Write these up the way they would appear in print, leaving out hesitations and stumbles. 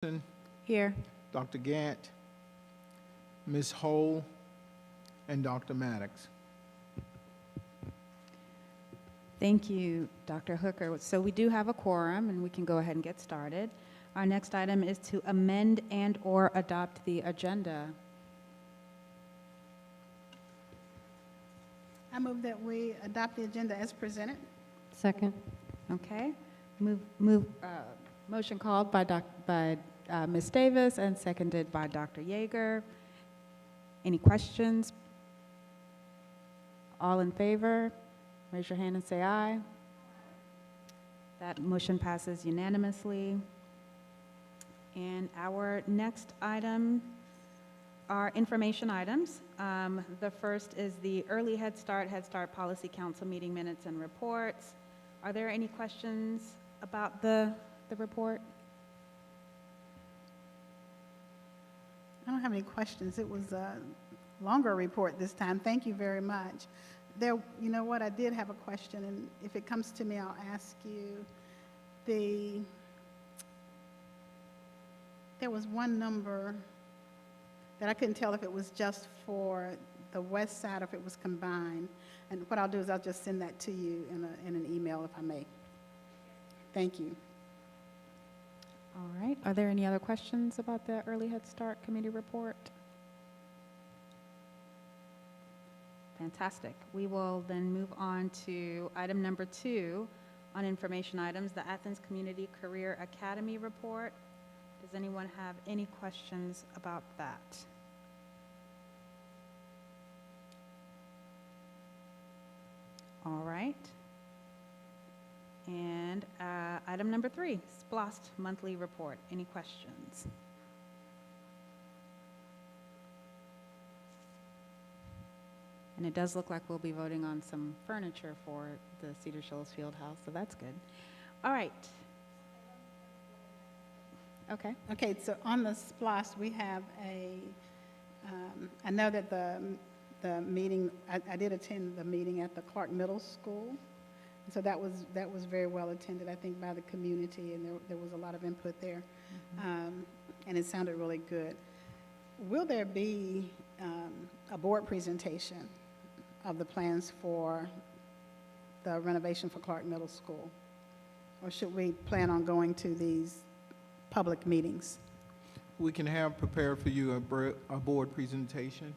Wilson, Here. Dr. Gant, Ms. Hole, and Dr. Maddox. Thank you, Dr. Hooker. So we do have a quorum, and we can go ahead and get started. Our next item is to amend and/or adopt the agenda. I move that we adopt the agenda as presented. Second. Okay. Motion called by Ms. Davis and seconded by Dr. Yeager. Any questions? All in favor? Raise your hand and say aye. That motion passes unanimously. And our next item are information items. The first is the Early Head Start Policy Council meeting minutes and reports. Are there any questions about the report? I don't have any questions. It was a longer report this time. Thank you very much. You know what, I did have a question, and if it comes to me, I'll ask you. There was one number that I couldn't tell if it was just for the west side or if it was combined. And what I'll do is I'll just send that to you in an email, if I may. Thank you. All right. Are there any other questions about the Early Head Start Committee report? Fantastic. We will then move on to item number 2 on information items, the Athens Community Career Academy report. Does anyone have any questions about that? All right. And item number 3, SPLOST monthly report. Any questions? And it does look like we'll be voting on some furniture for the Cedar Shoals Field House, so that's good. All right. Okay. Okay, so on the SPLOST, we have I know that the meeting, I did attend the meeting at the Clark Middle School. And so that was very well attended, I think, by the community, and there was a lot of input there. And it sounded really good. Will there be a board presentation of the plans for the renovation for Clark Middle School? Or should we plan on going to these public meetings? We can have prepared for you a board presentation.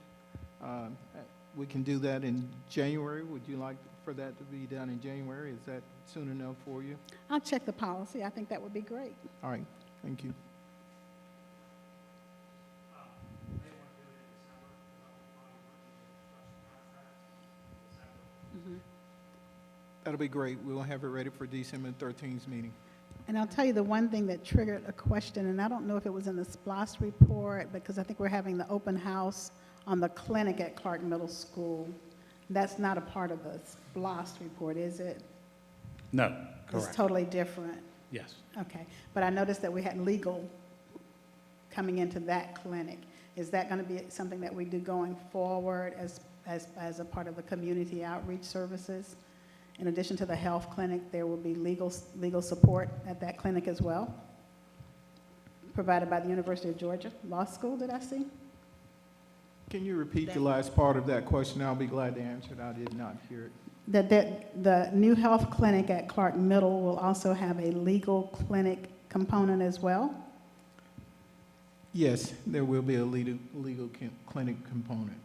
We can do that in January. Would you like for that to be done in January? Is that soon enough for you? I'll check the policy. I think that would be great. All right, thank you. That'll be great. We'll have it ready for December 13th meeting. And I'll tell you the one thing that triggered a question, and I don't know if it was in the SPLOST report, because I think we're having the open house on the clinic at Clark Middle School. That's not a part of the SPLOST report, is it? No, correct. It's totally different. Yes. Okay. But I noticed that we had legal coming into that clinic. Is that going to be something that we do going forward as a part of the community outreach services? In addition to the health clinic, there will be legal support at that clinic as well, provided by the University of Georgia Law School, did I see? Can you repeat the last part of that question? I'll be glad to answer it. I did not hear it. The new health clinic at Clark Middle will also have a legal clinic component as well? Yes, there will be a legal clinic component.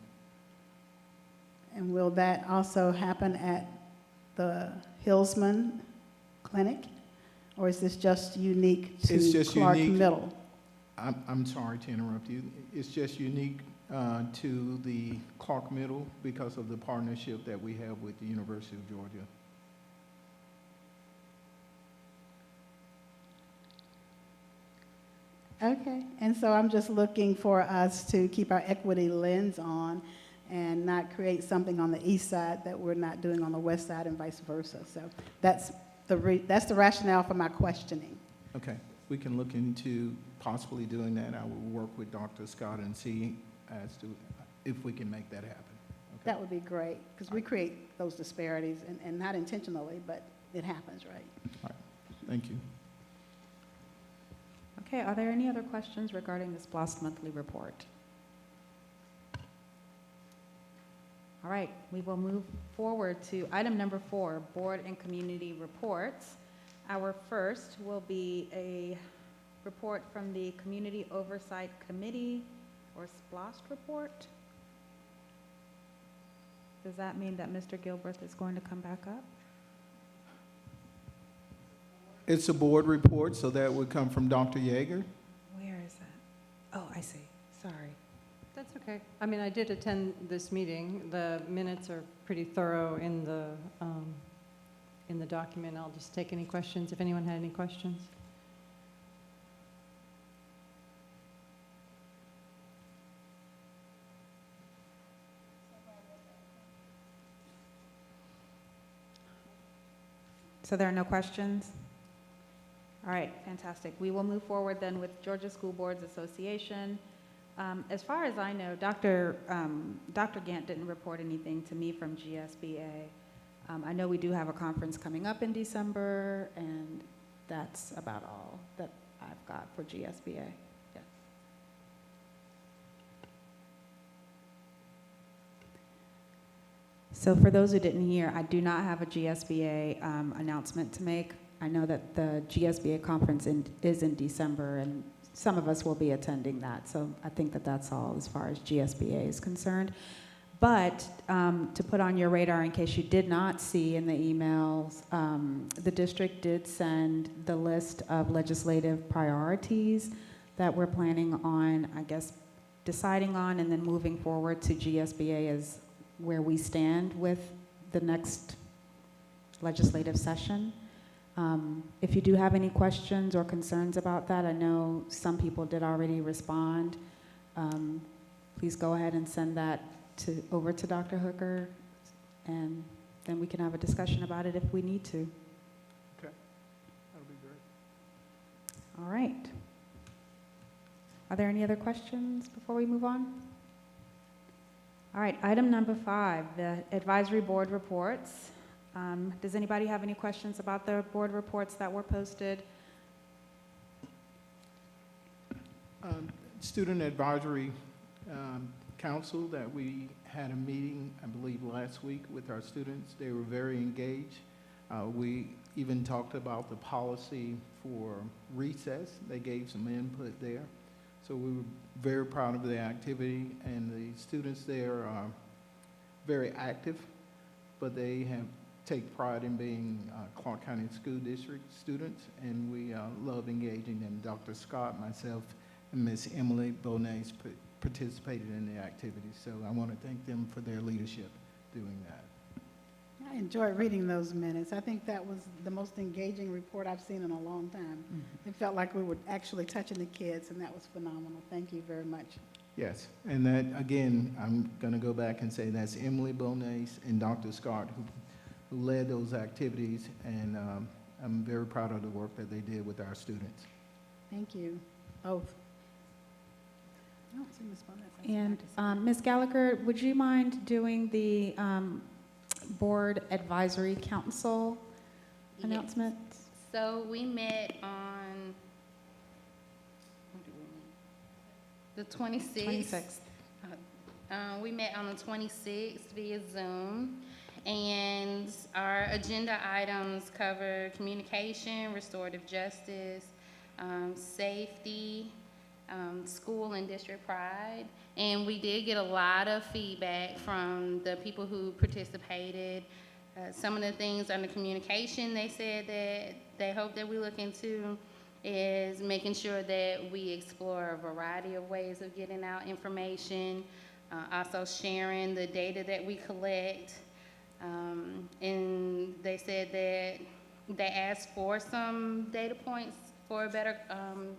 And will that also happen at the Hillsman Clinic? Or is this just unique to Clark Middle? I'm sorry to interrupt you. It's just unique to the Clark Middle because of the partnership that we have with the University of Georgia. Okay, and so I'm just looking for us to keep our equity lens on and not create something on the east side that we're not doing on the west side and vice versa. So that's the rationale for my questioning. Okay, we can look into possibly doing that. I will work with Dr. Scott and see as to if we can make that happen. Okay. That would be great, because we create those disparities, and not intentionally, but it happens, right? All right, thank you. Okay, are there any other questions regarding the SPLOST monthly report? All right, we will move forward to item number 4, board and community reports. Our first will be a report from the Community Oversight Committee, or SPLOST report. Does that mean that Mr. Gilbert is going to come back up? It's a board report, so that would come from Dr. Yeager. Where is that? Oh, I see. Sorry. That's okay. I mean, I did attend this meeting. The minutes are pretty thorough in the document. I'll just take any questions if anyone had any questions. So there are no questions? All right, fantastic. We will move forward then with Georgia School Boards Association. As far as I know, Dr. Gant didn't report anything to me from GSBA. I know we do have a conference coming up in December, and that's about all that I've got for GSBA. Yes. So for those who didn't hear, I do not have a GSBA announcement to make. I know that the GSBA conference is in December, and some of us will be attending that. So I think that that's all as far as GSBA is concerned. But to put on your radar, in case you did not see in the emails, the district did send the list of legislative priorities that we're planning on, I guess, deciding on and then moving forward to GSBA as where we stand with the next legislative session. If you do have any questions or concerns about that, I know some people did already respond. Please go ahead and send that over to Dr. Hooker, and then we can have a discussion about it if we need to. Okay, that'll be great. All right. Are there any other questions before we move on? All right, item number 5, the advisory board reports. Does anybody have any questions about the board reports that were posted? Student Advisory Council, that we had a meeting, I believe, last week with our students. They were very engaged. We even talked about the policy for recess. They gave some input there. So we were very proud of the activity, and the students there are very active, but they take pride in being Clark County School District students, and we love engaging them. Dr. Scott, myself, and Miss Emily Bonet participated in the activities, so I want to thank them for their leadership doing that. I enjoyed reading those minutes. I think that was the most engaging report I've seen in a long time. It felt like we were actually touching the kids, and that was phenomenal. Thank you very much. Yes, and that, again, I'm going to go back and say that's Emily Bonet and Dr. Scott who led those activities, and I'm very proud of the work that they did with our students. Thank you, both. I don't see Ms. Bonet. And Ms. Gallagher, would you mind doing the Board Advisory Council announcement? So we met on the 26th. We met on the 26th via Zoom, and our agenda items cover communication, restorative justice, safety, school and district pride. And we did get a lot of feedback from the people who participated. Some of the things under communication they said that they hope that we look into is making sure that we explore a variety of ways of getting out information, also sharing the data that we collect. And they said that they asked for some data points for better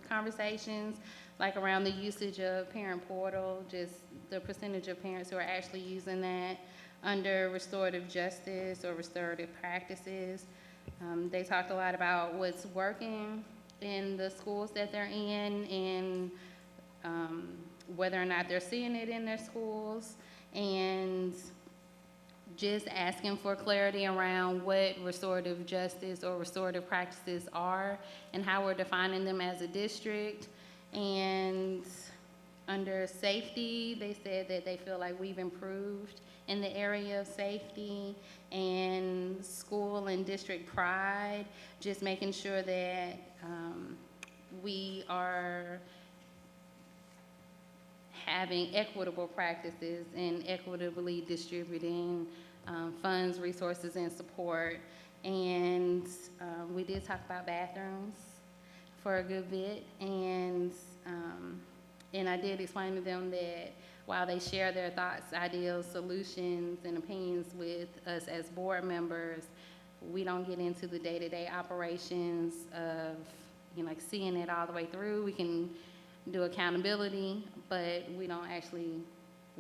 conversations, like around the usage of parent portal, just the percentage of parents who are actually using that under restorative justice or restorative practices. They talked a lot about what's working in the schools that they're in, and whether or not they're seeing it in their schools, and just asking for clarity around what restorative justice or restorative practices are and how we're defining them as a district. And under safety, they said that they feel like we've improved in the area of safety. And school and district pride, just making sure that we are having equitable practices and equitably distributing funds, resources, and support. And we did talk about bathrooms for a good bit, and I did explain to them that while they share their thoughts, ideas, solutions, and opinions with us as board members, we don't get into the day-to-day operations of, you know, like seeing it all the way through. We can do accountability, but we don't actually,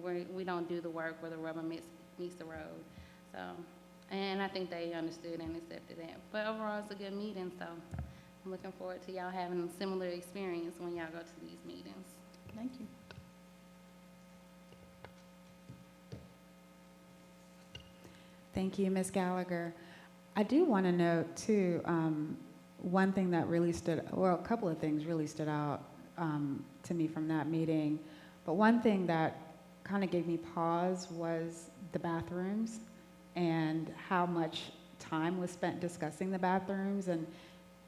we don't do the work where the rubber meets the road. So, and I think they understood and accepted that. But overall, it's a good meeting, so I'm looking forward to y'all having a similar experience when y'all go to these meetings. Thank you. Thank you, Ms. Gallagher. I do want to note, too, one thing that really a couple of things really stood out to me from that meeting. But one thing that kind of gave me pause was the bathrooms and how much time was spent discussing the bathrooms. And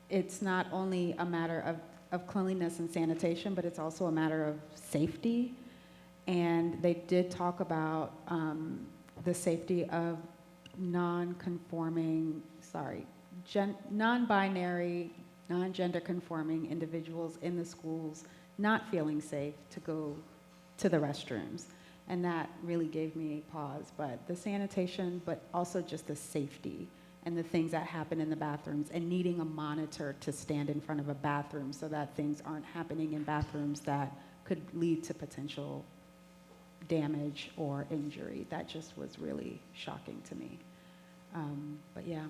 it's not only a matter of cleanliness and sanitation, but it's also a matter of safety. And they did talk about the safety of non-binary, non-gender conforming individuals in the schools not feeling safe to go to the restrooms. And that really gave me pause. But the sanitation, but also just the safety and the things that happen in the bathrooms, and needing a monitor to stand in front of a bathroom so that things aren't happening in bathrooms that could lead to potential damage or injury. That just was really shocking to me. But yeah.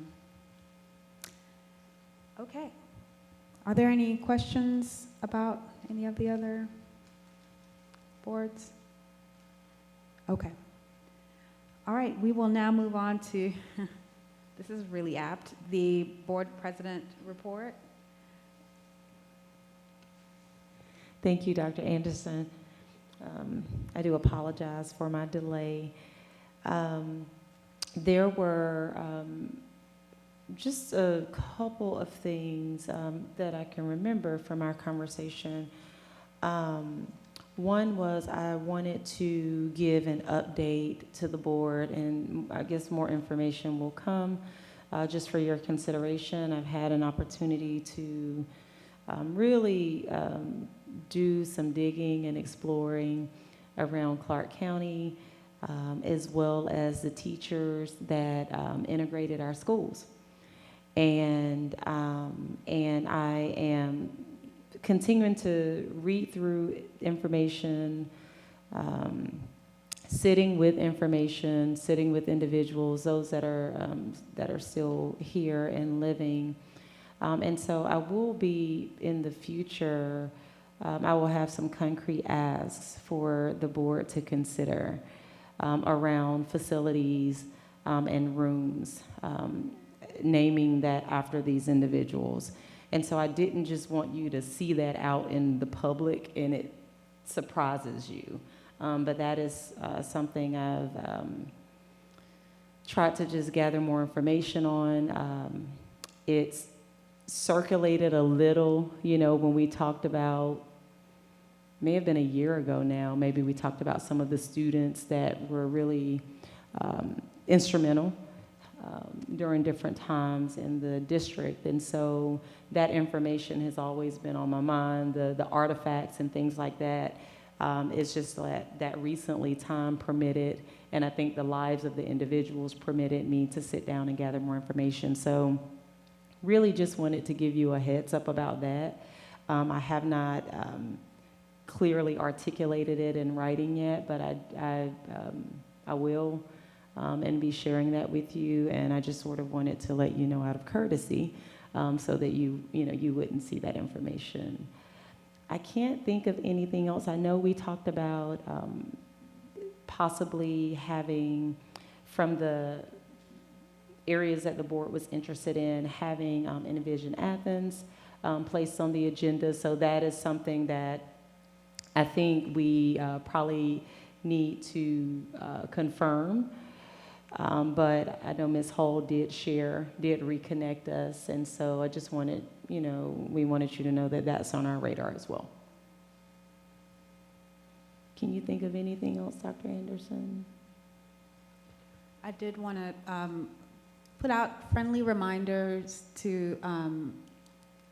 Okay. Are there any questions about any of the other boards? Okay. All right, we will now move on to, this is really apt, the board president report. Thank you, Dr. Anderson. I do apologize for my delay. There were just a couple of things that I can remember from our conversation. One was I wanted to give an update to the board, and I guess more information will come just for your consideration. I've had an opportunity to really do some digging and exploring around Clark County, as well as the teachers that integrated our schools. And I am continuing to read through information, sitting with information, sitting with individuals, those that are still here and living. And so I will be, in the future, I will have some concrete asks for the board to consider around facilities and rooms, naming that after these individuals. And so I didn't just want you to see that out in the public and it surprises you. But that is something I've tried to just gather more information on. It's circulated a little, you know, when we talked about, may have been a year ago now, maybe we talked about some of the students that were really instrumental during different times in the district. And so that information has always been on my mind, the artifacts and things like that. It's just that recently time permitted, and I think the lives of the individuals permitted me to sit down and gather more information. So really just wanted to give you a heads up about that. I have not clearly articulated it in writing yet, but I will and be sharing that with you. And I just sort of wanted to let you know out of courtesy so that you wouldn't see that information. I can't think of anything else. I know we talked about possibly having from the areas that the board was interested in, having Envision Athens placed on the agenda. So that is something that I think we probably need to confirm. But I know Ms. Hull did reconnect us. And so I just wanted, we wanted you to know that that's on our radar as well. Can you think of anything else, Dr. Anderson? I did want to put out friendly reminders to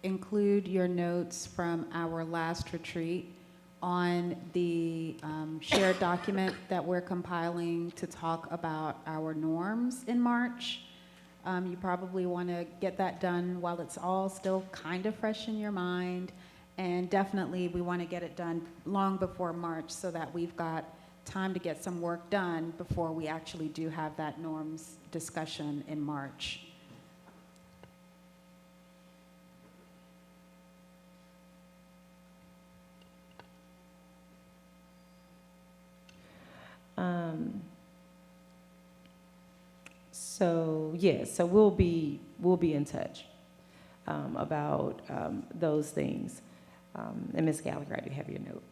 include your notes from our last retreat on the shared document that we're compiling to talk about our norms in March. You probably want to get that done while it's all still kind of fresh in your mind. And definitely we want to get it done long before March so that we've got time to get some work done before we actually do have that norms discussion in March. So we'll be in touch about those things. And Ms. Gallagher, I do have your note.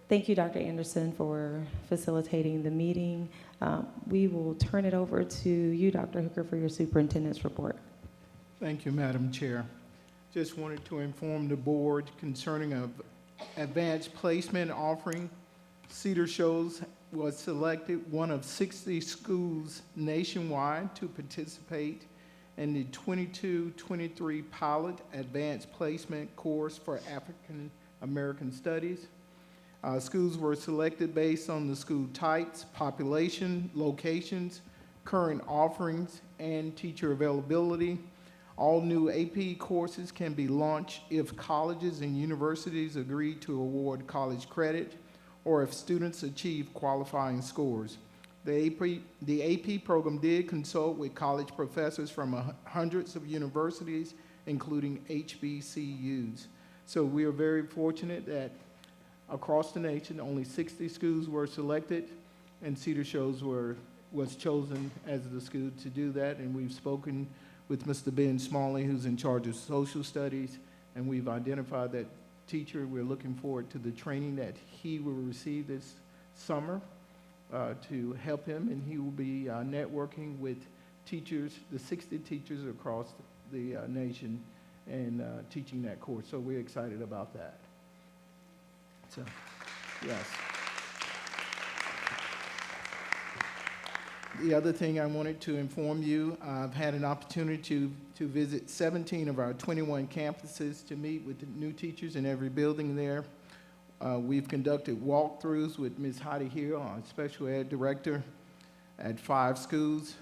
Thank you, Dr. Anderson, for facilitating the meeting. We will turn it over to you, Dr. Hooker, for your superintendent's report. Thank you, Madam Chair. Just wanted to inform the board concerning an advanced placement offering. Cedar Shoals was selected one of 60 schools nationwide to participate in the 22-23 pilot advanced placement course for African American Studies. Schools were selected based on the school types, population, locations, current offerings, and teacher availability. All new AP courses can be launched if colleges and universities agree to award college credit or if students achieve qualifying scores. The AP program did consult with college professors from hundreds of universities, including HBCUs. So we are very fortunate that across the nation, only 60 schools were selected, and Cedar Shoals was chosen as the school to do that. And we've spoken with Mr. Ben Smalley, who's in charge of social studies, and we've identified that teacher. We're looking forward to the training that he will receive this summer to help him, and he will be networking with teachers, the 60 teachers across the nation, and teaching that course. So we're excited about that. So, yes. The other thing I wanted to inform you, I've had an opportunity to visit 17 of our 21 campuses to meet with the new teachers in every building there. We've conducted walkthroughs with Ms. Heidi Hill, our special ed director, at 5 schools.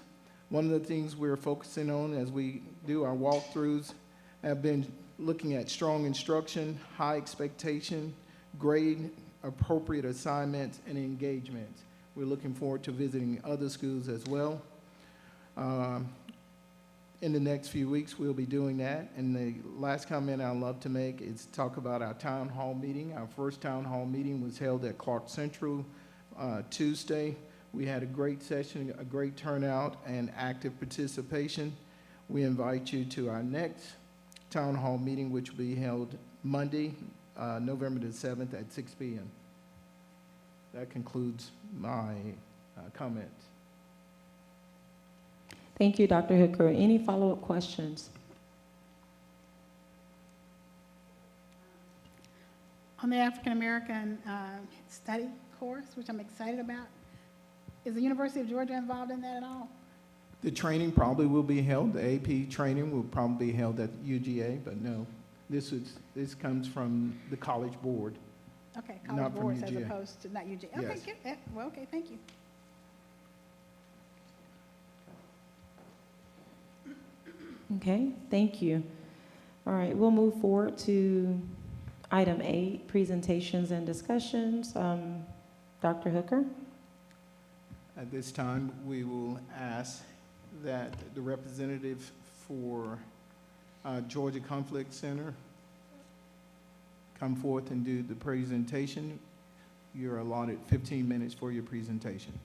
One of the things we're focusing on as we do our walkthroughs have been looking at strong instruction, high expectation, grade appropriate assignments, and engagements. We're looking forward to visiting other schools as well. In the next few weeks, we'll be doing that. And the last comment I'd love to make is talk about our town hall meeting. Our first town hall meeting was held at Clark Central Tuesday. We had a great session, a great turnout, and active participation. We invite you to our next town hall meeting, which will be held Monday, November the 7th at 6 p.m. That concludes my comments. Thank you, Dr. Hooker. Any follow-up questions? On the African American study course, which I'm excited about, is the University of Georgia involved in that at all? The training probably will be held, the AP training will probably be held at UGA, but no, this comes from the college board. Okay, Not college from boards as UGA. opposed to, not UGA. Okay, Yes. good. Well, okay, thank you. Okay, thank you. All right, we'll move forward to item 8, presentations and discussions. Dr. Hooker? At this time, we will ask that the representative for Georgia Conflict Center come forth and do the presentation. You're allotted 15 minutes for your presentation.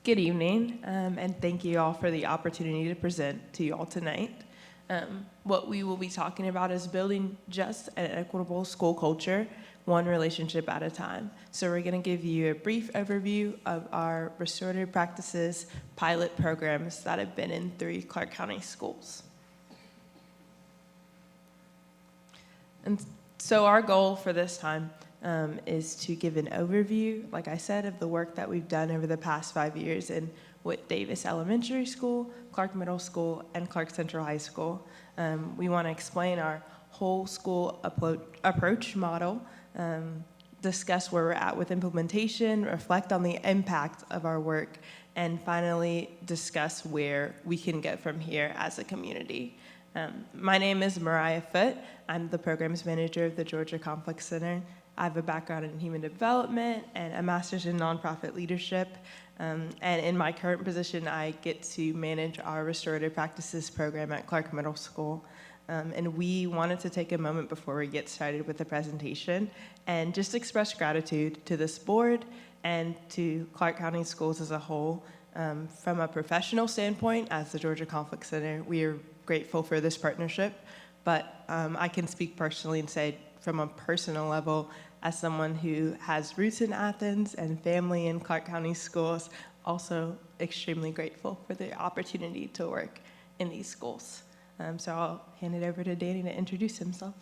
Good evening, and thank you all for the opportunity to present to you all tonight. What we will be talking about is building just and equitable school culture, one relationship at a time. So we're going to give you a brief overview of our restorative practices pilot programs that have been in 3 Clark County schools. And so our goal for this time is to give an overview, like I said, of the work that we've done over the past 5 years in with Davis Elementary School, Clark Middle School, and Clark Central High School. We want to explain our whole school approach model, discuss where we're at with implementation, reflect on the impact of our work, and finally discuss where we can get from here as a community. My name is Mariah Foote. I'm the programs manager of the Georgia Conflict Center. I have a background in human development and a master's in nonprofit leadership. And in my current position, I get to manage our restorative practices program at Clark Middle School. And we wanted to take a moment before we get started with the presentation and just express gratitude to this board and to Clark County schools as a whole. From a professional standpoint, as the Georgia Conflict Center, we are grateful for this partnership. But I can speak personally and say from a personal level, as someone who has roots in Athens and family in Clark County schools, also extremely grateful for the opportunity to work in these schools. So I'll hand it over to Danny to introduce himself.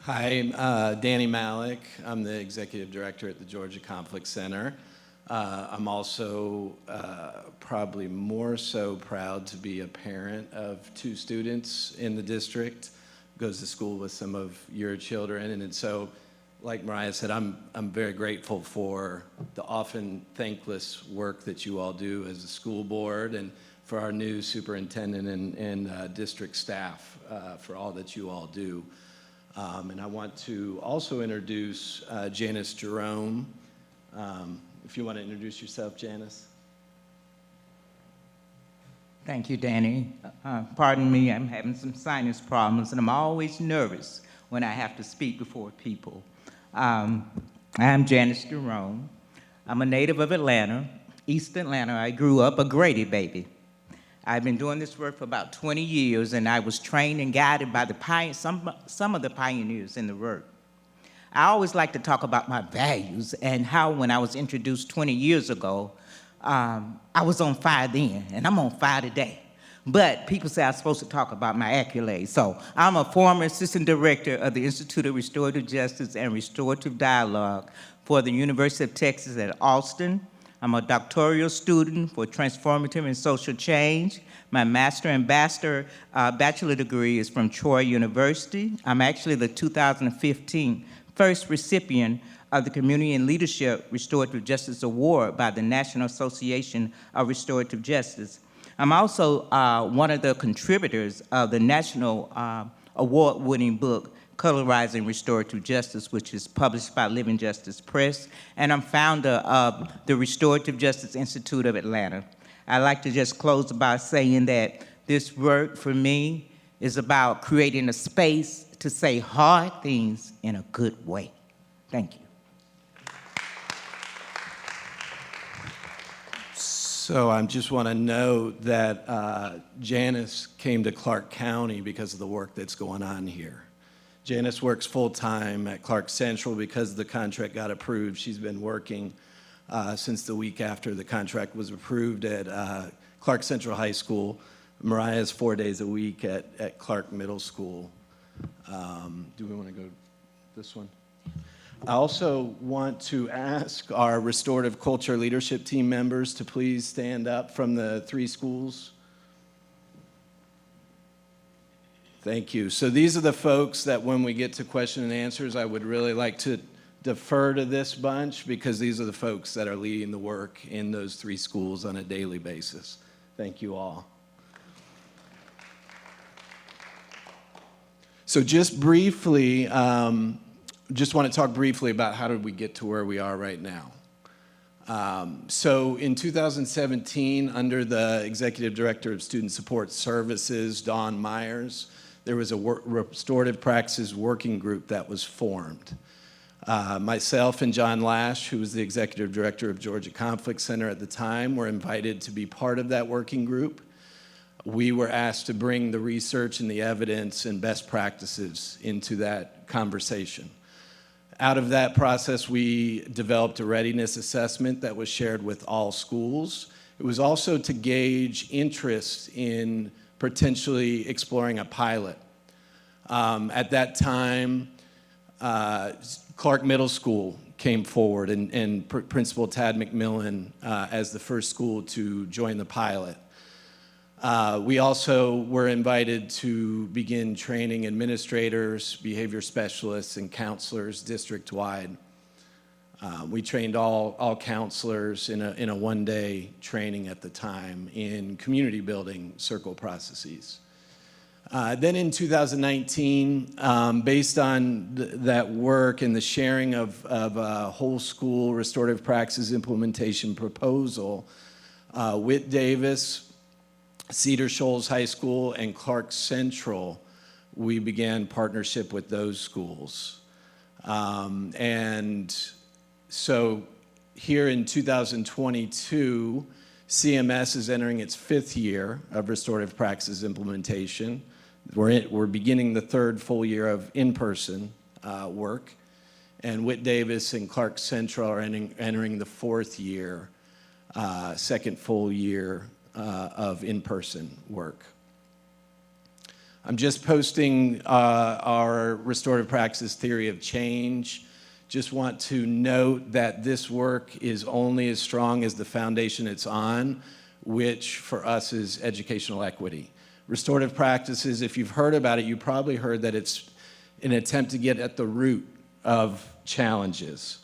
Hi, I'm Danny Malik. I'm the Executive Director at the Georgia Conflict Center. I'm also probably more so proud to be a parent of 2 students in the district, goes to school with some of your children. And so, like Mariah said, I'm very grateful for the often thankless work that you all do as a school board and for our new superintendent and district staff for all that you all do. And I want to also introduce Janice Jerome. If you want to introduce yourself, Janice. Thank you, Danny. Pardon me, I'm having some sinus problems, and I'm always nervous when I have to speak before people. I'm Janice Jerome. I'm a native of Atlanta, East Atlanta. I grew up a Grady baby. I've been doing this work for about 20 years, and I was trained and guided by some of the pioneers in the work. I always like to talk about my values and how when I was introduced 20 years ago, I was on fire then, and I'm on fire today. But people say I'm supposed to talk about my accolades. So I'm a former assistant director of the Institute of Restorative Justice and Restorative Dialogue for the University of Texas at Austin. I'm a doctoral student for transformative and social change. My master and bachelor degree is from Troy University. I'm actually the 2015 first recipient of the Community and Leadership Restorative Justice Award by the National Association of Restorative Justice. I'm also one of the contributors of the national award-winning book, Colorizing Restorative Justice, which is published by Living Justice Press, and I'm founder of the Restorative Justice Institute of Atlanta. I'd like to just close by saying that this work for me is about creating a space to say hard things in a good way. Thank you. So I just want to note that Janice came to Clark County because of the work that's going on here. Janice works full-time at Clark Central because the contract got approved. She's been working since the week after the contract was approved at Clark Central High School. Mariah's 4 days a week at Clark Middle School. Do we want to go this one? I also want to ask our restorative culture leadership team members to please stand up from the 3 schools. Thank you. So these are the folks that when we get to question and answers, I would really like to defer to this bunch because these are the folks that are leading the work in those 3 schools on a daily basis. Thank you all. So just briefly, just want to talk briefly about how did we get to where we are right now. So in 2017, under the Executive Director of Student Support Services, Dawn Myers, there was a restorative practices working group that was formed. Myself and John Lash, who was the executive director of Georgia Conflict Center at the time, were invited to be part of that working group. We were asked to bring the research and the evidence and best practices into that conversation. Out of that process, we developed a readiness assessment that was shared with all schools. It was also to gauge interest in potentially exploring a pilot. At that time, Clark Middle School came forward and Principal Tad McMillan as the first school to join the pilot. We also were invited to begin training administrators, behavior specialists, and counselors district-wide. We trained all counselors in a one-day training at the time in community building circle processes. Then in 2019, based on that work and the sharing of a whole school restorative practices implementation proposal, Whit Davis, Cedar Shoals High School, and Clark Central, we began partnership with those schools. And so here in 2022, CMS is entering its 5th year of restorative practices implementation. We're beginning the 3rd full year of in-person work, and Whit Davis and Clark Central are entering the 4th year, 2nd full year of in-person work. I'm just posting our restorative practices theory of change. Just want to note that this work is only as strong as the foundation it's on, which for us is educational equity. Restorative practices, if you've heard about it, you probably heard that it's an attempt to get at the root of challenges.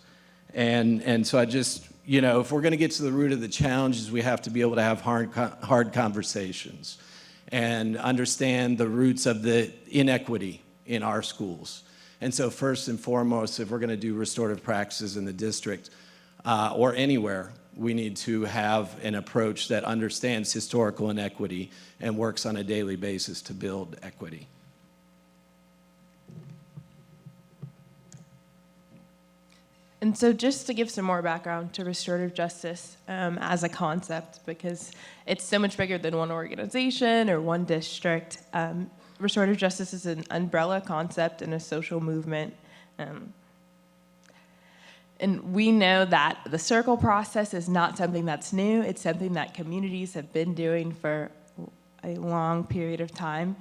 And so I just, if we're going to get to the root of the challenges, we have to be able to have hard conversations and understand the roots of the inequity in our schools. And so first and foremost, if we're going to do restorative practices in the district or anywhere, we need to have an approach that understands historical inequity and works on a daily basis to build equity. And so just to give some more background to restorative justice as a concept, because it's so much bigger than one organization or one district, restorative justice is an umbrella concept and a social movement. And we know that the circle process is not something that's new. It's something that communities have been doing for a long period of time,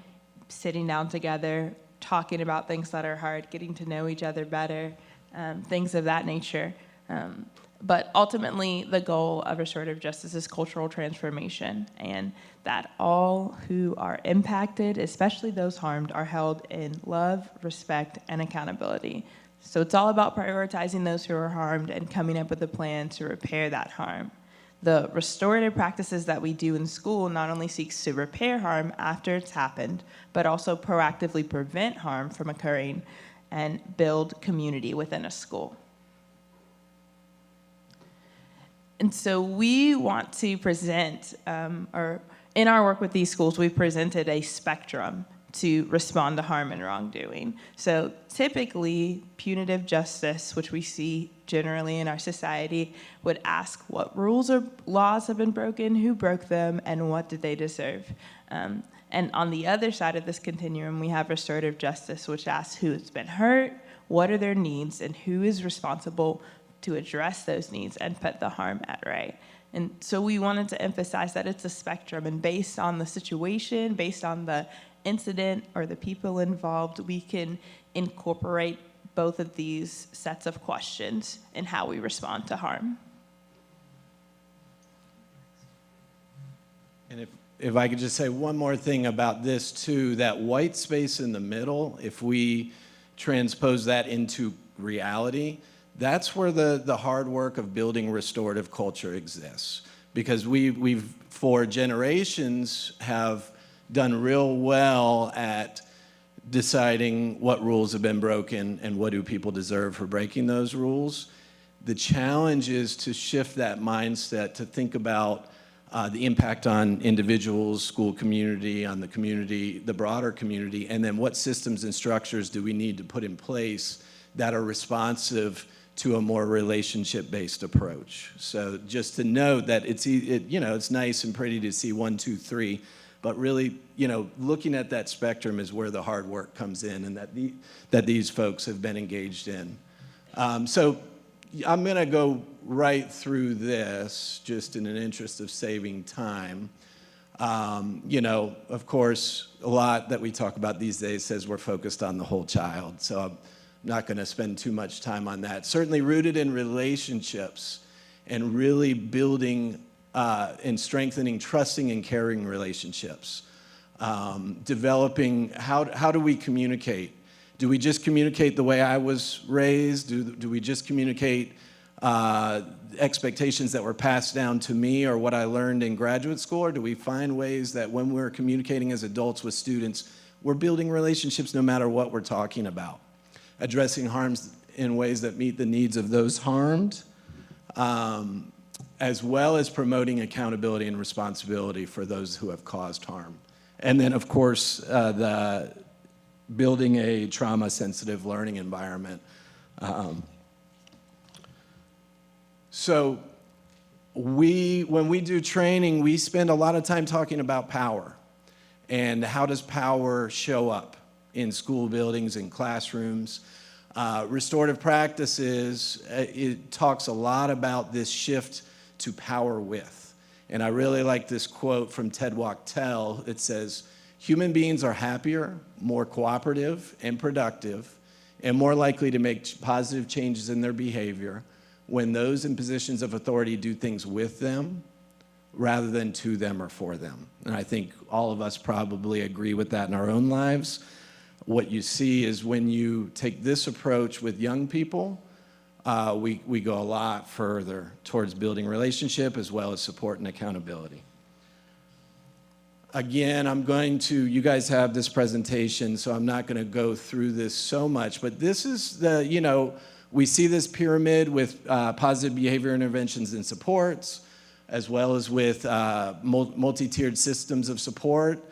sitting down together, talking about things that are hard, getting to know each other better, things of that nature. But ultimately, the goal of restorative justice is cultural transformation, and that all who are impacted, especially those harmed, are held in love, respect, and accountability. So it's all about prioritizing those who are harmed and coming up with a plan to repair that harm. The restorative practices that we do in school not only seeks to repair harm after it's happened, but also proactively prevent harm from occurring and build community within a school. And so we want to present, or in our work with these schools, we've presented a spectrum to respond to harm and wrongdoing. So typically, punitive justice, which we see generally in our society, would ask what rules or laws have been broken, who broke them, and what did they deserve. And on the other side of this continuum, we have restorative justice, which asks who has been hurt, what are their needs, and who is responsible to address those needs and put the harm at right. And so we wanted to emphasize that it's a spectrum, and based on the situation, based on the incident or the people involved, we can incorporate both of these sets of questions in how we respond to harm. And if I could just say one more thing about this too, that white space in the middle, if we transpose that into reality, that's where the hard work of building restorative culture exists. Because we've for generations have done real well at deciding what rules have been broken and what do people deserve for breaking those rules. The challenge is to shift that mindset to think about the impact on individuals, school community, on the community, the broader community, and then what systems and structures do we need to put in place that are responsive to a more relationship-based approach. So just to note that it's nice and pretty to see 1, 2, 3, but really, looking at that spectrum is where the hard work comes in, and that these folks have been engaged in. So I'm going to go right through this, just in an interest of saving time. Of course, a lot that we talk about these days says we're focused on the whole child, so I'm not going to spend too much time on that. Certainly rooted in relationships and really building and strengthening trusting and caring relationships. Developing, how do we communicate? Do we just communicate the way I was raised? Do we just communicate expectations that were passed down to me or what I learned in graduate school? Or do we find ways that when we're communicating as adults with students, we're building relationships no matter what we're talking about? Addressing harms in ways that meet the needs of those harmed, as well as promoting accountability and responsibility for those who have caused harm. And then, of course, the building a trauma-sensitive learning environment. So when we do training, we spend a lot of time talking about power and how does power show up in school buildings and classrooms. Restorative practices, it talks a lot about this shift to power with. And I really like this quote from Ted Wachtel. It says, "Human beings are happier, more cooperative and productive, and more likely to make positive changes in their behavior when those in positions of authority do things with them rather than to them or for them." And I think all of us probably agree with that in our own lives. What you see is when you take this approach with young people, we go a lot further towards building relationship as well as support and accountability. Again, you guys have this presentation, so I'm not going to go through this so much, but this is we see this pyramid with positive behavior interventions and supports, as well as with multi-tiered systems of support,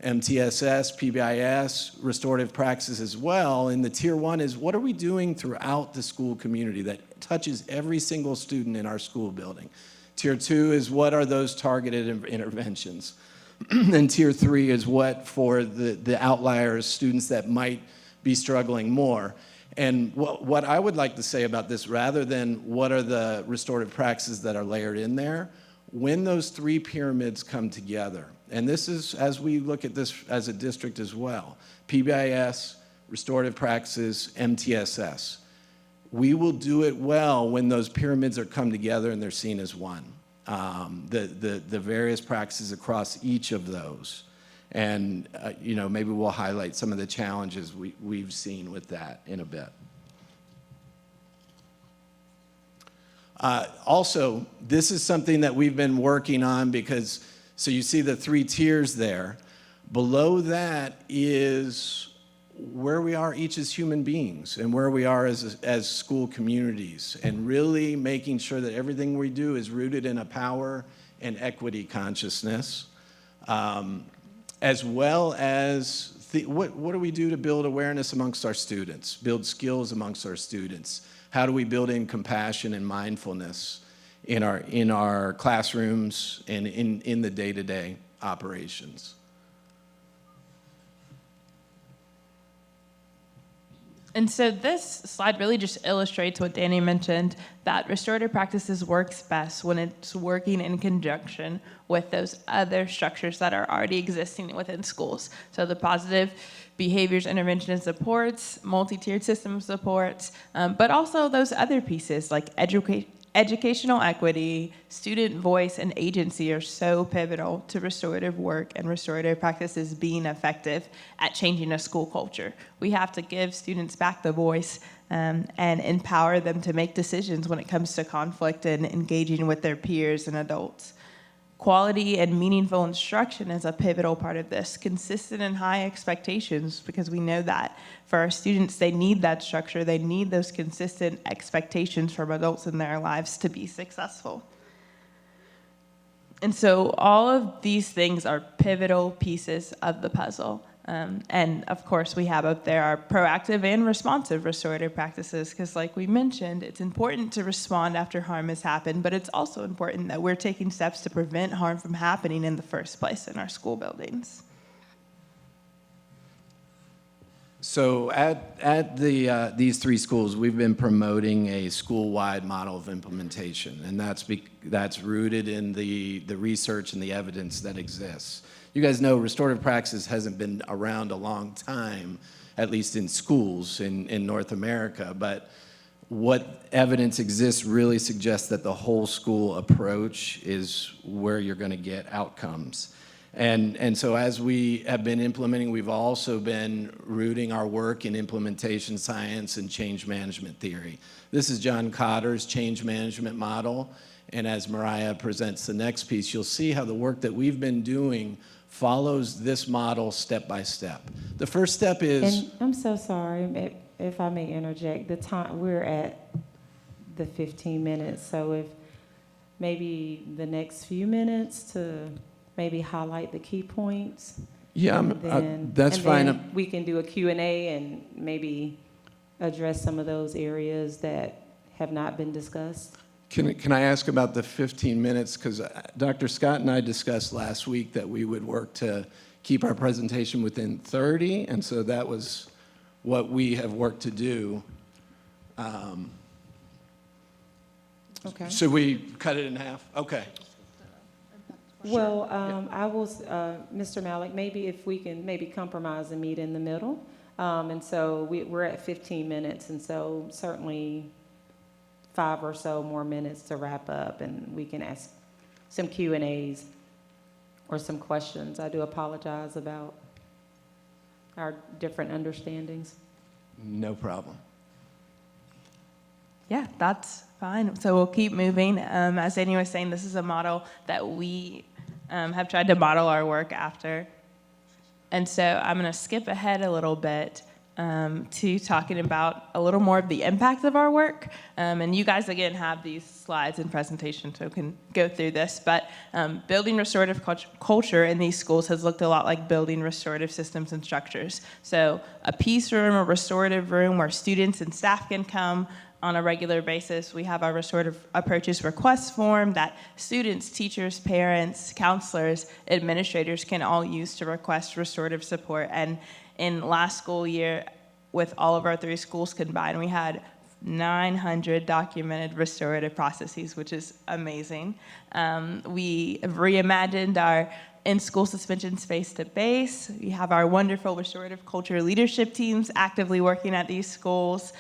MTSS, PBIS, restorative practices as well. And the tier 1 is what are we doing throughout the school community that touches every single student in our school building. Tier 2 is what are those targeted interventions. And tier 3 is what for the outliers, students that might be struggling more. And what I would like to say about this, rather than what are the restorative practices that are layered in there, when those 3 pyramids come together, and this is as we look at this as a district as well, PBIS, restorative practices, MTSS, we will do it well when those pyramids are come together and they're seen as one. The various practices across each of those. And, maybe we'll highlight some of the challenges we've seen with that in a bit. Also, this is something that we've been working on because, so you see the 3 tiers there. Below that is where we are each as human beings and where we are as school communities, and really making sure that everything we do is rooted in a power and equity consciousness. As well as what do we do to build awareness amongst our students, build skills amongst our students? How do we build in compassion and mindfulness in our classrooms and in the day-to-day operations? And so this slide really just illustrates what Danny mentioned, that restorative practices works best when it's working in conjunction with those other structures that are already existing within schools. So the positive behaviors, intervention, and supports, multi-tiered system supports, but also those other pieces like educational equity, student voice, and agency are so pivotal to restorative work and restorative practices being effective at changing a school culture. We have to give students back the voice and empower them to make decisions when it comes to conflict and engaging with their peers and adults. Quality and meaningful instruction is a pivotal part of this. Consistent and high expectations, because we know that for our students, they need that structure. They need those consistent expectations from adults in their lives to be successful. And so all of these things are pivotal pieces of the puzzle. And of course, we have up there our proactive and responsive restorative practices, because like we mentioned, it's important to respond after harm has happened, but it's also important that we're taking steps to prevent harm from happening in the first place in our school buildings. So at these three schools, we've been promoting a school-wide model of implementation, and that's rooted in the research and the evidence that exists. You guys know restorative practice hasn't been around a long time, at least in schools in North America, but what evidence exists really suggests that the whole school approach is where you're going to get outcomes. And so as we have been implementing, we've also been rooting our work in implementation science and change management theory. This is John Cotter's change management model, and as Mariah presents the next piece, you'll see how the work that we've been doing follows this model step by step. The first step is... And I'm so sorry, if I may interject, the time, we're at the 15 minutes, so if maybe the next few minutes to maybe highlight the key points. Yeah, that's fine. Then we can do a Q&A and maybe address some of those areas that have not been discussed. Can I ask about the 15 minutes? Because Dr. Scott and I discussed last week that we would work to keep our presentation within 30, and so that was what we have worked to do. Okay. Should we cut it in half? Okay. Well, I will, Mr. Malik, maybe if we can maybe compromise and meet in the middle. And so we're at 15 minutes, and so certainly 5 or so more minutes to wrap up, and we can ask some Q&As or some questions. I do apologize about our different understandings. No problem. Yeah, that's fine. So we'll keep moving. As Danny was saying, this is a model that we have tried to model our work after. And so I'm going to skip ahead a little bit to talking about a little more of the impact of our work. And you guys, again, have these slides and presentations, so we can go through this. But building restorative culture in these schools has looked a lot like building restorative systems and structures. So a peace room, a restorative room where students and staff can come on a regular basis. We have our restorative approaches request form that students, teachers, parents, counselors, administrators can all use to request restorative support. And in last school year, with all of our 3 schools combined, we had 900 documented restorative processes, which is amazing. We have reimagined our in-school suspension space to base. We have our wonderful restorative culture leadership teams actively working at these schools,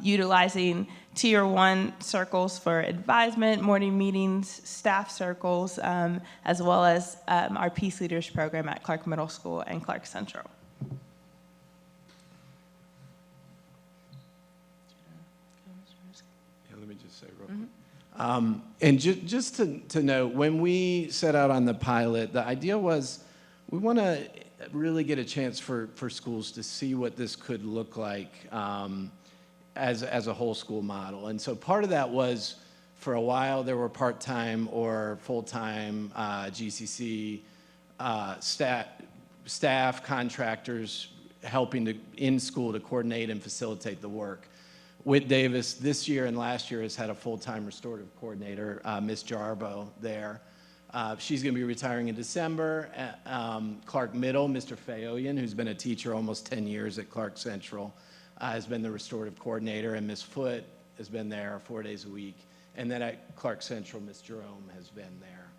utilizing Tier 1 circles for advisement, morning meetings, staff circles, as well as our Peace Leaders program at Clark Middle School and Clark Central. Yeah, let me just say real quick. And just to note, when we set out on the pilot, the idea was we want to really get a chance for schools to see what this could look like as a whole school model. And so part of that was, for a while, there were part-time or full-time GCC staff, contractors helping in school to coordinate and facilitate the work. Whit Davis this year and last year has had a full-time restorative coordinator, Ms. Jarbo there. She's going to be retiring in December. Clark Middle, Mr. Fayoyan, who's been a teacher almost 10 years at Clark Central, has been the restorative coordinator, and Ms. Foote has been there 4 days a week. And then at Clark Central, Ms. Jerome has been there.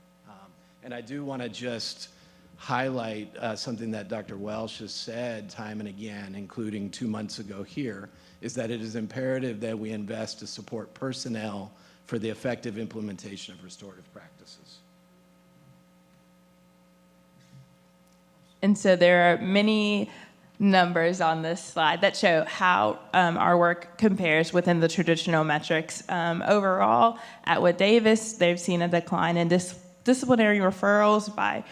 And I do want to just highlight something that Dr. Welsh has said time and again, including 2 months ago here, is that it is imperative that we invest to support personnel for the effective implementation of restorative practices. And so there are many numbers on this slide that show how our work compares within the traditional metrics. Overall, at Whit Davis, they've seen a decline in disciplinary referrals by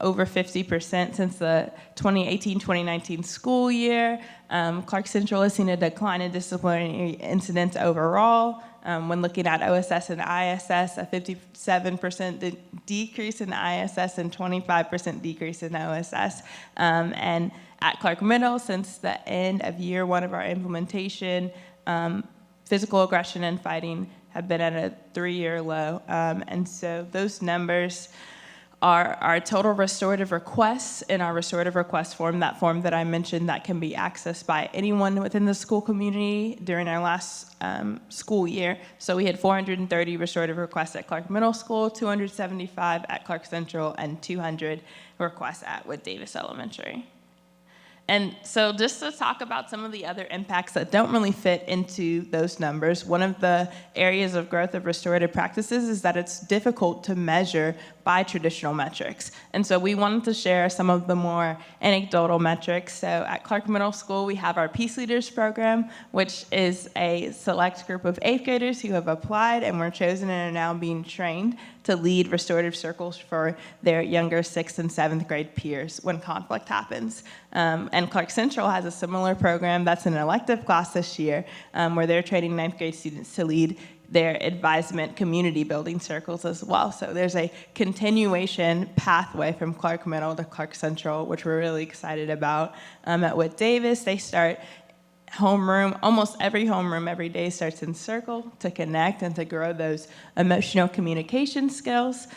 over 50% since the 2018-2019 school year. Clark Central has seen a decline in disciplinary incidents overall. when looking at OSS and ISS, a 57% decrease in ISS and 25% decrease in OSS. And at Clark Middle, since the end of year one of our implementation, physical aggression and fighting have been at a 3-year low. And so those numbers are our total restorative requests in our restorative request form, that form that I mentioned that can be accessed by anyone within the school community during our last school year. So we had 430 restorative requests at Clark Middle School, 275 at Clark Central, and 200 requests at Wood Davis Elementary. And so just to talk about some of the other impacts that don't really fit into those numbers, one of the areas of growth of restorative practices is that it's difficult to measure by traditional metrics. And so we wanted to share some of the more anecdotal metrics. So at Clark Middle School, we have our Peace Leaders program, which is a select group of 8th graders who have applied and were chosen and are now being trained to lead restorative circles for their younger 6th and 7th grade peers when conflict happens. And Clark Central has a similar program that's an elective class this year, where they're training 9th grade students to lead their advisement community building circles as well. So there's a continuation pathway from Clark Middle to Clark Central, which we're really excited about. At Wood Davis, they start homeroom, almost every homeroom every day starts in circle to connect and to grow those emotional communication skills.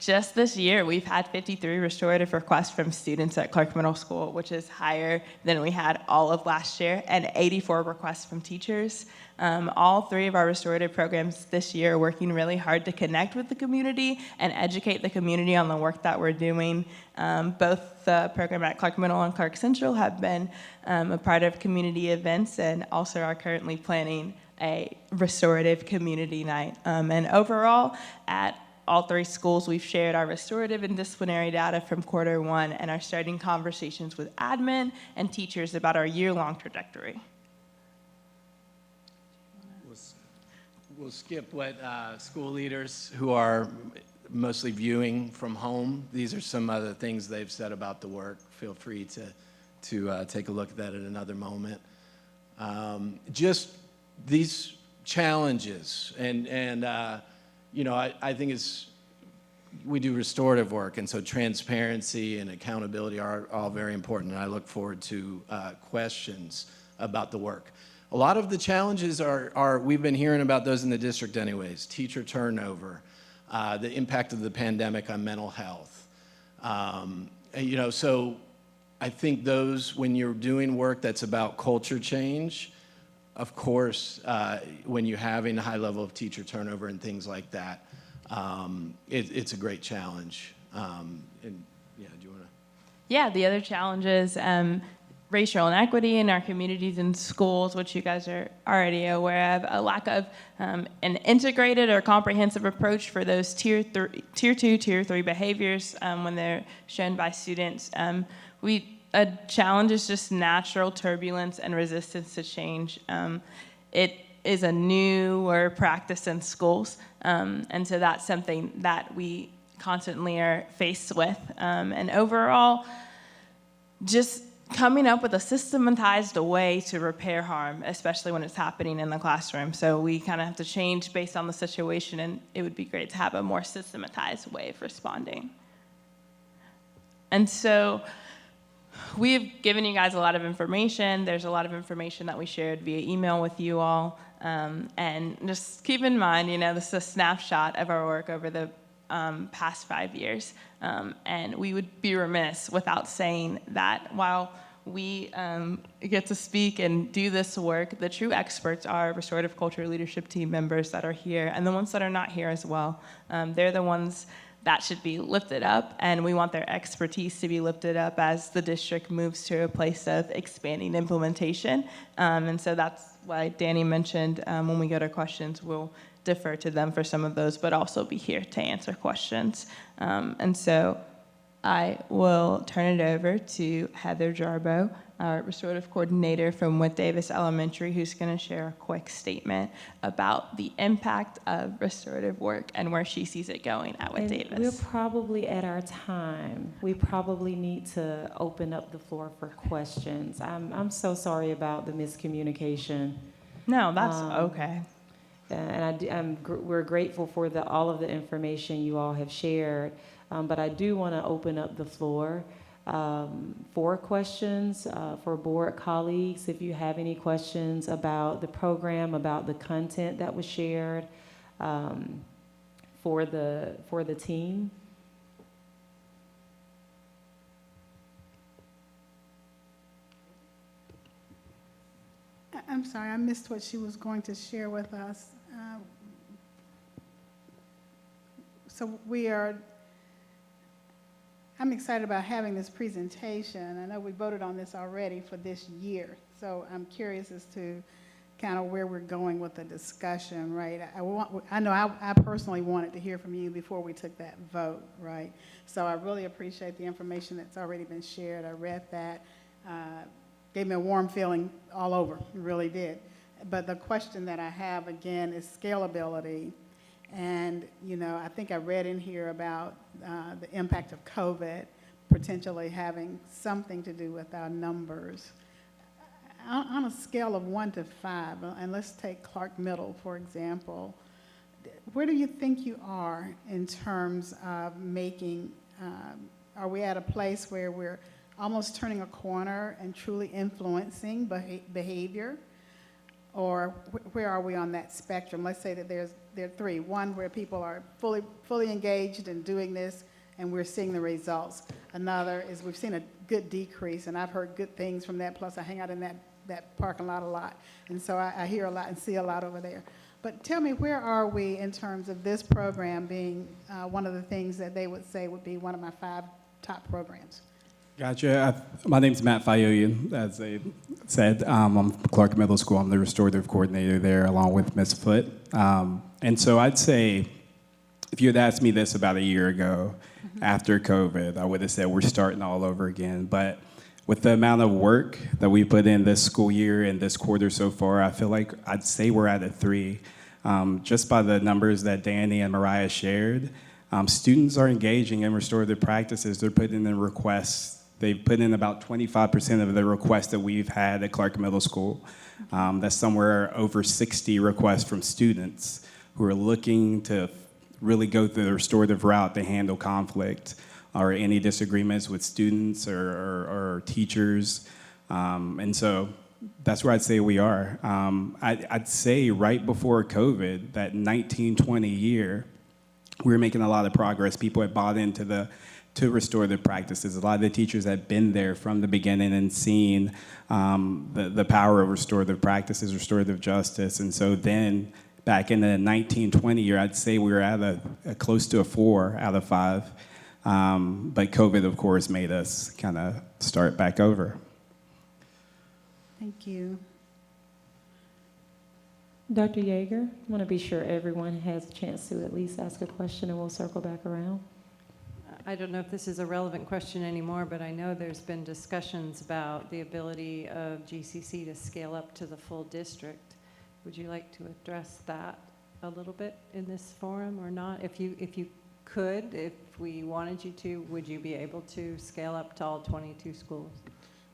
Just this year, we've had 53 restorative requests from students at Clark Middle School, which is higher than we had all of last year, and 84 requests from teachers. All 3 of our restorative programs this year are working really hard to connect with the community and educate the community on the work that we're doing. Both the program at Clark Middle and Clark Central have been a part of community events and also are currently planning a restorative community night. And overall, at all 3 schools, we've shared our restorative and disciplinary data from Q1 and are starting conversations with admin and teachers about our year-long trajectory. We'll skip what school leaders who are mostly viewing from home. These are some other things they've said about the work. Feel free to take a look at that at another moment. Just these challenges and you know, I think we do restorative work, and so transparency and accountability are all very important, and I look forward to questions about the work. A lot of the challenges are we've been hearing about those in the district anyways: teacher turnover, the impact of the pandemic on mental health. You know, so I think those, when you're doing work that's about culture change, of course, when you're having a high level of teacher turnover and things like that, it's a great challenge. And yeah, do you want to? Yeah, the other challenges, racial inequity in our communities and schools, which you guys are already aware of, a lack of an integrated or comprehensive approach for those tier 2, tier 3 behaviors when they're shown by students. A challenge is just natural turbulence and resistance to change. It is a newer practice in schools, and so that's something that we constantly are faced with. And overall, just coming up with a systematized way to repair harm, especially when it's happening in the classroom. So we kind of have to change based on the situation, and it would be great to have a more systematized way of responding. And so we've given you guys a lot of information. There's a lot of information that we shared via email with you all. And just keep in mind, you know, this is a snapshot of our work over the past 5 years. And we would be remiss without saying that while we get to speak and do this work, the true experts are restorative culture leadership team members that are here, and the ones that are not here as well. They're the ones that should be lifted up, and we want their expertise to be lifted up as the district moves to a place of expanding implementation. And so that's why Danny mentioned when we go to questions, we'll defer to them for some of those, but also be here to answer questions. And so I will turn it over to Heather Jarbo, our restorative coordinator from Wood Davis Elementary, who's going to share a quick statement about the impact of restorative work and where she sees it going at Wood Davis. We're probably at our time. We probably need to open up the floor for questions. I'm so sorry about the miscommunication. No, that's okay. We're grateful for all of the information you all have shared, but I do want to open up the floor for questions for board colleagues. If you have any questions about the program, about the content that was shared for the team. I'm sorry, I missed what she was going to share with us. So I'm excited about having this presentation. I know we voted on this already for this year, so I'm curious as to kind of where we're going with the discussion, right? I know I personally wanted to hear from you before we took that vote, right? So I really appreciate the information that's already been shared. I read that. Gave me a warm feeling all over, it really did. But the question that I have, again, is scalability. And, you know, I think I read in here about the impact of COVID potentially having something to do with our numbers. On a scale of 1 to 5, and let's take Clark Middle, for example, where do you think you are in terms of making, are we at a place where we're almost turning a corner and truly influencing behavior? Or where are we on that spectrum? Let's say that there are 3. One, where people are fully engaged in doing this and we're seeing the results. Another is we've seen a good decrease, and I've heard good things from that, plus I hang out in that parking lot a lot. And so I hear a lot and see a lot over there. But tell me, where are we in terms of this program being one of the things that they would say would be one of my 5 top programs? Gotcha. My name's Matt Fayoyan, as they said. I'm from Clark Middle School. I'm the restorative coordinator there, along with Ms. Foote. And so I'd say, if you had asked me this about a year ago, after COVID, I would have said we're starting all over again. But with the amount of work that we put in this school year and this quarter so far, I feel like I'd say we're at a 3. Just by the numbers that Danny and Mariah shared, students are engaging in restorative practices. They're putting in requests. They've put in about 25% of the requests that we've had at Clark Middle School. That's somewhere over 60 requests from students who are looking to really go through the restorative route to handle conflict or any disagreements with students or teachers. And so that's where I'd say we are. I'd say right before COVID, that 1920 year, we were making a lot of progress. People had bought into restorative practices. A lot of the teachers had been there from the beginning and seen the power of restorative practices, restorative justice. And so then, back in the 1920 year, I'd say we were at a close to a 4 out of 5. But COVID, of course, made us kind of start back over. Thank you. Dr. Yeager, I want to be sure everyone has a chance to at least ask a question, and we'll circle back around. I don't know if this is a relevant question anymore, but I know there's been discussions about the ability of GCC to scale up to the full district. Would you like to address that a little bit in this forum or not? If you could, if we wanted you to, would you be able to scale up to all 22 schools?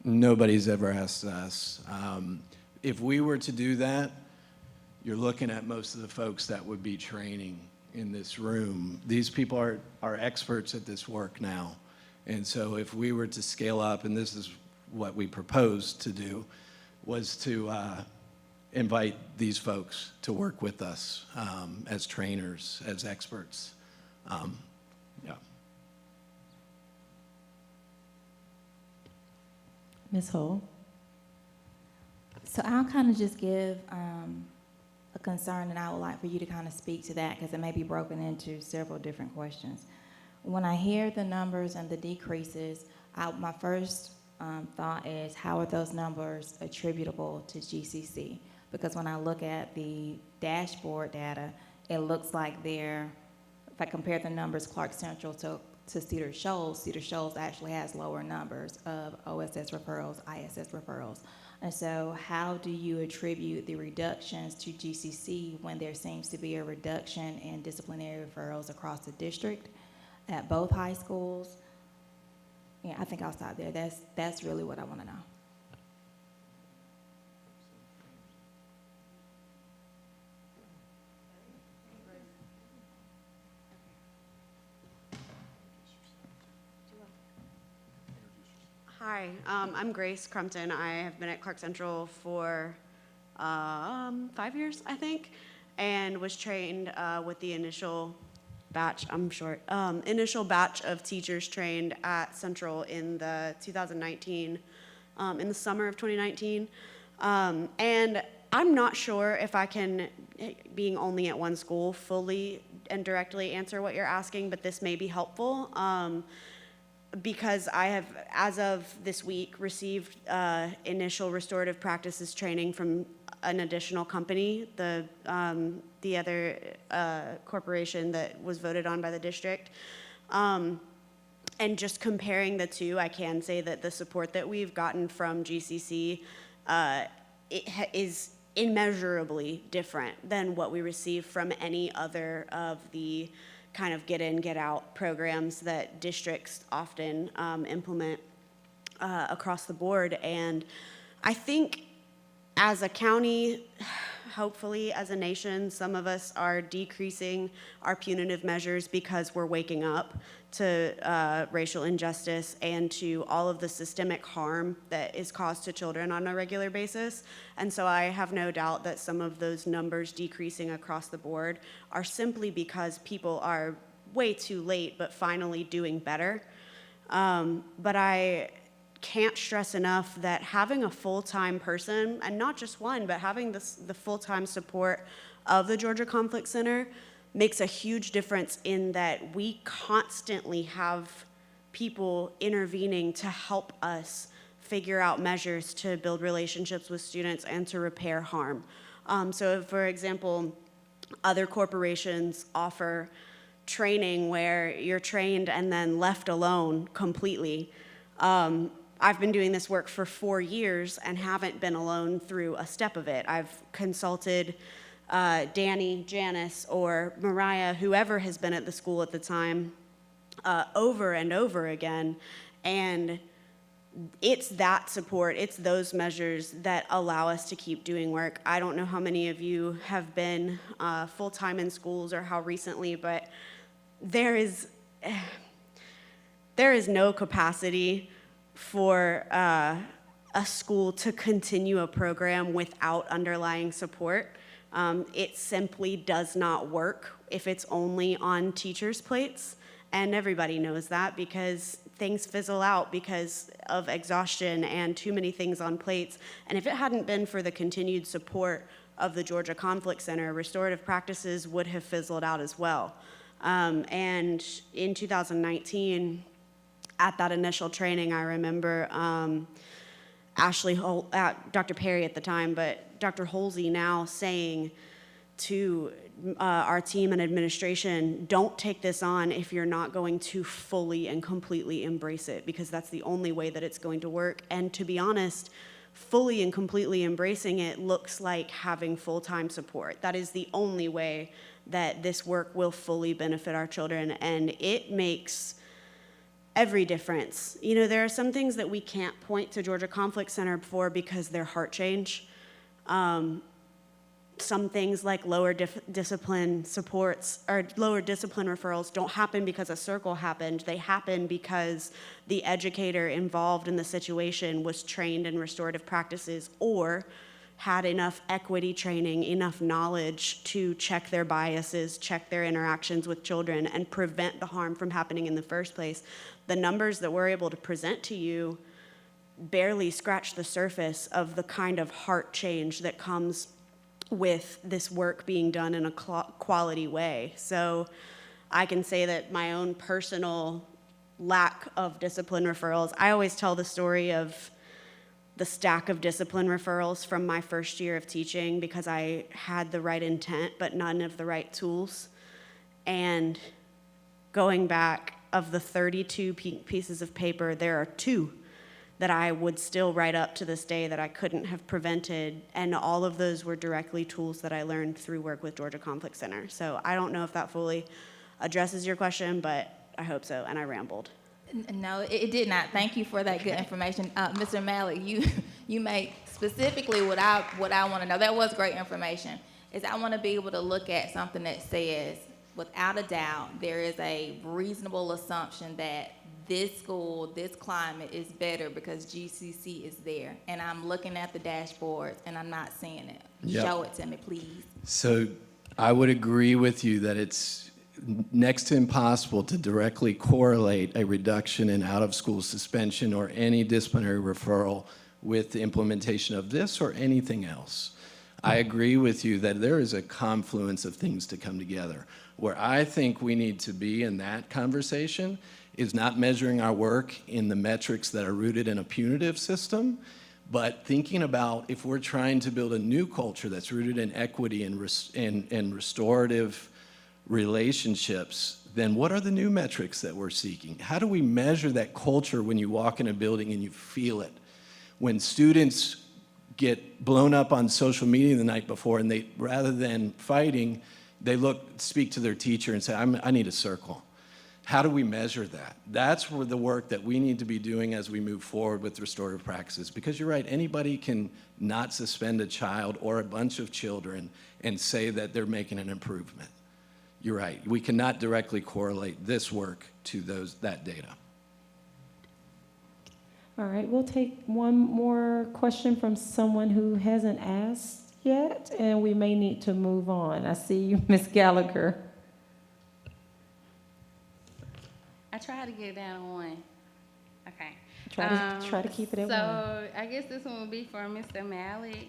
Nobody's ever asked us. If we were to do that, you're looking at most of the folks that would be training in this room. These people are experts at this work now. And so if we were to scale up, and this is what we proposed to do, was to invite these folks to work with us as trainers, as experts. Yeah. Ms. Hull? So I'll kind of just give a concern, and I would like for you to kind of speak to that because it may be broken into several different questions. When I hear the numbers and the decreases, my first thought is, how are those numbers attributable to GCC? Because when I look at the dashboard data, it looks like if I compare the numbers, Clark Central to Cedar Shoals actually has lower numbers of OSS referrals, ISS referrals. And so how do you attribute the reductions to GCC when there seems to be a reduction in disciplinary referrals across the district at both high schools? Yeah, I think I'll stop there. That's really what I want to know. Hi, I'm Grace Crumpton. I have been at Clark Central for 5 years, I think, and was trained with the initial batch, initial batch of teachers trained at Central in the 2019, in the summer of 2019. And I'm not sure if I can, being only at one school, fully and directly answer what you're asking, but this may be helpful. Because I have, as of this week, received initial restorative practices training from an additional company, the other corporation that was voted on by the district. And just comparing the two, I can say that the support that we've gotten from GCC is immeasurably different than what we receive from any other of the kind of get in, get out programs that districts often implement across the board. And I think as a county, hopefully as a nation, some of us are decreasing our punitive measures because we're waking up to racial injustice and to all of the systemic harm that is caused to children on a regular basis. And so I have no doubt that some of those numbers decreasing across the board are simply because people are way too late, but finally doing better. But I can't stress enough that having a full-time person, and not just one, but having the full-time support of the Georgia Conflict Center makes a huge difference in that we constantly have people intervening to help us figure out measures to build relationships with students and to repair harm. So for example, other corporations offer training where you're trained and then left alone completely. I've been doing this work for 4 years and haven't been alone through a step of it. I've consulted Danny, Janice, or Mariah, whoever has been at the school at the time, over and over again. And it's that support, it's those measures that allow us to keep doing work. I don't know how many of you have been full-time in schools or how recently, but there is no capacity for a school to continue a program without underlying support. It simply does not work if it's only on teachers' plates, and everybody knows that because things fizzle out because of exhaustion and too many things on plates. And if it hadn't been for the continued support of the Georgia Conflict Center, restorative practices would have fizzled out as well. And in 2019, at that initial training, I remember Dr. Perry at the time, but Dr. Holsey now saying to our team and administration, don't take this on if you're not going to fully and completely embrace it, because that's the only way that it's going to work. And to be honest, fully and completely embracing it looks like having full-time support. That is the only way that this work will fully benefit our children, and it makes every difference. You know, there are some things that we can't point to Georgia Conflict Center for because they're heart change. Some things like lower discipline supports or lower discipline referrals don't happen because a circle happened. They happen because the educator involved in the situation was trained in restorative practices or had enough equity training, enough knowledge to check their biases, check their interactions with children, and prevent the harm from happening in the first place. The numbers that we're able to present to you barely scratch the surface of the kind of heart change that comes with this work being done in a quality way. So I can say that my own personal lack of discipline referrals, I always tell the story of the stack of discipline referrals from my first year of teaching because I had the right intent but none of the right tools. And going back, of the 32 pieces of paper, there are 2 that I would still write up to this day that I couldn't have prevented, and all of those were directly tools that I learned through work with Georgia Conflict Center. So I don't know if that fully addresses your question, but I hope so, and I rambled. No, it did not. Thank you for that good information. Mr. Malik, you made specifically what I want to know. That was great information. Is I want to be able to look at something that says, without a doubt, there is a reasonable assumption that this school, this climate is better because GCC is there. And I'm looking at the dashboards and I'm not seeing it. Yep. Show it to me, please. So I would agree with you that it's next to impossible to directly correlate a reduction in out-of-school suspension or any disciplinary referral with the implementation of this or anything else. I agree with you that there is a confluence of things to come together. Where I think we need to be in that conversation is not measuring our work in the metrics that are rooted in a punitive system, but thinking about if we're trying to build a new culture that's rooted in equity and restorative relationships, then what are the new metrics that we're seeking? How do we measure that culture when you walk in a building and you feel it? When students get blown up on social media the night before and they, rather than fighting, they speak to their teacher and say, I need a circle. How do we measure that? That's where the work that we need to be doing as we move forward with restorative practices. Because you're right, anybody can not suspend a child or a bunch of children and say that they're making an improvement. You're right, we cannot directly correlate this work to that data. All right, we'll take one more question from someone who hasn't asked yet, and we may need to move on. I see you, Ms. Gallagher. I tried to get it down on one. Okay. Try to keep it at one. So I guess this one will be for Mr. Malik.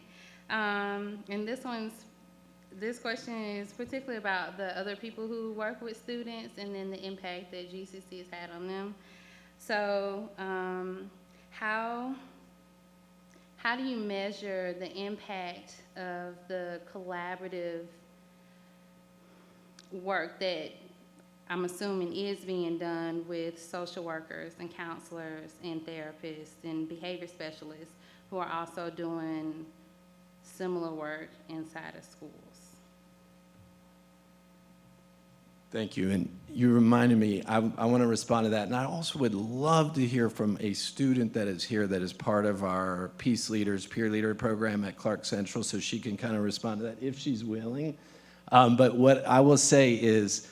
And this question is particularly about the other people who work with students and then the impact that GCC has had on them. So how do you measure the impact of the collaborative work that I'm assuming is being done with social workers and counselors and therapists and behavior specialists who are also doing similar work inside of schools? Thank you, and you reminded me, I want to respond to that, and I also would love to hear from a student that is here that is part of our Peace Leaders, Peer Leader program at Clark Central, so she can kind of respond to that if she's willing. But what I will say is,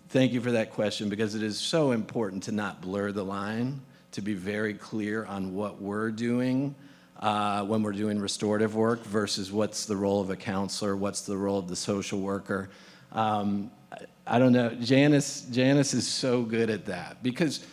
thank you for that question, because it is so important to not blur the line, to be very clear on what we're doing when we're doing restorative work versus what's the role of a counselor, what's the role of the social worker. I don't know, Janice is so good at that because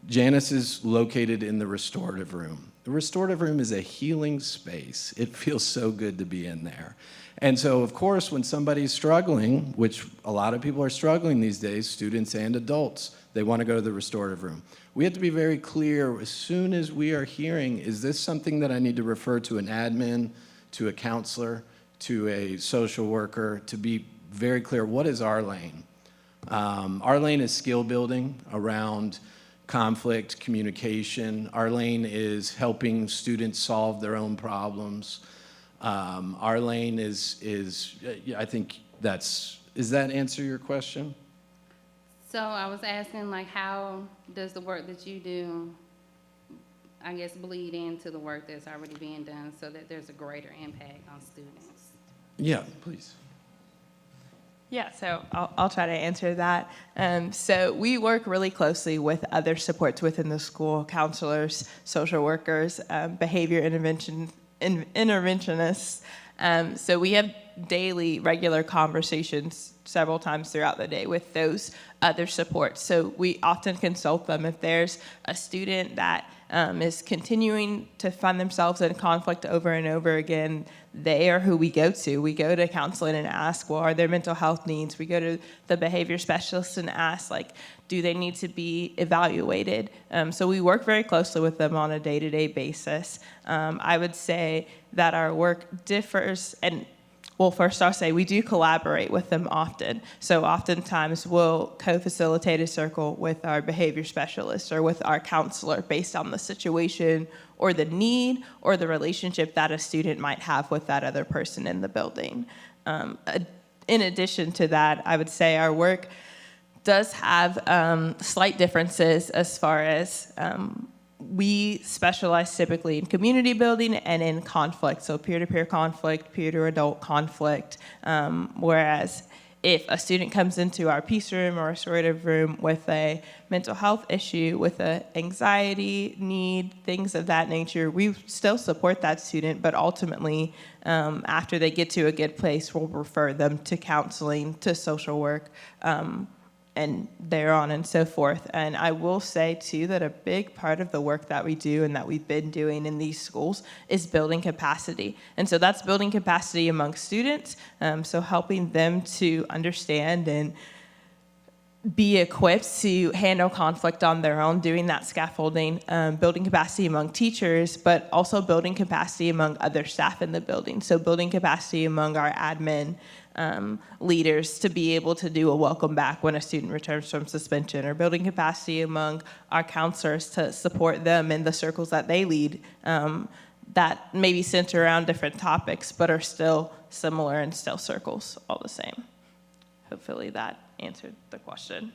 Janice is located in the restorative room. The restorative room is a healing space. It feels so good to be in there. And so, of course, when somebody's struggling, which a lot of people are struggling these days, students and adults, they want to go to the restorative room. We have to be very clear as soon as we are hearing, is this something that I need to refer to an admin, to a counselor, to a social worker, to be very clear, what is our lane? Our lane is skill building around conflict, communication. Our lane is helping students solve their own problems. Our lane is I think does that answer your question? So I was asking, like, how does the work that you do, I guess, bleed into the work that's already being done so that there's a greater impact on students? Yeah, please. Yeah, so I'll try to answer that. So we work really closely with other supports within the school, counselors, social workers, behavior interventionists. So we have daily, regular conversations several times throughout the day with those other supports. So we often consult them if there's a student that is continuing to find themselves in conflict over and over again. They are who we go to. We go to counseling and ask, well, are there mental health needs? We go to the behavior specialist and ask, like, do they need to be evaluated? So we work very closely with them on a day-to-day basis. I would say that our work differs, and well, first I'll say we do collaborate with them often. So oftentimes we'll co-facilitate a circle with our behavior specialist or with our counselor based on the situation or the need or the relationship that a student might have with that other person in the building. In addition to that, I would say our work does have slight differences as far as we specialize typically in community building and in conflict, so peer-to-peer conflict, peer-to-adult conflict, whereas if a student comes into our peace room or restorative room with a mental health issue, with an anxiety need, things of that nature, we still support that student, but ultimately, after they get to a good place, we'll refer them to counseling, to social work, and thereon and so forth. And I will say, too, that a big part of the work that we do and that we've been doing in these schools is building capacity. And so that's building capacity among students, so helping them to understand and be equipped to handle conflict on their own, doing that scaffolding, building capacity among teachers, but also building capacity among other staff in the building. So building capacity among our admin leaders to be able to do a welcome back when a student returns from suspension, or building capacity among our counselors to support them in the circles that they lead that maybe center around different topics, but are still similar and still circles all the same. Hopefully that answered the question.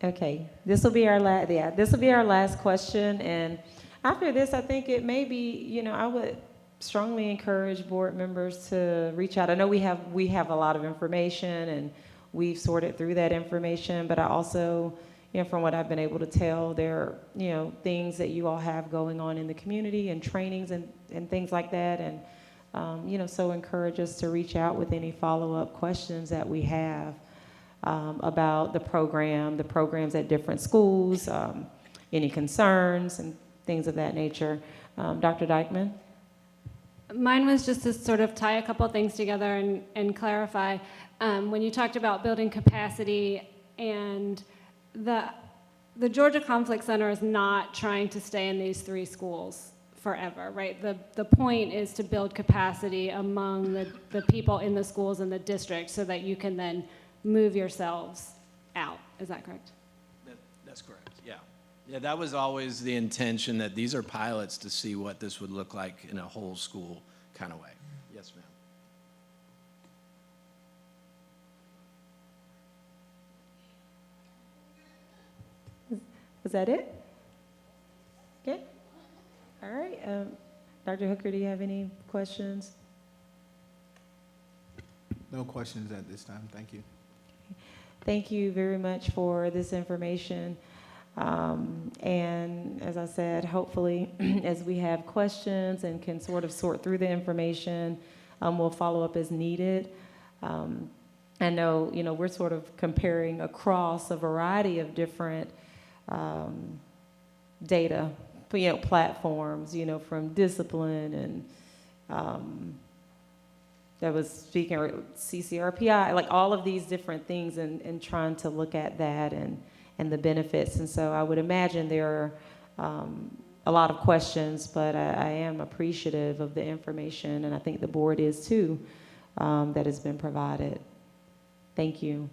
Okay, this will be our last question, and after this, I think it may be, I would strongly encourage board members to reach out. I know we have a lot of information, and we've sorted through that information, but I also, from what I've been able to tell, there are, things that you all have going on in the community and trainings and things like that, and so encourage us to reach out with any follow-up questions that we have about the programs at different schools, any concerns and things of that nature. Dr. Dykeman? Mine was just to sort of tie a couple things together and clarify. When you talked about building capacity, and the Georgia Conflict Center is not trying to stay in these 3 schools forever, right? The point is to build capacity among the people in the schools and the district so that you can then move yourselves out. Is that correct? That's correct, yeah. Yeah, that was always the intention, that these are pilots to see what this would look like in a whole school kind of way. Yes, ma'am. Was that it? Okay. All right. Dr. Hooker, do you have any questions? No questions at this time. Thank you. Thank you very much for this information. And as I said, hopefully, as we have questions and can sort of sort through the information, we'll follow up as needed. I know, we're sort of comparing across a variety of different data, platforms, from discipline and that was speaking, or CCRPI, like all of these different things, and trying to look at that and the benefits. And so I would imagine there are a lot of questions, but I am appreciative of the information, and I think the board is too, that has been provided. Thank you.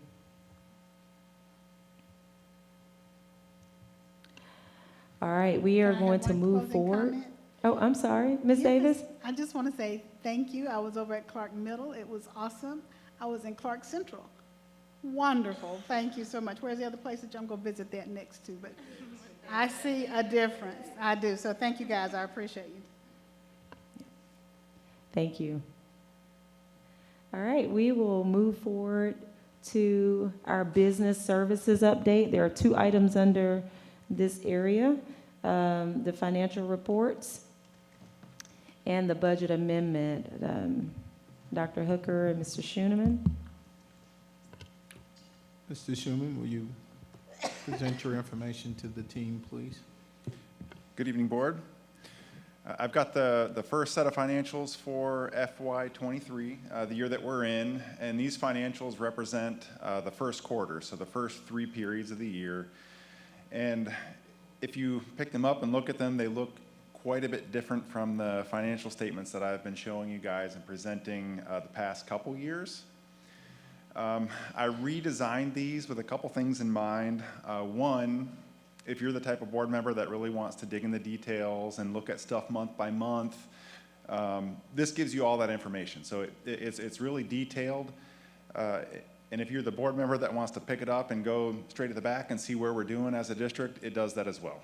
All right, we are going to move forward. Comment? Oh, I'm sorry, Ms. Davis? I just want to say thank you. I was over at Clark Middle. It was awesome. I was in Clark Central. Wonderful. Thank you so much. Where's the other place that I'm going to visit that next to? But I see a difference. I do. So thank you, guys. I appreciate you. Thank you. All right, we will move forward to our business services update. There are 2 items under this area, the financial reports and the budget amendment. Dr. Hooker and Mr. Schooneman. Mr. Schuman, will you present your information to the team, please? Good evening, Board. I've got the first set of financials for FY23, the year that we're in, and these financials represent the first quarter, so the first 3 periods of the year. And if you pick them up and look at them, they look quite a bit different from the financial statements that I've been showing you guys and presenting the past couple years. I redesigned these with a couple things in mind. One, if you're the type of board member that really wants to dig in the details and look at stuff month by month, this gives you all that information. So it's really detailed. And if you're the board member that wants to pick it up and go straight to the back and see where we're doing as a district, it does that as well.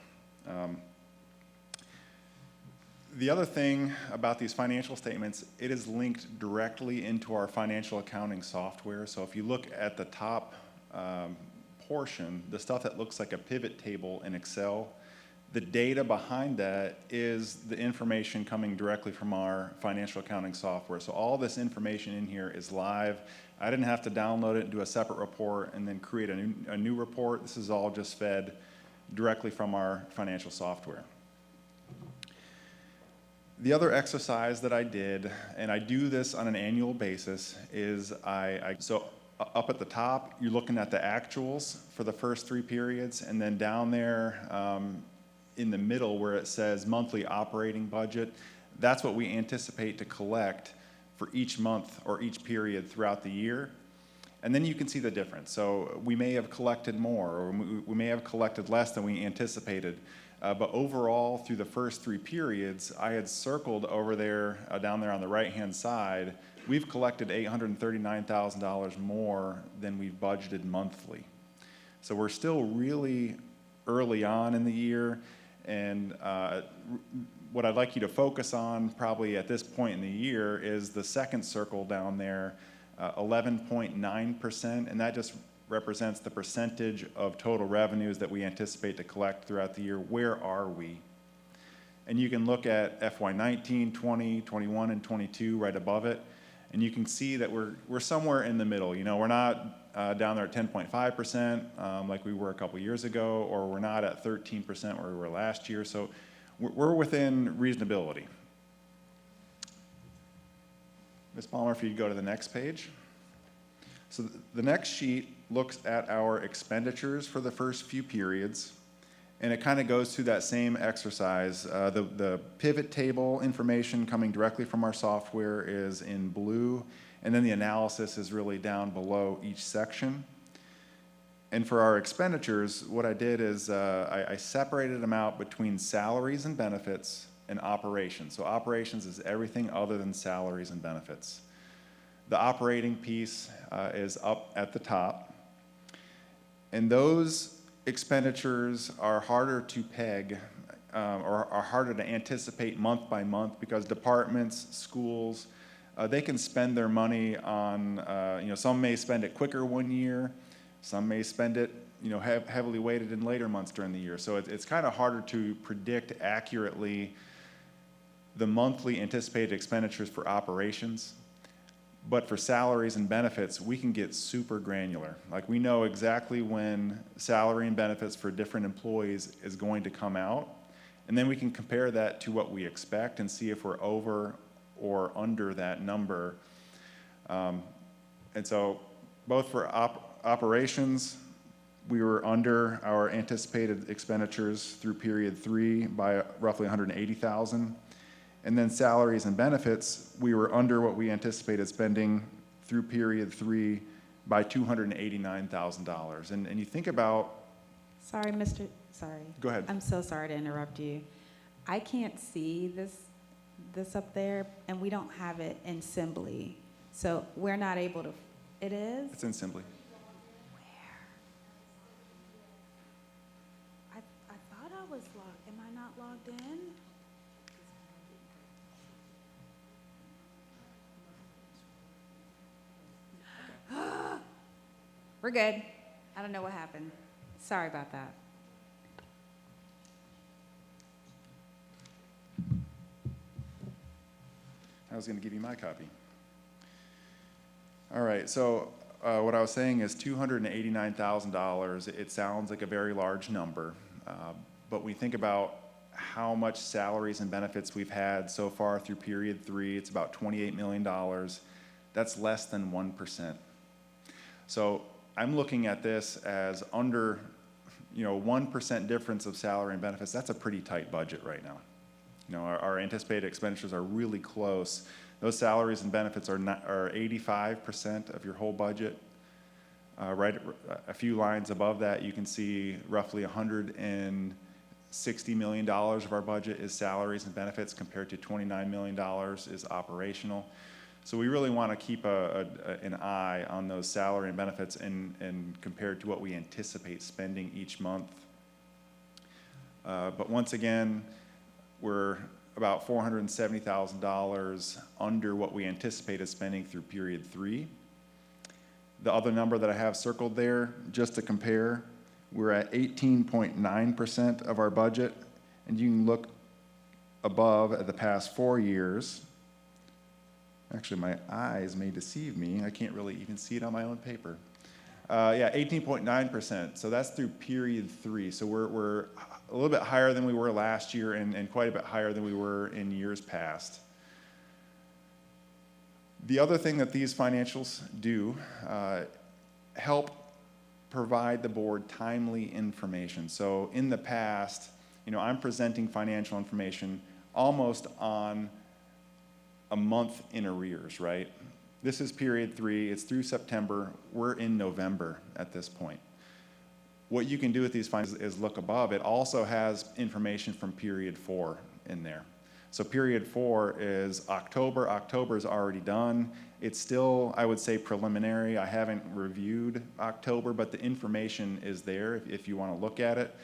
The other thing about these financial statements, it is linked directly into our financial accounting software. So if you look at the top portion, the stuff that looks like a pivot table in Excel, the data behind that is the information coming directly from our financial accounting software. So all this information in here is live. I didn't have to download it and do a separate report and then create a new report. This is all just fed directly from our financial software. The other exercise that I did, and I do this on an annual basis, is so up at the top, you're looking at the actuals for the first 3 periods, and then down there in the middle where it says monthly operating budget, that's what we anticipate to collect for each month or each period throughout the year. And then you can see the difference. So we may have collected more, or we may have collected less than we anticipated. But overall, through the first 3 periods, I had circled over there, down there on the right-hand side, we've collected $839,000 more than we've budgeted monthly. So we're still really early on in the year, and what I'd like you to focus on probably at this point in the year is the second circle down there, 11.9%, and that just represents the percentage of total revenues that we anticipate to collect throughout the year. Where are we? And you can look at FY19, 20, 21, and 22 right above it, and you can see that we're somewhere in the middle. You know, we're not down there at 10.5% like we were a couple years ago, or we're not at 13% where we were last year, so we're within reasonability. Ms. Palmer, if you'd go to the next page. So the next sheet looks at our expenditures for the first few periods, and it kind of goes through that same exercise. The pivot table information coming directly from our software is in blue, and then the analysis is really down below each section. And for our expenditures, what I did is I separated them out between salaries and benefits and operations. So operations is everything other than salaries and benefits. The operating piece is up at the top. And those expenditures are harder to peg or are harder to anticipate month by month because departments, schools, they can spend their money on, some may spend it quicker one year, some may spend it, heavily weighted in later months during the year. So it's kind of harder to predict accurately the monthly anticipated expenditures for operations. But for salaries and benefits, we can get super granular. Like we know exactly when salary and benefits for different employees is going to come out. And then we can compare that to what we expect and see if we're over or under that number. And so both for operations, we were under our anticipated expenditures through period 3 by roughly $180,000. And then salaries and benefits, we were under what we anticipated spending through period 3 by $289,000. And you think about... Sorry. Go ahead. I'm so sorry to interrupt you. I can't see this up there, and we don't have it in Simbly. So we're not able to... It is? It's in Simbly. Where? I thought I was logged. Am I not logged in? We're good. I don't know what happened. Sorry about that. I was going to give you my copy. All right, so what I was saying is $289,000. It sounds like a very large number, but when we think about how much salaries and benefits we've had so far through period 3, it's about $28 million. That's less than 1%. So I'm looking at this as under, 1% difference of salary and benefits. That's a pretty tight budget right now. Our anticipated expenditures are really close. Those salaries and benefits are 85% of your whole budget. Right, a few lines above that, you can see roughly $160 million of our budget is salaries and benefits compared to $29 million is operational. So we really want to keep an eye on those salary and benefits and compared to what we anticipate spending each month. But once again, we're about $470,000 under what we anticipated spending through period 3. The other number that I have circled there, just to compare, we're at 18.9% of our budget, and you can look above at the past 4 years. Actually, my eyes may deceive me. I can't really even see it on my own paper. Yeah, 18.9%. So that's through period 3. So we're a little bit higher than we were last year and quite a bit higher than we were in years past. The other thing that these financials do help provide the board timely information. So in the past, I'm presenting financial information almost on a month in arrears, right? This is period 3, it's through September, we're in November at this point. What you can do with these financials is look above. It also has information from period 4 in there. So period 4 is October. October is already done. It's still, I would say, preliminary. I haven't reviewed October, but the information is there if you want to look at it.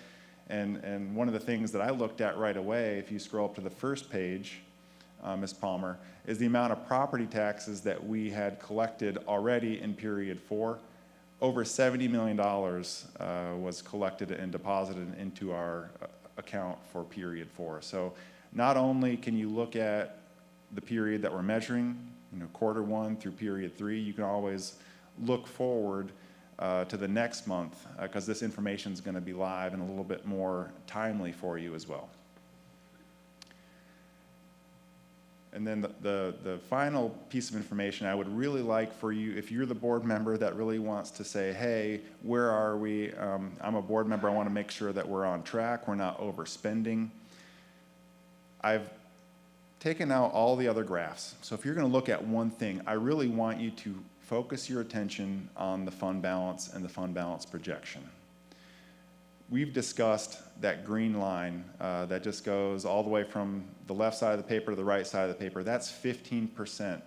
And one of the things that I looked at right away, if you scroll up to the first page, Ms. Palmer, is the amount of property taxes that we had collected already in period 4. Over $70 million was collected and deposited into our account for period 4. So not only can you look at the period that we're measuring, quarter 1 through period 3, you can always look forward to the next month because this information is going to be live and a little bit more timely for you as well. And then the final piece of information I would really like for you, if you're the board member that really wants to say, hey, where are we? I'm a board member, I want to make sure that we're on track, we're not overspending. I've taken out all the other graphs. So if you're going to look at one thing, I really want you to focus your attention on the fund balance and the fund balance projection. We've discussed that green line that just goes all the way from the left side of the paper to the right side of the paper. That's 15%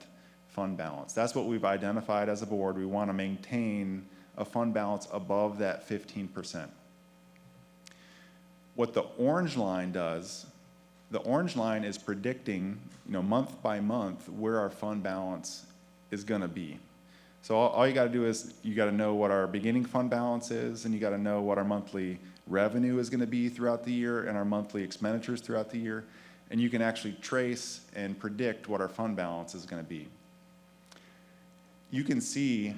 fund balance. That's what we've identified as a board. We want to maintain a fund balance above that 15%. What the orange line does, the orange line is predicting, month by month where our fund balance is going to be. So all you got to do is you got to know what our beginning fund balance is, and you got to know what our monthly revenue is going to be throughout the year and our monthly expenditures throughout the year. And you can actually trace and predict what our fund balance is going to be. You can see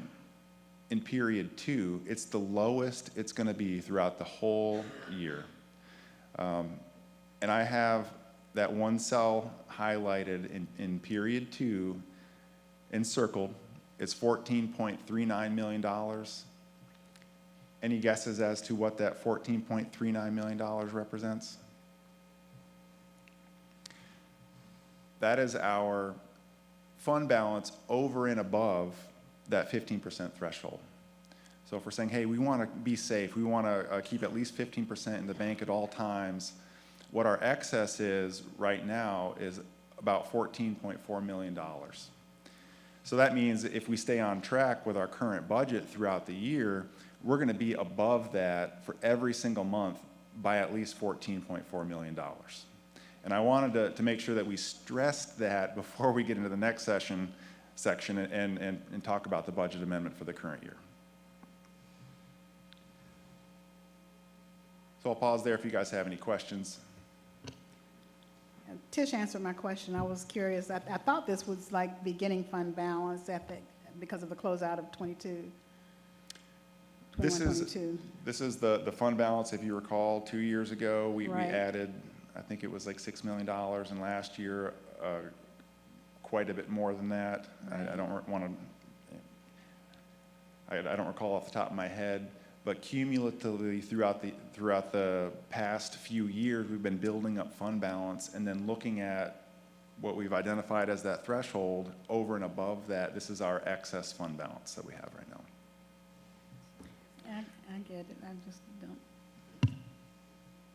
in period 2, it's the lowest it's going to be throughout the whole year. And I have that one cell highlighted in period 2 encircled. It's $14.39 million. Any guesses as to what that $14.39 million represents? That is our fund balance over and above that 15% threshold. So if we're saying, hey, we want to be safe, we want to keep at least 15% in the bank at all times, what our excess is right now is about $14.4 million. So that means if we stay on track with our current budget throughout the year, we're going to be above that for every single month by at least $14.4 million. And I wanted to make sure that we stressed that before we get into the next section and talk about the budget amendment for the current year. So I'll pause there if you guys have any questions. Tish answered my question. I was curious. I thought this was like beginning fund balance because of the closeout of 22. This is the fund balance. If you recall, 2 years ago, we added, I think it was like $6 million, and last year, quite a bit more than that. Right. I don't recall off the top of my head, but cumulatively throughout the past few years, we've been building up fund balance and then looking at what we've identified as that threshold over and above that. This is our excess fund balance that we have right now. I get it. I just don't.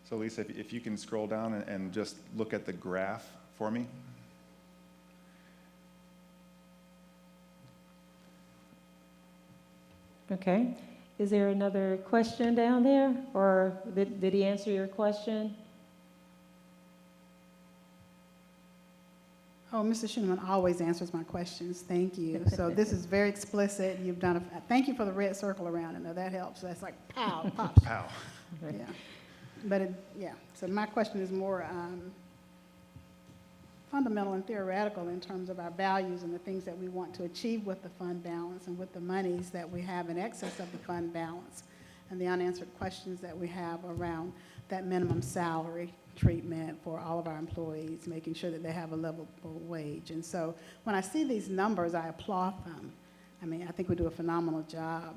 So Lisa, if you can scroll down and just look at the graph for me. Okay. Is there another question down there, or did he answer your question? Oh, Mr. Schooneman always answers my questions. Thank you. So this is very explicit. You've done thank you for the red circle around it. Now that helps. That's like pow, pops. Pow. Yeah. But yeah. So my question is more fundamental and theoretical in terms of our values and the things that we want to achieve with the fund balance and with the monies that we have in excess of the fund balance, and the unanswered questions that we have around that minimum salary treatment for all of our employees, making sure that they have a livable wage. And so when I see these numbers, I applaud them. I mean, I think we do a phenomenal job,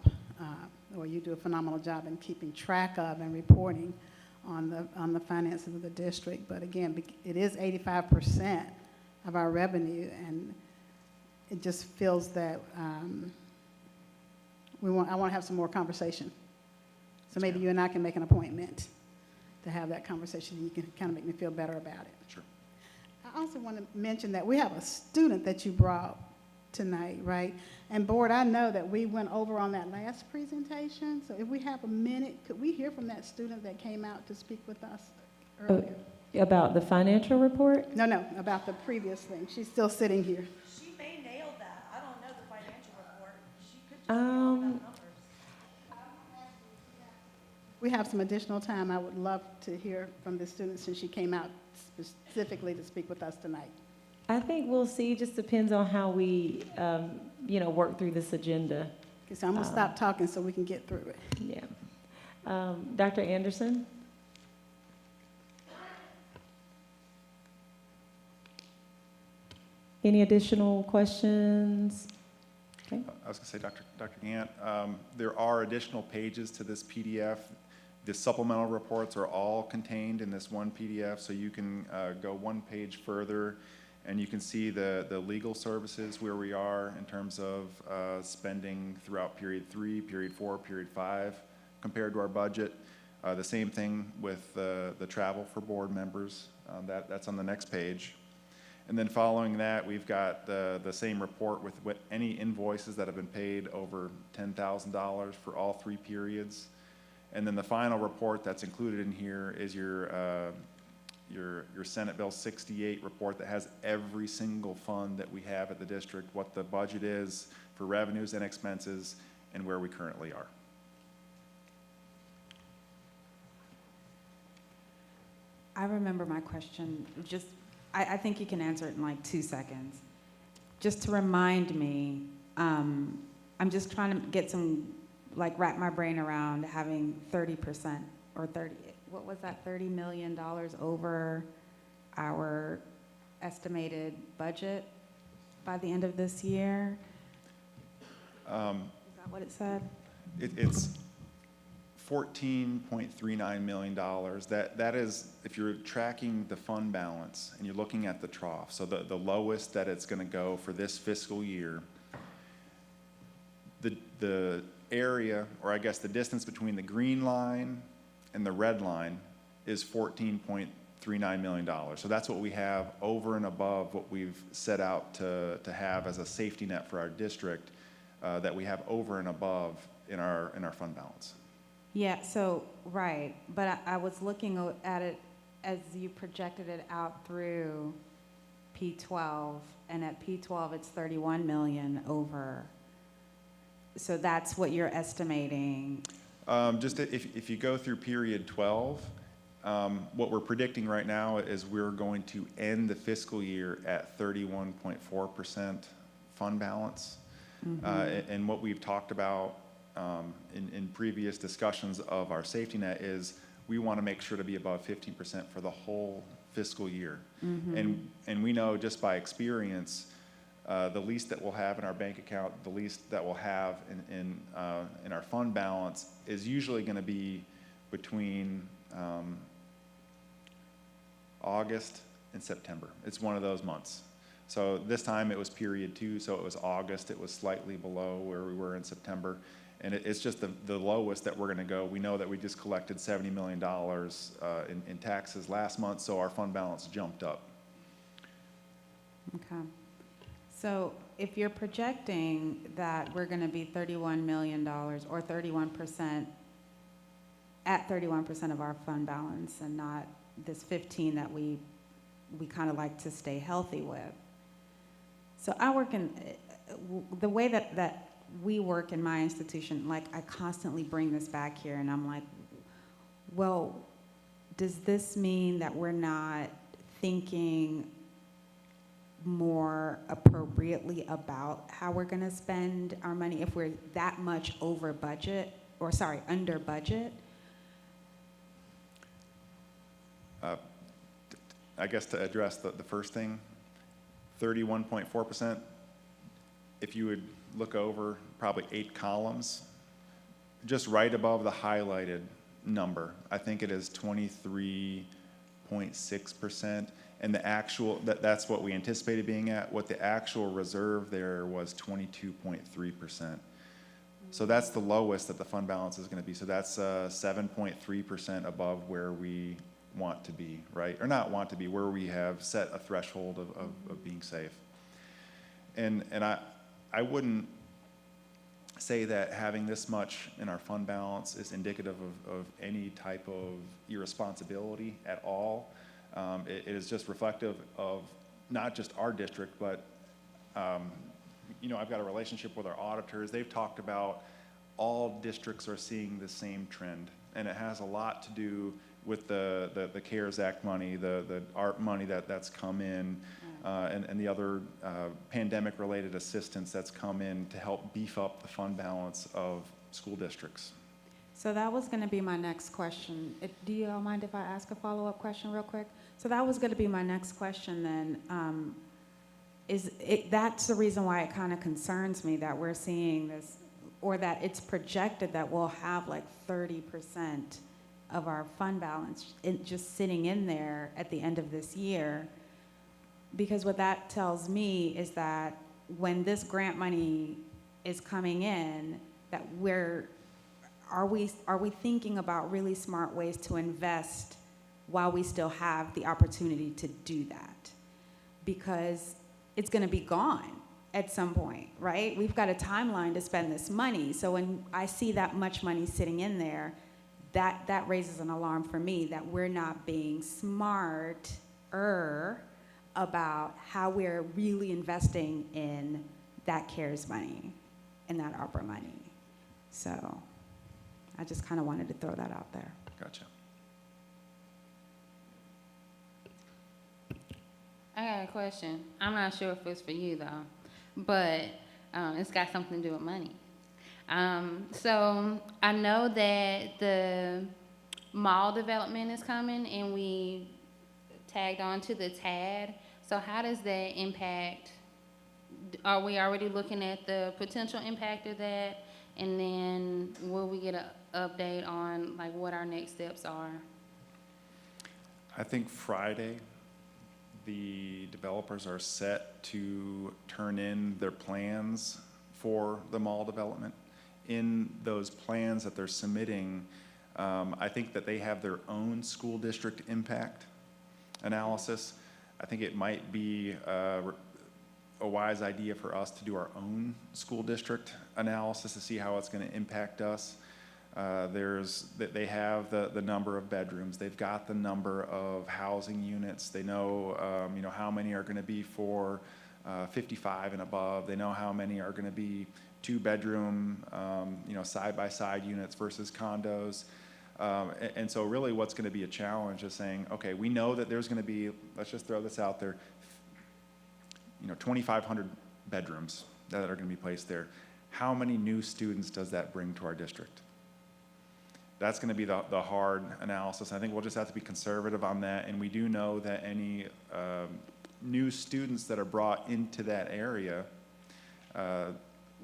or you do a phenomenal job in keeping track of and reporting on the finances of the district. But again, it is 85% of our revenue, and it just feels that I want to have some more conversation. So maybe you and I can make an appointment to have that conversation, and you can kind of make me feel better about it. Sure. I also want to mention that we have a student that you brought tonight, right? And board, I know that we went over on that last presentation, so if we have a minute, could we hear from that student that came out to speak with us earlier? About the financial report? No, about the previous thing. She's still sitting here. She may nail that. I don't know the financial report. She could just nail that numbers. We have some additional time. I would love to hear from the student since she came out specifically to speak with us tonight. I think we'll see. It just depends on how we, work through this agenda. Okay, so I'm going to stop talking so we can get through it. Yeah. Dr. Anderson? Any additional questions? Okay. I was going to say, Dr. Gant, there are additional pages to this PDF. The supplemental reports are all contained in this one PDF, so you can go one page further, and you can see the legal services where we are in terms of spending throughout period 3, period 4, period 5, compared to our budget. The same thing with the travel for board members. That's on the next page. And then following that, we've got the same report with any invoices that have been paid over $10,000 for all 3 periods. And then the final report that's included in here is your Senate Bill 68 report that has every single fund that we have at the district, what the budget is for revenues and expenses, and where we currently are. I remember my question. I think you can answer it in like 2 seconds. Just to remind me, I'm just trying to get wrap my brain around having 30% or what was that, $30 million over our estimated budget by the end of this year? Is that what it said? It's $14.39 million. That is, if you're tracking the fund balance and you're looking at the trough, so the lowest that it's going to go for this fiscal year, the area, or I guess the distance between the green line and the red line is $14.39 million. So that's what we have over and above what we've set out to have as a safety net for our district, that we have over and above in our fund balance. Yeah, so, right, but I was looking at it as you projected it out through P12, and at P12 it's 31 million over. So that's what you're estimating? Just if you go through period 12, what we're predicting right now is we're going to end the fiscal year at 31.4% fund balance. Mm-hmm. And what we've talked about in previous discussions of our safety net is we want to make sure to be above 15% for the whole fiscal year. Mm-hmm. And we know just by experience, the least that we'll have in our bank account, the least that we'll have in our fund balance is usually going to be between August and September. It's one of those months. So this time it was period 2, so it was August. It was slightly below where we were in September. And it's just the lowest that we're going to go. We know that we just collected $70 million in taxes last month, so our fund balance jumped up. Okay. So if you're projecting that we're going to be $31 million or 31%, at 31% of our fund balance and not this 15 that we kind of like to stay healthy with, So I work in, the way that we work in my institution, like I constantly bring this back here and I'm like, well, does this mean that we're not thinking more appropriately about how we're gonna spend our money if we're that much over budget, or sorry, under budget? I guess to address the first thing, 31.4%, if you would look over probably 8 columns, just right above the highlighted number, I think it is 23.6%, and the actual, that's what we anticipated being at. What the actual reserve there was 22.3%. So that's the lowest that the fund balance is going to be. So that's 7.3% above where we want to be, right? Or not want to be, where we have set a threshold of being safe. And I wouldn't say that having this much in our fund balance is indicative of any type of irresponsibility at all. It is just reflective of not just our district, but you know, I've got a relationship with our auditors. They've talked about all districts are seeing the same trend, and it has a lot to do with the CARES Act money, the ARP money that's come in, and the other pandemic-related assistance that's come in to help beef up the fund balance of school districts. So that was going to be my next question. Do you all mind if I ask a follow-up question real quick? So that was going to be my next question then. That's the reason why it kind of concerns me that we're seeing this, or that it's projected that we'll have like 30% of our fund balance just sitting in there at the end of this year. Because what that tells me is that when this grant money is coming in, that are we thinking about really smart ways to invest while we still have the opportunity to do that? Because it's going to be gone at some point, right? We've got a timeline to spend this money. So when I see that much money sitting in there, that raises an alarm for me that we're not being smarter about how we're really investing in that CARES money and that ARPA money. So I just kind of wanted to throw that out there. Gotcha. I got a question. I'm not sure if it's for you though, but it's got something to do with money. So I know that the mall development is coming and we tagged on to the TAD. So how does that impact? Are we already looking at the potential impact of that? And then will we get an update on like what our next steps are? I think Friday, the developers are set to turn in their plans for the mall development. In those plans that they're submitting, I think that they have their own school district impact analysis. I think it might be a wise idea for us to do our own school district analysis to see how it's going to impact us. They have the number of bedrooms. They've got the number of housing units. They know, how many are going to be for 55 and above. They know how many are going to be 2-bedroom, side-by-side units versus condos. And so really what's going to be a challenge is saying, okay, we know that there's going to be, let's just throw this out there, 2,500 bedrooms that are going to be placed there. How many new students does that bring to our district? That's going to be the hard analysis. I think we'll just have to be conservative on that. And we do know that any new students that are brought into that area,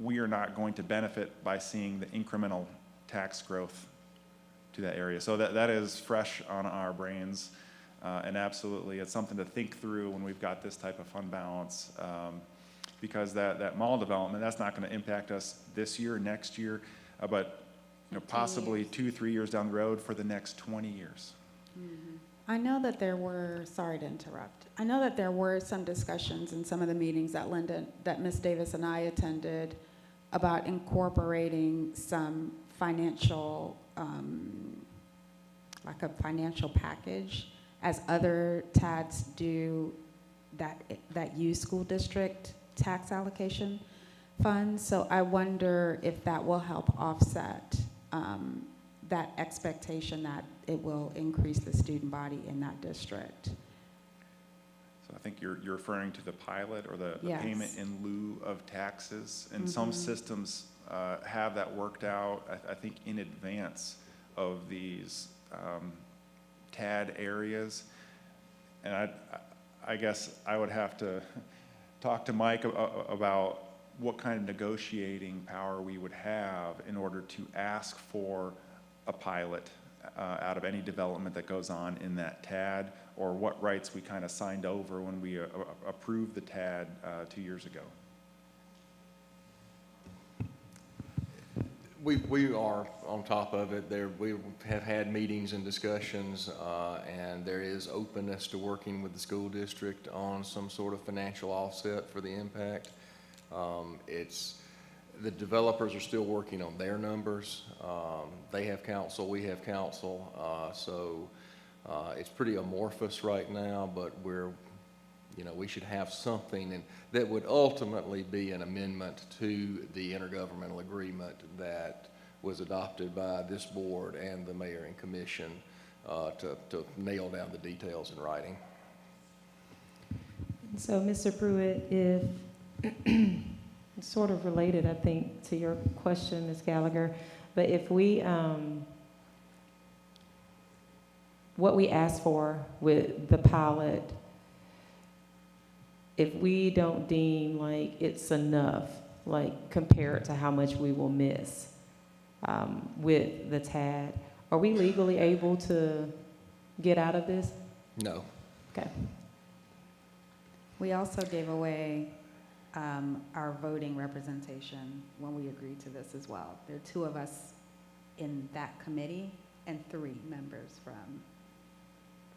we are not going to benefit by seeing the incremental tax growth to that area. So that is fresh on our brains. And absolutely, it's something to think through when we've got this type of fund balance. Because that mall development, that's not going to impact us this year, next year, but possibly 2-3 years down the road for the next 20 years. Mm-hmm. I know that there were, sorry to interrupt, I know that there were some discussions in some of the meetings that Ms. Davis and I attended about incorporating some financial, like a financial package, as other TADs do that use school district tax allocation funds. So I wonder if that will help offset that expectation that it will increase the student body in that district. So I think you're referring to the pilot or the Yes. payment in lieu of taxes. And some systems have that worked out, I think, in advance of these TAD areas. And I guess I would have to talk to Mike about what kind of negotiating power we would have in order to ask for a pilot out of any development that goes on in that TAD, or what rights we kind of signed over when we approved the TAD 2 years ago. We are on top of it. We have had meetings and discussions, and there is openness to working with the school district on some sort of financial offset for the impact. The developers are still working on their numbers. They have counsel, we have counsel, so it's pretty amorphous right now, but we should have something that would ultimately be an amendment to the intergovernmental agreement that was adopted by this board and the mayor and commission to nail down the details in writing. So, Mr. Pruitt, if it's sort of related, I think, to your question, Ms. Gallagher, but if we, what we asked for with the pilot, if we don't deem like it's enough, like compared to how much we will miss with the TAD, are we legally able to get out of this? No. Okay. We also gave away our voting representation when we agreed to this as well. There are 2 of us in that committee and 3 members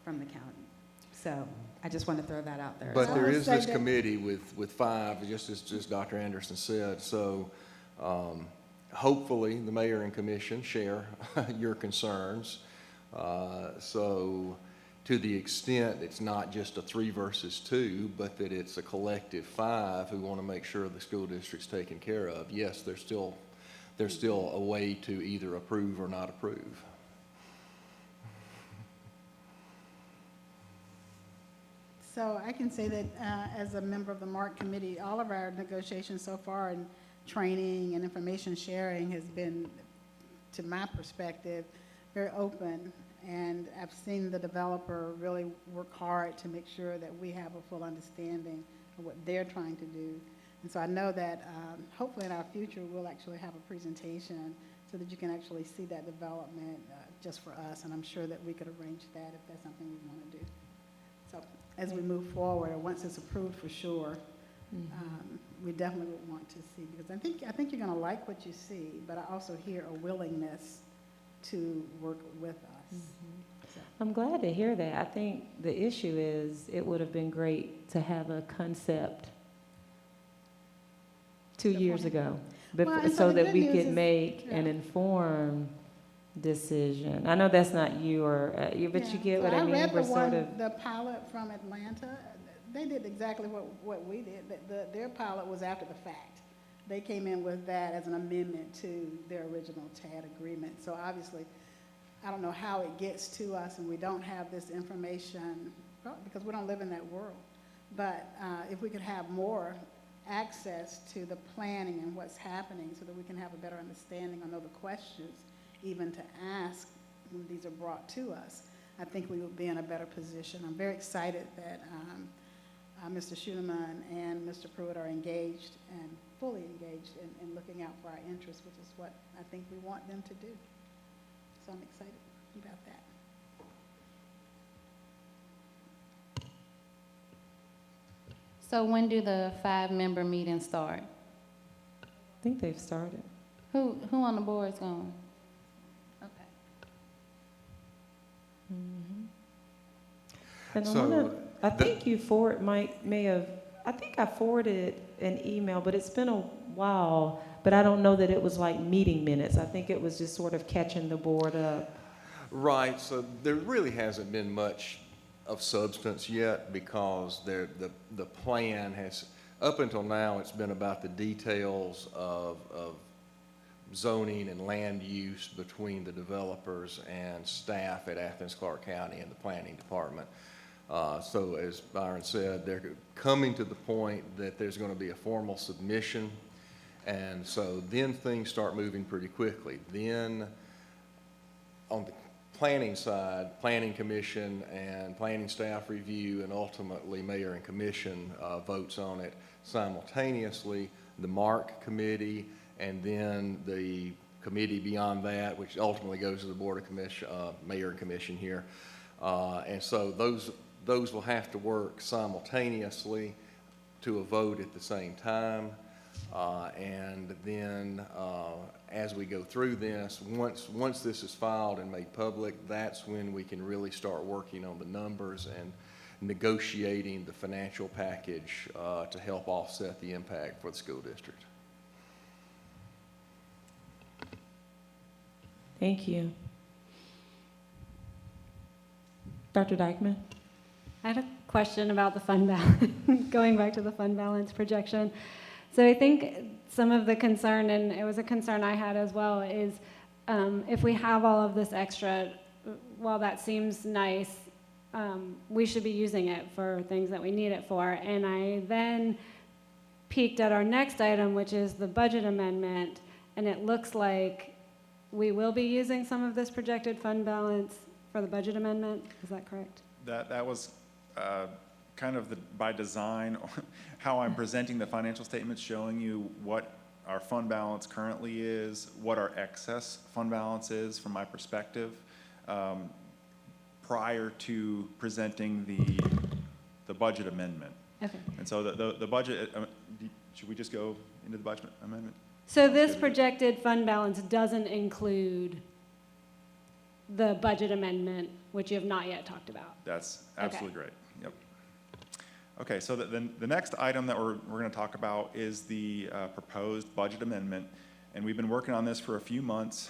from the county. So I just want to throw that out there. But there is this committee with 5, just as Dr. Anderson said. So hopefully the mayor and commission share your concerns. So to the extent it's not just a 3 versus 2, but that it's a collective 5 who want to make sure the school district's taken care of, yes, there's still a way to either approve or not approve. So I can say that as a member of the MARC committee, all of our negotiations so far and training and information sharing has been, to my perspective, very open. And I've seen the developer really work hard to make sure that we have a full understanding of what they're trying to do. And so I know that hopefully in our future we'll actually have a presentation so that you can actually see that development just for us. And I'm sure that we could arrange that if that's something we want to do. So as we move forward, or once it's approved for sure, we definitely would want to see, because I think you're going to like what you see, but I also hear a willingness to work with us. So. I'm glad to hear that. I think the issue is it would have been great to have a concept 2 years ago, before, so that we could make an informed decision. I know that's not you or you, but you get what I mean. I read We're the pilot from Atlanta. They did exactly what we did. Their pilot was after the fact. They came in with that as an amendment to their original TAD agreement. So obviously, I don't know how it gets to us, and we don't have this information because we don't live in that world. But if we could have more access to the planning and what's happening so that we can have a better understanding or know the questions even to ask when these are brought to us, I think we would be in a better position. I'm very excited that Mr. Schuneman and Mr. Pruitt are engaged and fully engaged in looking out for our interests, which is what I think we want them to do. So I'm excited about that. So when do the 5-member meetings start? I think they've started. Who on the board is going? Okay. And I think you I think I forwarded an email, but it's been a while, but I don't know that it was like meeting minutes. I think it was just sort of catching the board up. Right, so there really hasn't been much of substance yet because the plan has, Up until now, it's been about the details of zoning and land use between the developers and staff at Athens-Clarke County and the planning department. So as Byron said, they're coming to the point that there's going to be a formal submission, and so then things start moving pretty quickly. Then on the planning side, planning commission and planning staff review, and ultimately mayor and commission votes on it simultaneously, the MARC committee, and then the committee beyond that, which ultimately goes to the board of commission, mayor and commission here. And so those will have to work simultaneously to a vote at the same time. And then as we go through this, once this is filed and made public, that's when we can really start working on the numbers and negotiating the financial package to help offset the impact for the school district. Thank you. Dr. Dykeman? I had a question about the fund balance, going back to the fund balance projection. So I think some of the concern, and it was a concern I had as well, is if we have all of this extra, while that seems nice, we should be using it for things that we need it for. And I then peeked at our next item, which is the budget amendment, and it looks like we will be using some of this projected fund balance for the budget amendment. Is that correct? That was kind of by design, how I'm presenting the financial statements, showing you what our fund balance currently is, what our excess fund balance is from my perspective, prior to presenting the budget amendment. Okay. And so the budget, should we just go into the budget amendment? So this projected fund balance doesn't include the budget amendment, which you have not yet talked about. That's absolutely great. Yep. Okay, so the next item that we're going to talk about is the proposed budget amendment. And we've been working on this for a few months.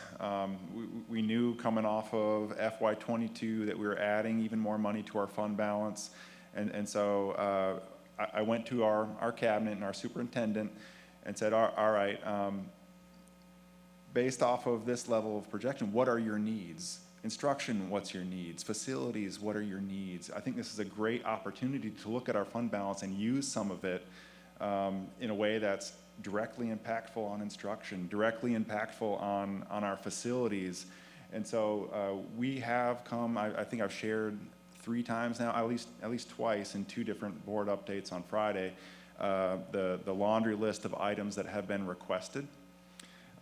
We knew coming off of FY22 that we were adding even more money to our fund balance. And so I went to our cabinet and our superintendent and said, all right, based off of this level of projection, what are your needs? Instruction, what's your needs? Facilities, what are your needs? I think this is a great opportunity to look at our fund balance and use some of it in a way that's directly impactful on instruction, directly impactful on our facilities. And so we have come, I think I've shared 3 times now, at least twice in 2 different board updates on Friday, the laundry list of items that have been requested.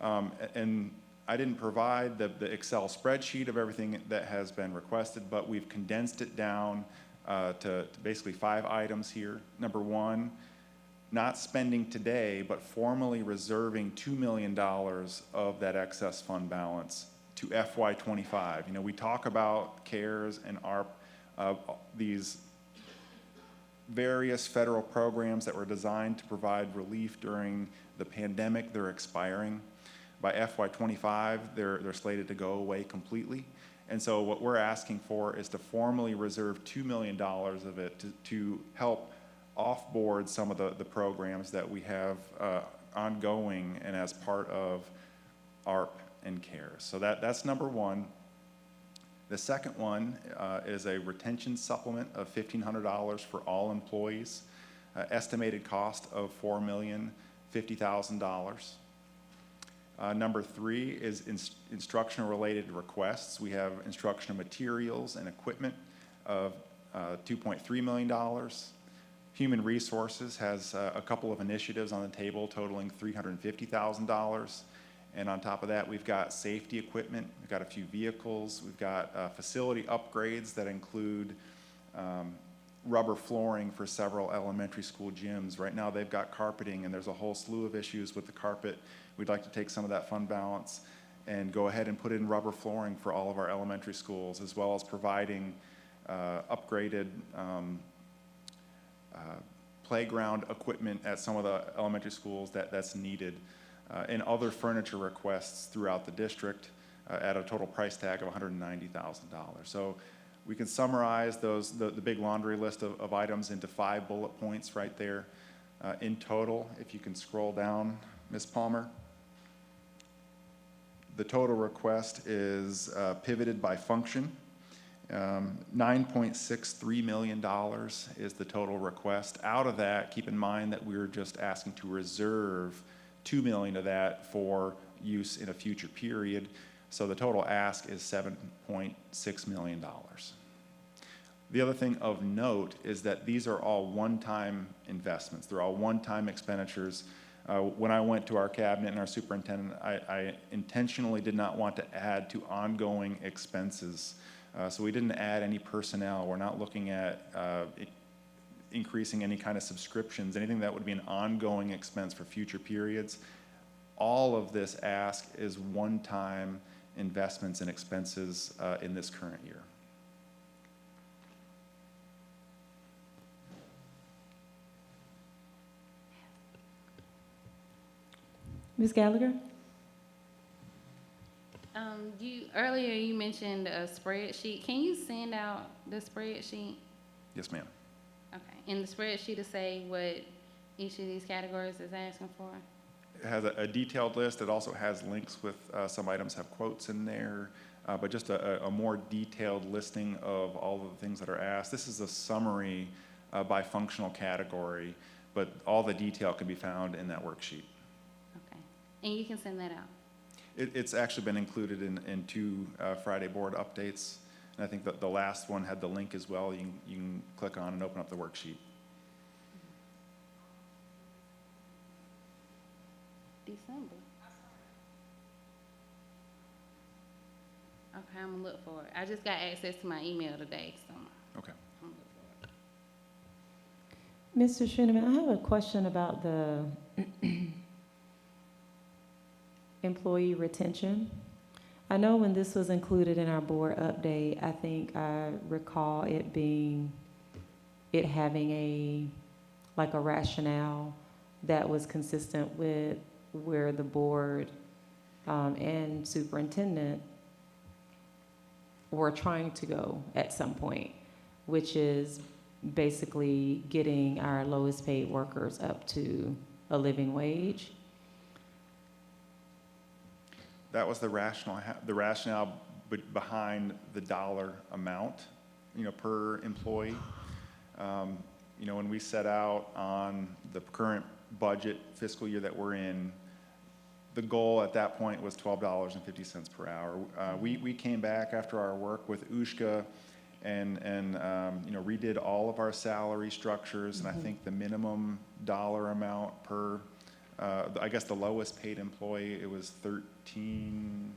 And I didn't provide the Excel spreadsheet of everything that has been requested, but we've condensed it down to basically 5 items here. Number 1, not spending today, but formally reserving $2 million of that excess fund balance to FY25. You know, we talk about CARES and ARP, these various federal programs that were designed to provide relief during the pandemic. They're expiring. By FY25, they're slated to go away completely. And so what we're asking for is to formally reserve $2 million of it to help offboard some of the programs that we have ongoing and as part of ARP and CARES. So that's number 1. The second one is a retention supplement of $1,500 for all employees, estimated cost of $4,050,000. Number 3 is instructional-related requests. We have instructional materials and equipment of $2.3 million. Human Resources has a couple of initiatives on the table totaling $350,000. And on top of that, we've got safety equipment, we've got a few vehicles, we've got facility upgrades that include rubber flooring for several elementary school gyms. Right now they've got carpeting and there's a whole slew of issues with the carpet. We'd like to take some of that fund balance and go ahead and put in rubber flooring for all of our elementary schools, as well as providing upgraded playground equipment at some of the elementary schools that's needed, and other furniture requests throughout the district at a total price tag of $190,000. So we can summarize the big laundry list of items into 5 bullet points right there. In total, if you can scroll down, Ms. Palmer, the total request is pivoted by function. $9.63 million is the total request. Out of that, keep in mind that we're just asking to reserve $2 million of that for use in a future period. So the total ask is $7.6 million. The other thing of note is that these are all one-time investments. They're all one-time expenditures. When I went to our cabinet and our superintendent, I intentionally did not want to add to ongoing expenses. So we didn't add any personnel. We're not looking at increasing any kind of subscriptions, anything that would be an ongoing expense for future periods. All of this ask is one-time investments and expenses in this current year. Ms. Gallagher? Earlier you mentioned a spreadsheet. Can you send out the spreadsheet? Yes, ma'am. Okay. In the spreadsheet to say what each of these categories is asking for? It has a detailed list. It also has links with some items have quotes in there, but just a more detailed listing of all of the things that are asked. This is a summary by functional category, but all the detail can be found in that worksheet. Okay. And you can send that out? It's actually been included in two Friday board updates, and I think that the last one had the link as well. You can click on and open up the worksheet. December. Okay, I'm gonna look for it. I just got access to my email today, so. Okay. I'm gonna look for it. Mr. Schooneman, I have a question about the employee retention. I know when this was included in our board update, I think I recall it having a rationale that was consistent with where the board and superintendent were trying to go at some point, which is basically getting our lowest paid workers up to a living wage. That was the rationale behind the dollar amount, per employee. When we set out on the current budget fiscal year that we're in, the goal at that point was $12.50 per hour. We came back after our work with USHCA and redid all of our salary structures, and I think the minimum dollar amount per I guess the lowest paid employee, it was 13,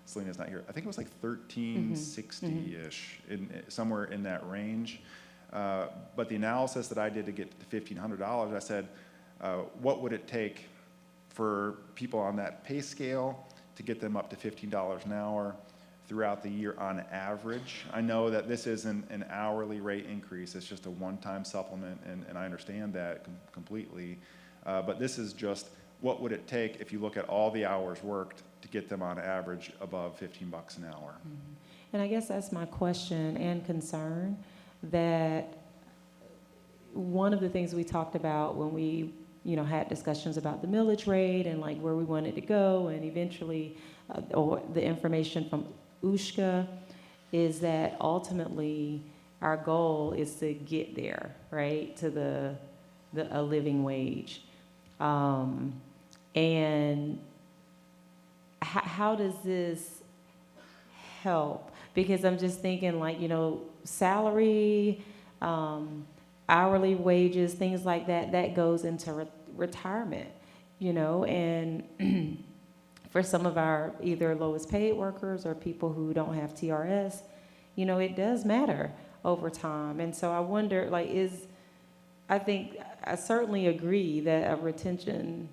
Selena's not here, I think it was like 1360-ish, somewhere in that range. But the analysis that I did to get to $1,500, I said, what would it take for people on that pay scale to get them up to $15 an hour throughout the year on average? I know that this isn't an hourly rate increase, it's just a one-time supplement, and I understand that completely. But this is just what would it take if you look at all the hours worked to get them on average above $15 an hour. And I guess that's my question and concern, that one of the things we talked about when we had discussions about the millage rate and like where we wanted to go, and eventually or the information from USHCA, is that ultimately our goal is to get there, right, to a living wage. And how does this help? Because I'm just thinking salary, hourly wages, things like that, that goes into retirement, and for some of our either lowest paid workers or people who don't have TRS, it does matter over time. And so I wonder, I certainly agree that a retention,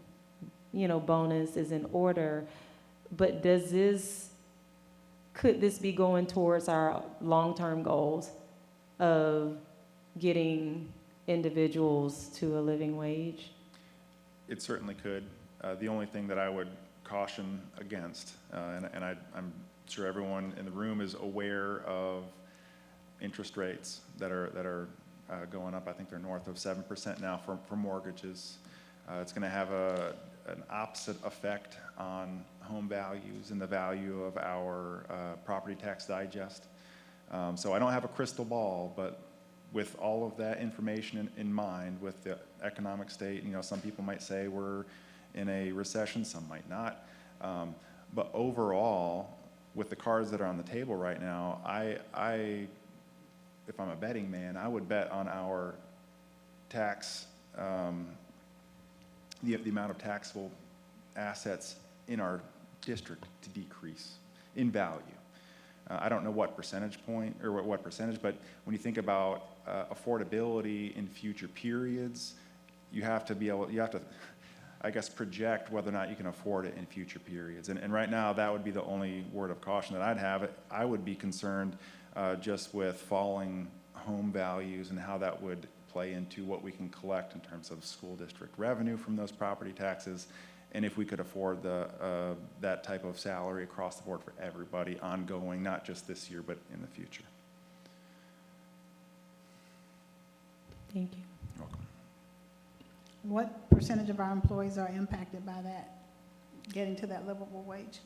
bonus is in order, but could this be going towards our long-term goals of getting individuals to a living wage? It certainly could. The only thing that I would caution against, and I'm sure everyone in the room is aware of interest rates that are going up. I think they're north of 7% now for mortgages. It's going to have an opposite effect on home values and the value of our property tax digest. So I don't have a crystal ball, but with all of that information in mind, with the economic state, you know, some people might say we're in a recession, some might not. But overall, with the cards that are on the table right now, if I'm a betting man, I would bet on our tax, the amount of taxable assets in our district to decrease in value. I don't know what percentage point or what percentage, but when you think about affordability in future periods, you have to, I guess, project whether or not you can afford it in future periods. And right now, that would be the only word of caution that I'd have. I would be concerned just with falling home values and how that would play into what we can collect in terms of school district revenue from those property taxes, and if we could afford that type of salary across the board for everybody ongoing, not just this year, but in the future. Thank you. You're welcome. What percentage of our employees are impacted by that, getting to that livable wage?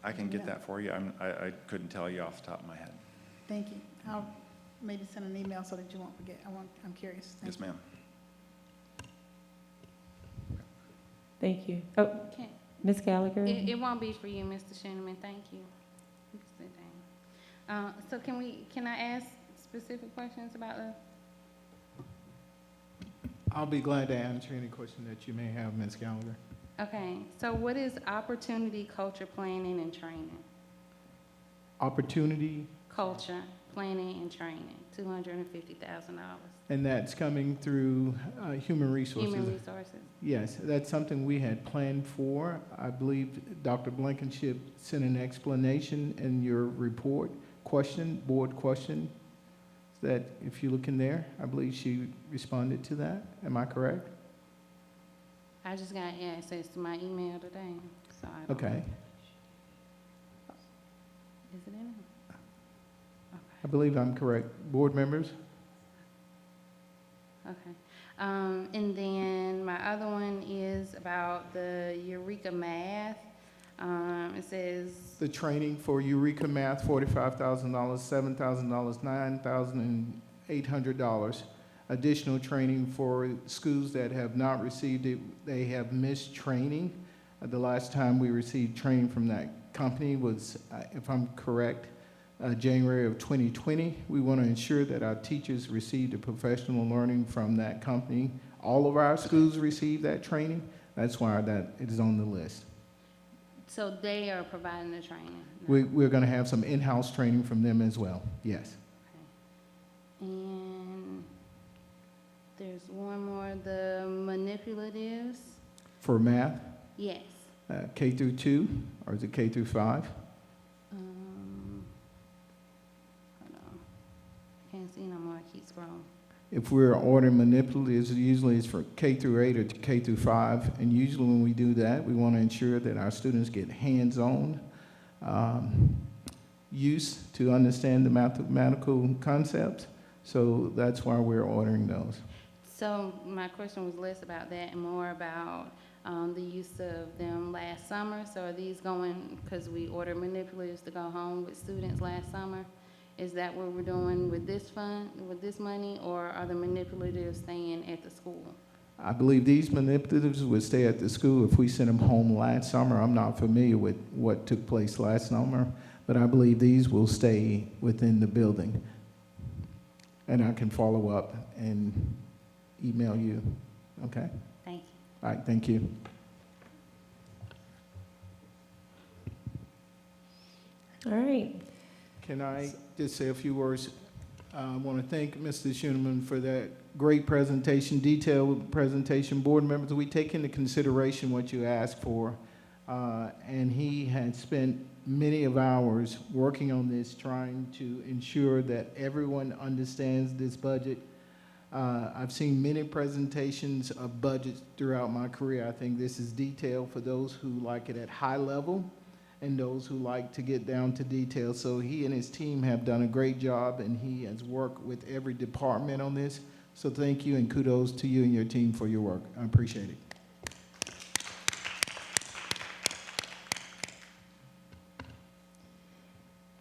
I can get that for you. I couldn't tell you off the top of my head. Thank you. I'll maybe send an email so that you won't forget. I'm curious. Thank Yes, ma'am. Thank you. Oh, Okay. Ms. Gallagher? It won't be for you, Mr. Shinneman, thank you. You can sit down. So can I ask specific questions about the? I'll be glad to answer any question that you may have, Ms. Gallagher. Okay, so what is opportunity culture planning and training? Opportunity, Culture planning and training, $250,000. and that's coming through human resources. Human resources. Yes, that's something we had planned for. I believe Dr. Blankenship sent an explanation in your report, board question, that if you look in there, I believe she responded to that. Am I correct? I just got access to my email today, so I don't. Okay. Is it in it? I believe I'm correct. Board members? Okay. And then my other one is about the Eureka Math. It says, The training for Eureka Math, $45,000, $7,000, $9,800. Additional training for schools that have not received it, they have missed training. The last time we received training from that company was, if I'm correct, January of 2020. We want to ensure that our teachers receive the professional learning from that company. All of our schools receive that training. That's why that is on the list. so they are providing the training? We're going to have some in-house training from them as well, yes. And there's one more, the manipulatives. For math, Yes. K through 2, or is it K through 5? Hold on. Can't see no more. I keep scrolling. If we're ordering manipulatives, usually it's for K through 8 or K through 5, and usually when we do that, we want to ensure that our students get hands-on use to understand the mathematical concepts. So that's why we're ordering those. So my question was less about that and more about the use of them last summer. So are these going, because we ordered manipulatives to go home with students last summer, is that what we're doing with this fund, with this money, or are the manipulatives staying at the school? I believe these manipulatives would stay at the school if we sent them home last summer. I'm not familiar with what took place last summer, but I believe these will stay within the building. And I can follow up and email you, okay? Thank you. All right, thank you. All right. Can I just say a few words? I want to thank Mr. Schuneman for that great presentation, detailed presentation. Board members, we take into consideration what you asked for, and he had spent many of hours working on this, trying to ensure that everyone understands this budget. I've seen many presentations of budgets throughout my career. I think this is detailed for those who like it at high level. and those who like to get down to details. So he and his team have done a great job, and he has worked with every department on this. So thank you, and kudos to you and your team for your work. I appreciate it.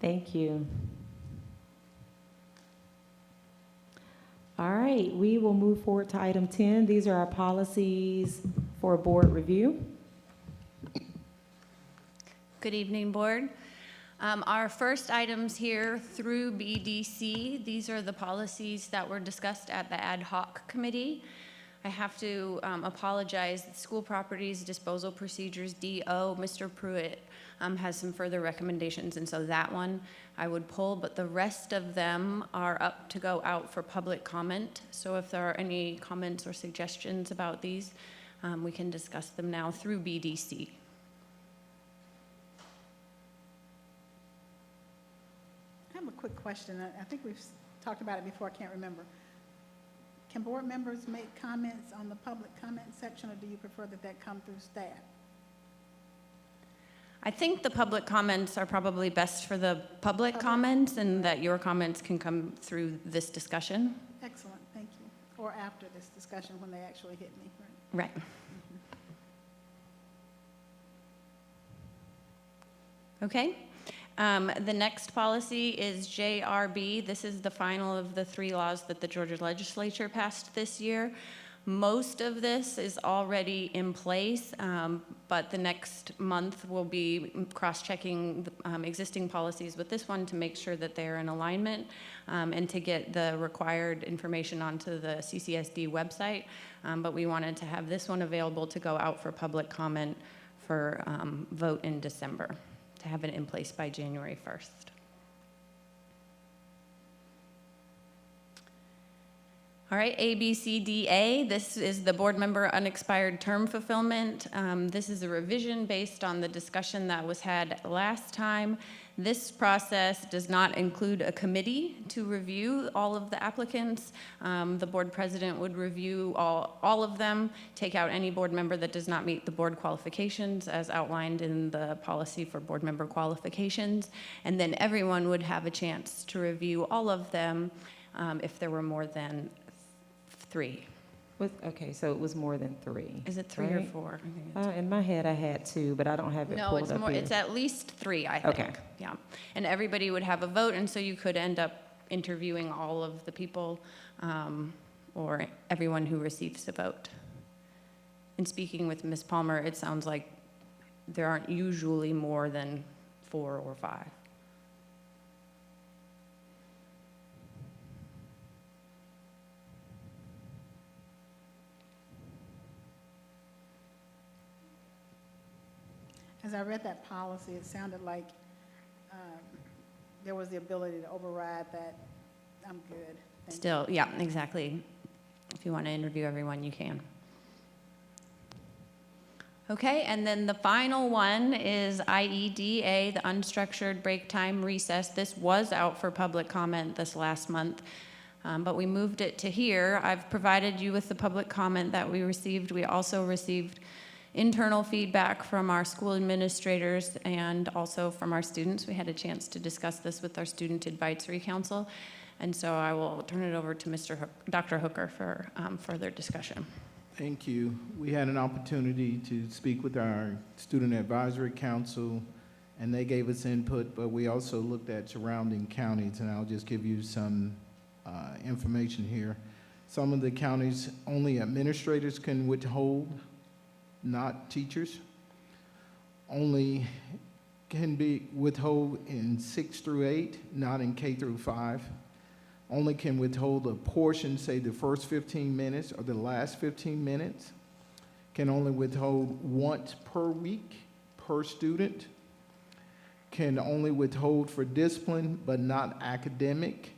Thank you. All right, we will move forward to item 10. These are our policies for board review. Good evening, Board. Our first items here through BDC, these are the policies that were discussed at the ad hoc committee. I have to apologize, school properties disposal procedures, DO, Mr. Pruitt has some further recommendations, and so that one I would pull, but the rest of them are up to go out for public comment. So if there are any comments or suggestions about these, we can discuss them now through BDC. I have a quick question. I think we've talked about it before, I can't remember. Can board members make comments on the public comment section, or do you prefer that that come through staff? I think the public comments are probably best for the public comments, and that your comments can come through this discussion. Excellent, thank you. Or after this discussion when they actually hit me, right? Right. Okay. The next policy is JRB. This is the final of the 3 laws that the Georgia legislature passed this year. Most of this is already in place, but the next month we'll be cross-checking existing policies with this one to make sure that they're in alignment and to get the required information onto the Ccsd website. But we wanted to have this one available to go out for public comment for vote in December, to have it in place by January 1st. All right, ABCDA, this is the board member unexpired term fulfillment. This is a revision based on the discussion that was had last time. This process does not include a committee to review all of the applicants. The board president would review all of them, take out any board member that does not meet the board qualifications as outlined in the policy for board member qualifications, and then everyone would have a chance to review all of them if there were more than 3. Okay, so it was more than 3. Is it 3 right? or 4? I think In my head, I had 2, but I don't have it no, pulled it's up more. here. It's at least 3, I think. Okay. Yeah, and everybody would have a vote, and so you could end up interviewing all of the people or everyone who receives a vote. And speaking with Ms. Palmer, it sounds like there aren't usually more than 4 or 5. As I read that policy, it sounded like there was the ability to override that. I'm good. Thank Still, yeah, exactly. If you want to interview everyone, you can. Okay, and then the final one is IEDA, the unstructured break time recess. This was out for public comment this last month, but we moved it to here. I've provided you with the public comment that we received. We also received internal feedback from our school administrators and also from our students. We had a chance to discuss this with our Student Advisory Council, and so I will turn it over to Dr. Hooker for further discussion. Thank you. We had an opportunity to speak with our Student Advisory Council, and they gave us input, but we also looked at surrounding counties, and I'll just give you some information here. Some of the counties, only administrators can withhold, not teachers. Only can be withhold in 6 through 8, not in K through 5. Only can withhold a portion, say the first 15 minutes or the last 15 minutes. Can only withhold once per week per student. Can only withhold for discipline, but not academic.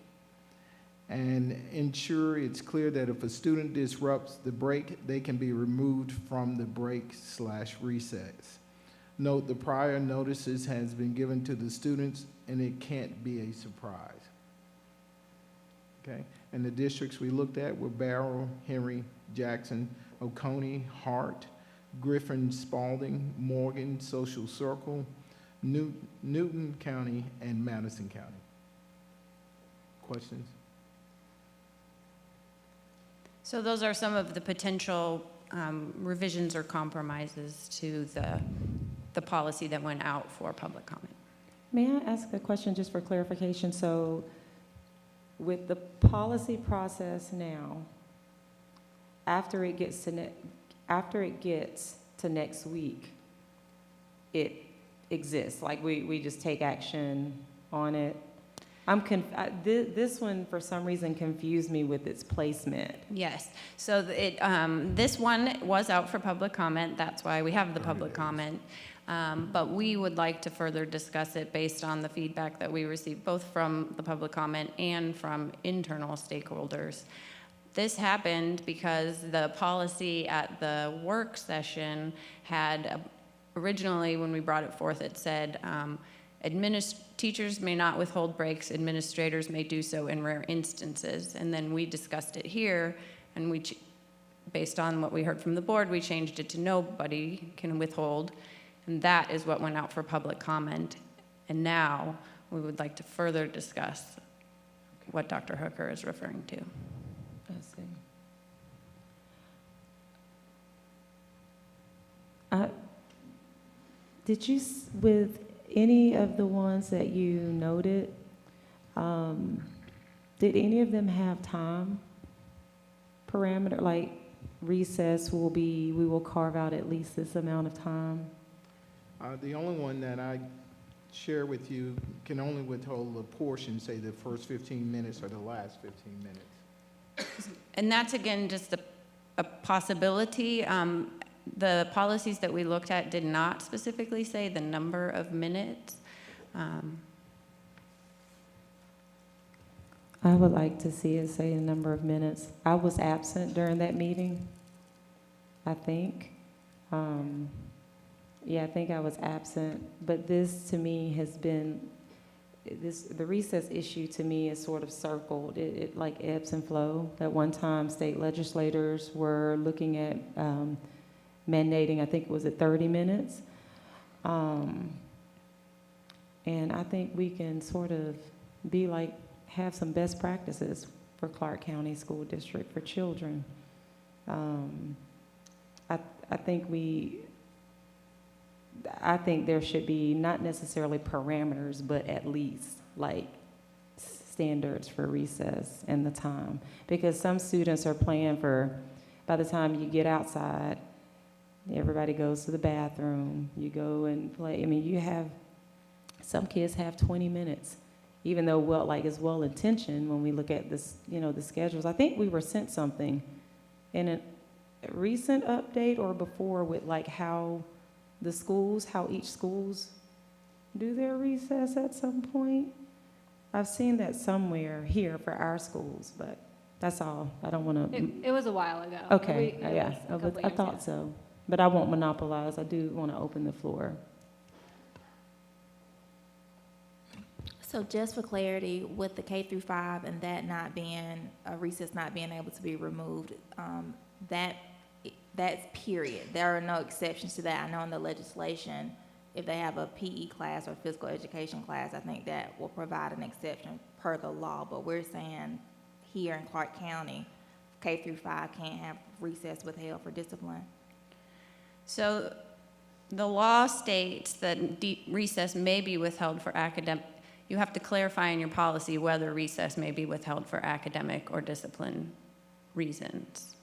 And ensure it's clear that if a student disrupts the break, they can be removed from the break/recess. Note the prior notices has been given to the students, and it can't be a surprise. Okay, and the districts we looked at were Barrow, Henry, Jackson, Oconee, Hart, Griffin, Spalding, Morgan, Social Circle, Newton County and Madison County. Questions? So those are some of the potential revisions or compromises to the policy that went out for public comment. May I ask a question just for clarification? So with the policy process now, after it gets to next week, it exists, like we just take action on it? This one, for some reason, confused me with its placement. Yes, so this one was out for public comment, that's why we have the public comment. But we would like to further discuss it based on the feedback that we received, both from the public comment and from internal stakeholders. This happened because the policy at the work session had, originally when we brought it forth, it said, teachers may not withhold breaks, administrators may do so in rare instances. And then we discussed it here, and based on what we heard from the board, we changed it to nobody can withhold. And that is what went out for public comment. And now we would like to further discuss what Dr. Hooker is referring to. I see. Did you, with any of the ones that you noted, did any of them have time parameter, like recess we will carve out at least this amount of time? The only one that I share with you can only withhold a portion, say the first 15 minutes or the last 15 minutes. And that's, again, just a possibility. The policies that we looked at did not specifically say the number of minutes. I would like to see it say a number of minutes. I was absent during that meeting, I think. Yeah, I think I was absent. But this, to me, has been, the recess issue to me is sort of circled. It like ebbs and flow. At one time, state legislators were looking at mandating, I think it was at 30 minutes. And I think we can sort of have some best practices for Clark County School District for children. I think there should be not necessarily parameters, but at least like standards for recess and the time. Because some students are playing by the time you get outside, everybody goes to the bathroom, you go and play. I mean, some kids have 20 minutes, even though it's well-intentioned when we look at this, the schedules. I think we were sent something in a recent update or before with how each schools do their recess at some point. I've seen that somewhere here for our schools, but that's all. I don't want to. It was a while ago. Okay, yeah, I thought so. But I won't monopolize. I do want to open the floor. So just for clarity, with the K through 5 and that not being, recess not being able to be removed, that's period. There are no exceptions to that. I know in the legislation, if they have a PE class or physical education class, I think that will provide an exception per the law. But we're saying here in Clark County, K through 5 can't have recess withheld for discipline. So the law states that recess may be withheld for academic. You have to clarify in your policy whether recess may be withheld for academic or discipline reasons.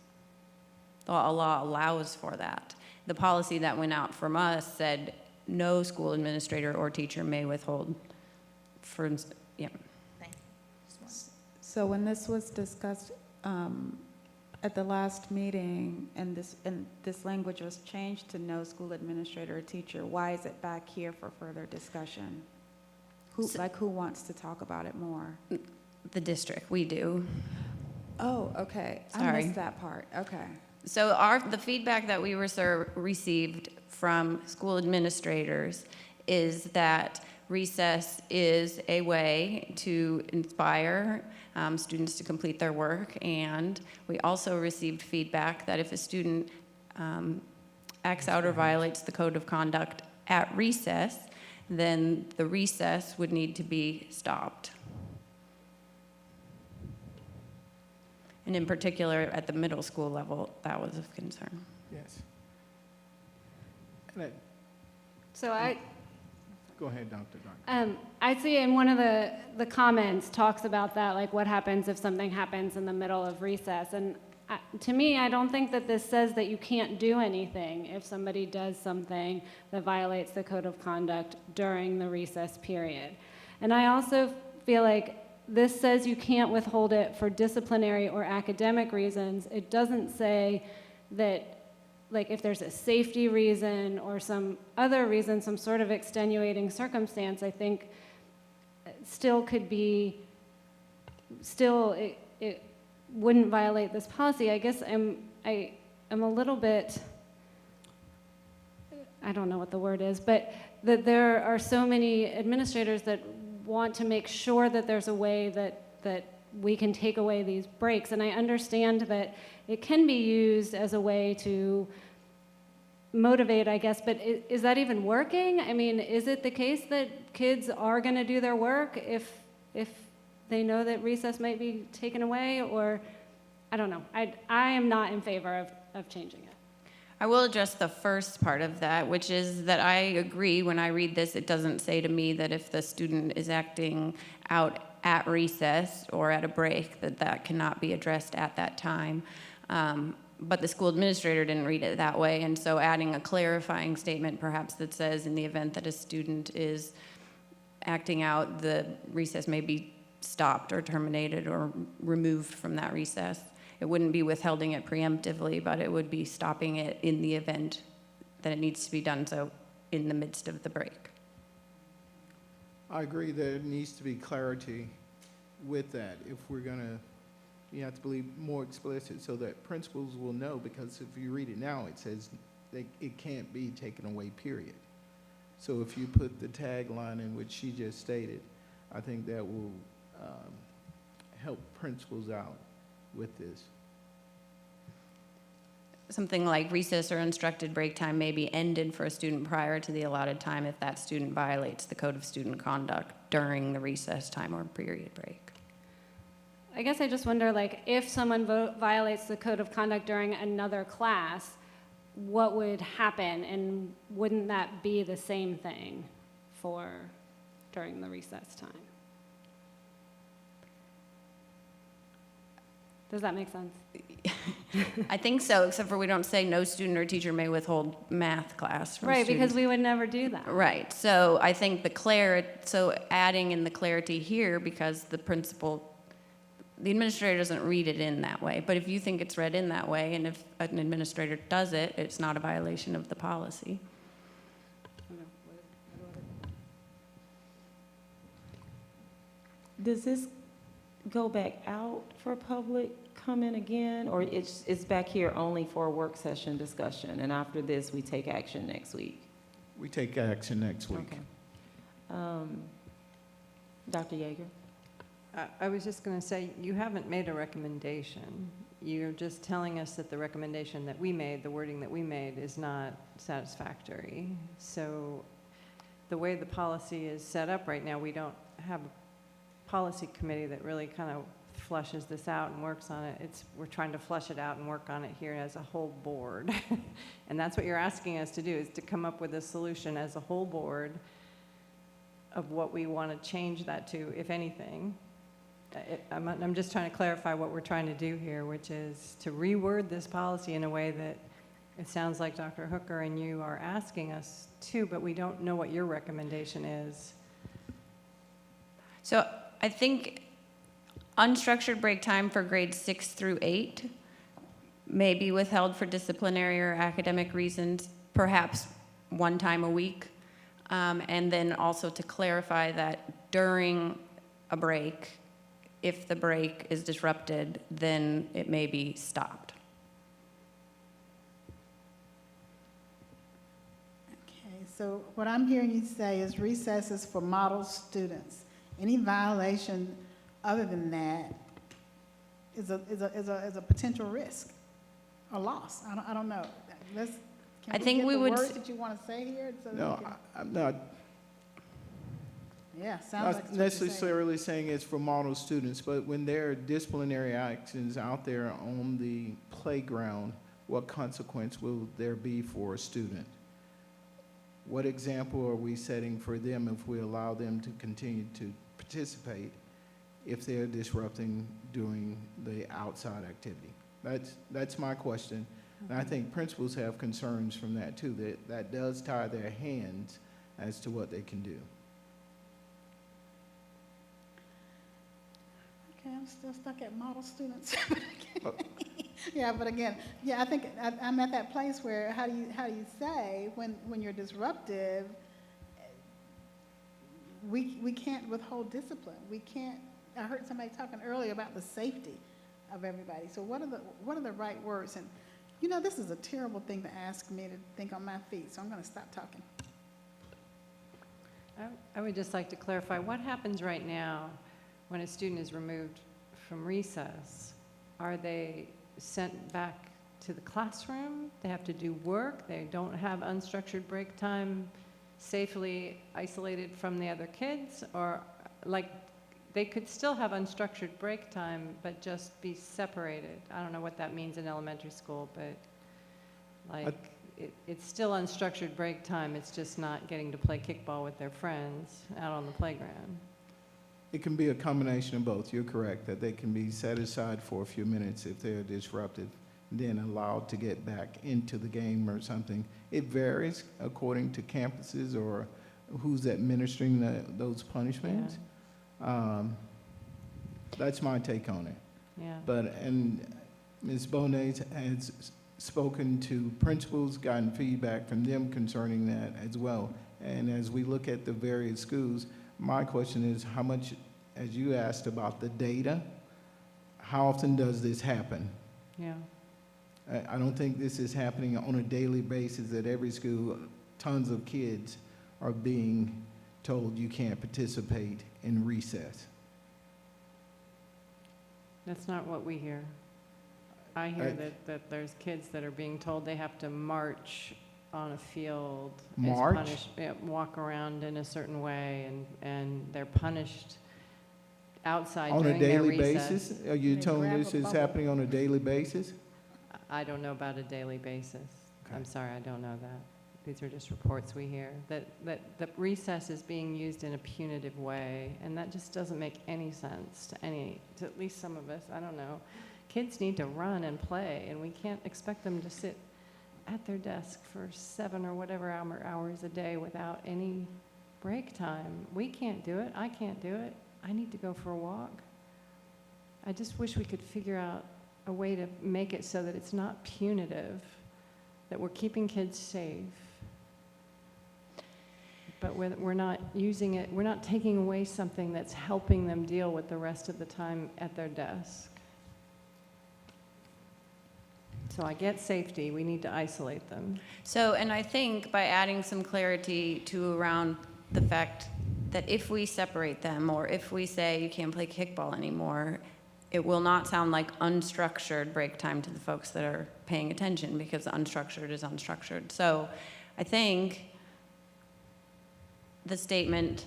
The law allows for that. The policy that went out from us said no school administrator or teacher may withhold for, yeah. Thank you. So when this was discussed at the last meeting, and this language was changed to no school administrator or teacher, why is it back here for further discussion? Who wants to talk about it more? The district, we do. Oh, okay. Sorry. I missed that part. Okay. So the feedback that we received from school administrators is that recess is a way to inspire students to complete their work, and we also received feedback that if a student acts out or violates the code of conduct at recess, then the recess would need to be stopped. And in particular, at the middle school level, that was of concern. Yes. So I, Go ahead, Dr. Duncan. I see in one of the comments talks about that, like what happens if something happens in the middle of recess. And to me, I don't think that this says that you can't do anything if somebody does something that violates the code of conduct during the recess period. And I also feel like this says you can't withhold it for disciplinary or academic reasons. It doesn't say that, like, if there's a safety reason or some other reason, some sort of extenuating circumstance, I think still could be, it wouldn't violate this policy. I guess I'm a little bit, I don't know what the word is, but that there are so many administrators that want to make sure that there's a way that we can take away these breaks. And I understand that it can be used as a way to motivate, I guess, but is that even working? I mean, is it the case that kids are going to do their work if they know that recess might be taken away? Or, I don't know. I am not in favor of changing it. I will address the first part of that, which is that I agree when I read this, it doesn't say to me that if the student is acting out at recess or at a break, that cannot be addressed at that time. But the school administrator didn't read it that way, and so adding a clarifying statement perhaps that says in the event that a student is acting out, the recess may be stopped or terminated or removed from that recess. It wouldn't be withholding it preemptively, but it would be stopping it in the event that it needs to be done so in the midst of the break. I agree that there needs to be clarity with that. If we're going to, you have to be more explicit so that principals will know, because if you read it now, it says it can't be taken away, period. So if you put the tagline in which she just stated, I think that will help principals out with this. Something like recess or instructed break time may be ended for a student prior to the allotted time if that student violates the code of student conduct during the recess time or period break. I guess I just wonder, like, if someone violates the code of conduct during another class, what would happen, and wouldn't that be the same thing for during the recess time? Does that make sense? I think so, except for we don't say no student or teacher may withhold math class from Right, students. because we would never do that. Right, so I think so adding in the clarity here, because the administrator doesn't read it in that way, but if you think it's read in that way, and if an administrator does it, it's not a violation of the policy. Does this go back out for public comment again, or it's back here only for a work session discussion, and after this, we take action next week? We take action next week. Okay. Dr. Yeager? I was just going to say, you haven't made a recommendation. You're just telling us that the recommendation that we made, the wording that we made, is not satisfactory. So the way the policy is set up right now, we don't have a policy committee that really kind of flushes this out and works on it. We're trying to flush it out and work on it here as a whole board. And that's what you're asking us to do, is to come up with a solution as a whole board of what we want to change that to, if anything. I'm just trying to clarify what we're trying to do here, which is to reword this policy in a way that it sounds like Dr. Hooker and you are asking us to, but we don't know what your recommendation is. So I think unstructured break time for grades 6 through 8 may be withheld for disciplinary or academic reasons, perhaps one time a week. And then also to clarify that during a break, if the break is disrupted, then it may be stopped. Okay, so what I'm hearing you say is recess is for model students. Any violation other than that is a potential risk or loss. I don't know. I think we would. Words that you want to say here? So No, I'm not. Yeah, sounds like Not it's what you're saying. necessarily saying it's for model students, but when there are disciplinary actions out there on the playground, what consequence will there be for a student? What example are we setting for them if we allow them to continue to participate if they're disrupting during the outside activity? That's my question. And I think principals have concerns from that too, that does tie their hands as to what they can do. Okay, I'm still stuck at model students. Yeah, but again, yeah, I think I'm at that place where how do you say when you're disruptive, we can't withhold discipline. We can't. I heard somebody talking earlier about the safety of everybody. So what are the right words? And you know, this is a terrible thing to ask me to think on my feet. So I'm going to stop talking. I would just like to clarify, what happens right now when a student is removed from recess? Are they sent back to the classroom? They have to do work? They don't have unstructured break time safely isolated from the other kids? Or like they could still have unstructured break time but just be separated? I don't know what that means in elementary school, but like it's still unstructured break time. It's just not getting to play kickball with their friends out on the playground. It can be a combination of both. You're correct, that they can be set aside for a few minutes if they're disruptive, then allowed to get back into the game or something. It varies according to campuses or who's administering those punishments. Yeah. That's my take on it. Yeah. And Ms. Bonet has spoken to principals, gotten feedback from them concerning that as well. And as we look at the various schools, my question is how much, as you asked about the data, how often does this happen? Yeah. I don't think this is happening on a daily basis at every school. Tons of kids are being told you can't participate in recess. That's not what we hear. I hear that there's kids that are being told they have to march on a field. March? As walk around in a certain way, and they're punished outside On a during their daily recess. basis? Are you telling me this is happening on a daily basis? I don't know about a daily basis. Okay. I'm sorry, I don't know that. These are just reports we hear, that the recess is being used in a punitive way, and that just doesn't make any sense to at least some of us. I don't know. Kids need to run and play, and we can't expect them to sit at their desk for 7 or whatever hours a day without any break time. We can't do it. I can't do it. I need to go for a walk. I just wish we could figure out a way to make it so that it's not punitive, that we're keeping kids safe, but we're not using it, we're not taking away something that's helping them deal with the rest of the time at their desk. So I get safety, we need to isolate them. So, and I think by adding some clarity to around the fact that if we separate them, or if we say you can't play kickball anymore, it will not sound like unstructured break time to the folks that are paying attention, because unstructured is unstructured. So I think the statement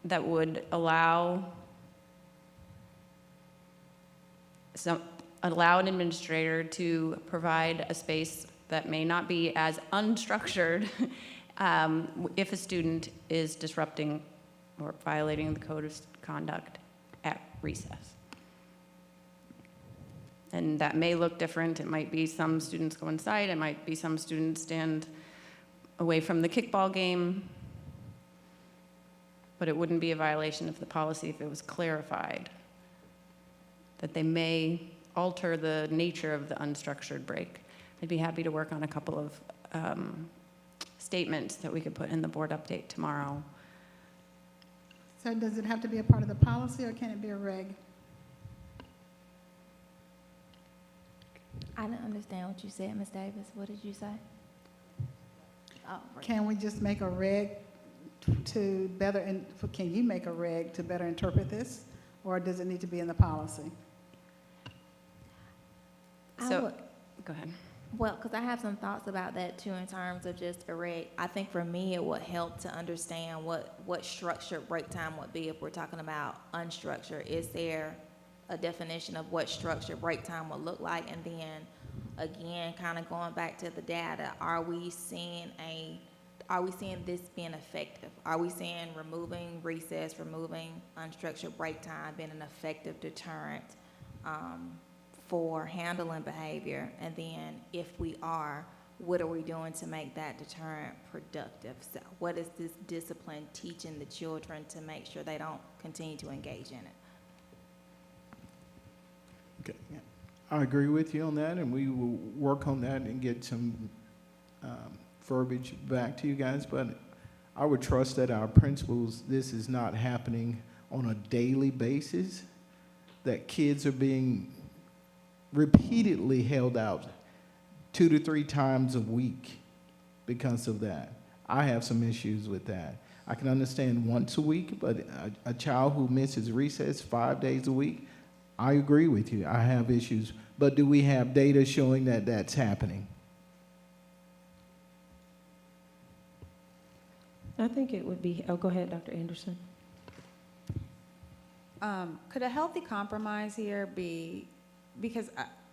that would allow an administrator to provide a space that may not be as unstructured if a student is disrupting or violating the code of conduct at recess. And that may look different. It might be some students go inside. It might be some students stand away from the kickball game. But it wouldn't be a violation of the policy if it was clarified that they may alter the nature of the unstructured break. I'd be happy to work on a couple of statements that we could put in the board update tomorrow. So does it have to be a part of the policy, or can it be a reg? I didn't understand what you said, Ms. Davis. What did you say? Oh, Can we just make a reg to better, can you make a reg to better interpret this? Or does it need to be in the policy? So, go ahead. Well, because I have some thoughts about that too in terms of just I think for me it would help to understand what structured break time would be if we're talking about unstructured. Is there a definition of what structured break time would look like? And then again, kind of going back to the data, are we seeing this being effective? Are we seeing removing recess, removing unstructured break time being an effective deterrent for handling behavior? And then if we are, what are we doing to make that deterrent productive? So what is this discipline teaching the children to make sure they don't continue to engage in it? Okay. Yeah. I agree with you on that, and we will work on that and get some verbiage back to you guys. But I would trust that our principals, this is not happening on a daily basis, that kids are being repeatedly held out 2 to 3 times a week because of that. I have some issues with that. I can understand once a week, but a child who misses recess 5 days a week, I agree with you. I have issues. But do we have data showing that that's happening? I think it would be, oh, go ahead, Dr. Anderson. Could a healthy compromise here be, because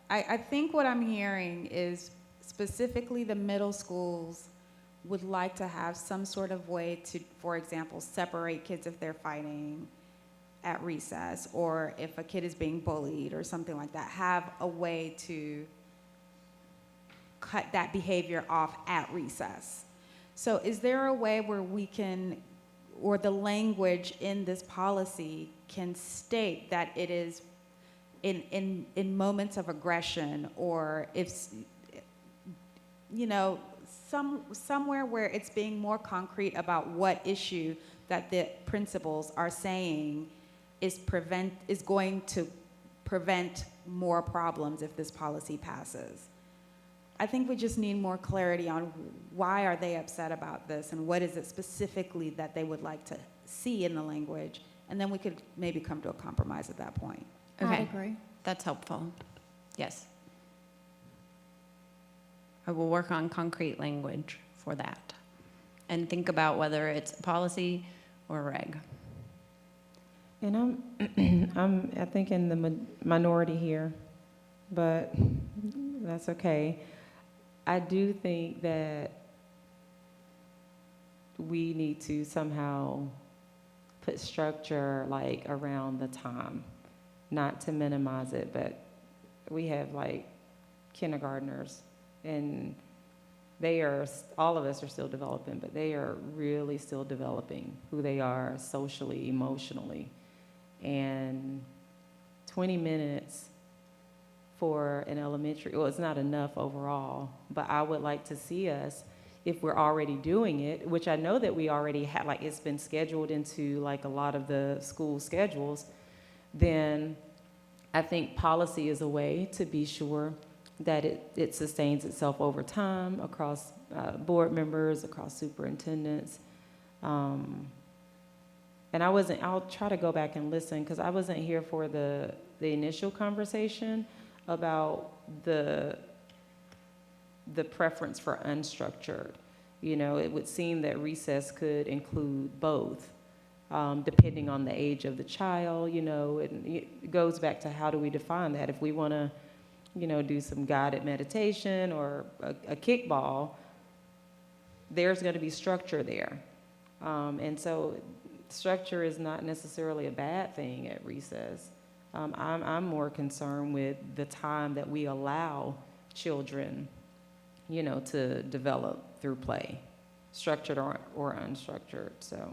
I think what I'm hearing is specifically the middle schools would like to have some sort of way to, for example, separate kids if they're fighting at recess, or if a kid is being bullied or something like that, have a way to cut that behavior off at recess. So is there a way where we can, or the language in this policy can state that it is in moments of aggression, or if, you know, somewhere where it's being more concrete about what issue that the principals are saying is going to prevent more problems if this policy passes. I think we just need more clarity on why are they upset about this and what is it specifically that they would like to see in the language, and then we could maybe come to a compromise at that point. Okay. I agree. That's helpful. Yes. I will work on concrete language for that and think about whether it's policy or reg. And I think in the minority here, but that's okay. I do think that we need to somehow put structure like around the time, not to minimize it, but we have like kindergartners, and all of us are still developing, but they are really still developing who they are socially, emotionally. And 20 minutes for an elementary, well, it's not enough overall, but I would like to see us, if we're already doing it, which I know that we already have, like it's been scheduled into like a lot of the school schedules, then I think policy is a way to be sure that it sustains itself over time across board members, across superintendents. And I'll try to go back and listen, because I wasn't here for the initial conversation about the preference for unstructured. You know, it would seem that recess could include both, depending on the age of the child. You know, it goes back to how do we define that? If we want to, you know, do some guided meditation or a kickball, there's going to be structure there. And so structure is not necessarily a bad thing at recess. I'm more concerned with the time that we allow children, you know, to develop through play, structured or unstructured. So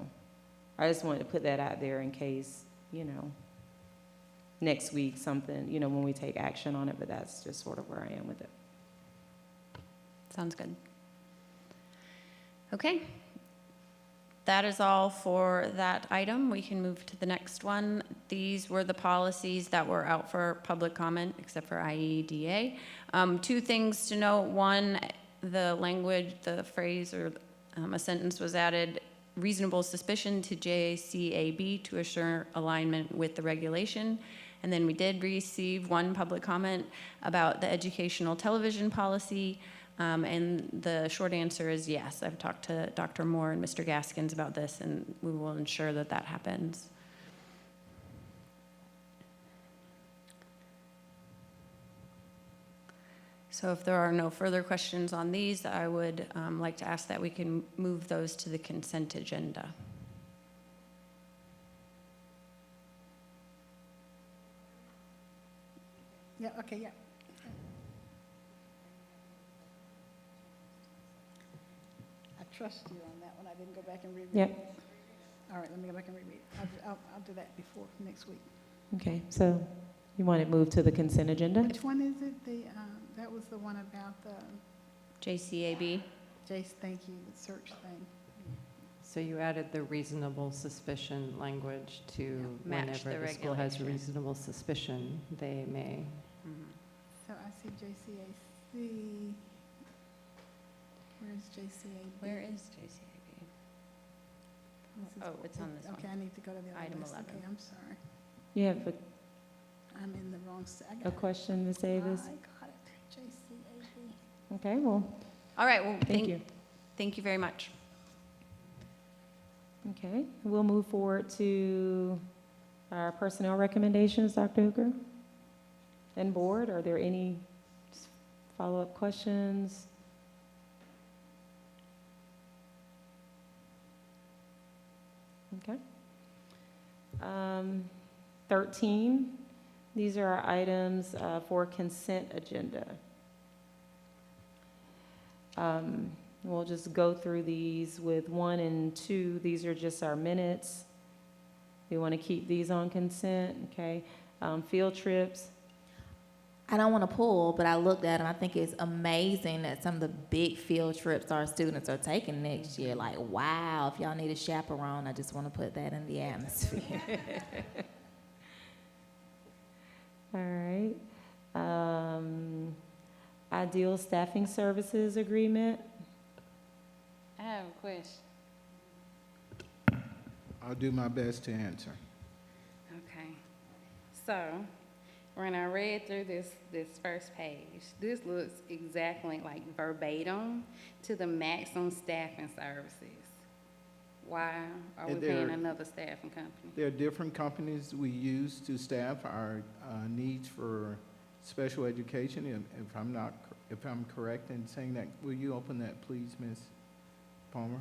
I just wanted to put that out there in case, you know, next week something, you know, when we take action on it, but that's just sort of where I am with it. Sounds good. Okay. That is all for that item. We can move to the next one. These were the policies that were out for public comment, except for IEDA. 2 things to note. One, the language, the phrase or a sentence was added, reasonable suspicion to JCAB to assure alignment with the regulation. And then we did receive one public comment about the educational television policy. And the short answer is yes. I've talked to Dr. Moore and Mr. Gaskins about this, and we will ensure that that happens. So if there are no further questions on these, I would like to ask that we can move those to the consent agenda. Yeah, okay, yeah. I trust you on that one. I didn't go back and reread Yep. it. All right, let me go back and reread it. I'll do that before next week. Okay, so you want it moved to the consent agenda? Which one is it? That was the one about the, JCAB. Jace, thank you, the search thing. So you added the reasonable suspicion language to Match whenever the the school has regulation. reasonable suspicion, they may. So I see JCAC. Where's JCAB? Where is JCAB? Oh, it's on this one. Okay, I need to go to the other Item list. 11. Okay, I'm sorry. You have I'm in the wrong, I a got it. question, Ms. Davis? I got it, JCAB. Okay, well, All right, well, thank you. Thank you very much. Okay, we'll move forward to our personnel recommendations, Dr. Hooker. And board, are there any follow-up questions? Okay. 13, these are our items for consent agenda. We'll just go through these with 1 and 2. These are just our minutes. We want to keep these on consent, okay? Field trips. I don't want to pull, but I looked at them. I think it's amazing that some of the big field trips our students are taking next year. Like, wow, if y'all need a chaperone, I just want to put that in the atmosphere. All right. Ideal staffing services agreement. I have a question. I'll do my best to answer. Okay. So, when I read through this first page, this looks exactly like verbatim to the maximum staffing services. Why are we paying another staffing company? There are different companies we use to staff our needs for special education. If I'm correct in saying that, will you open that, please, Ms. Palmer?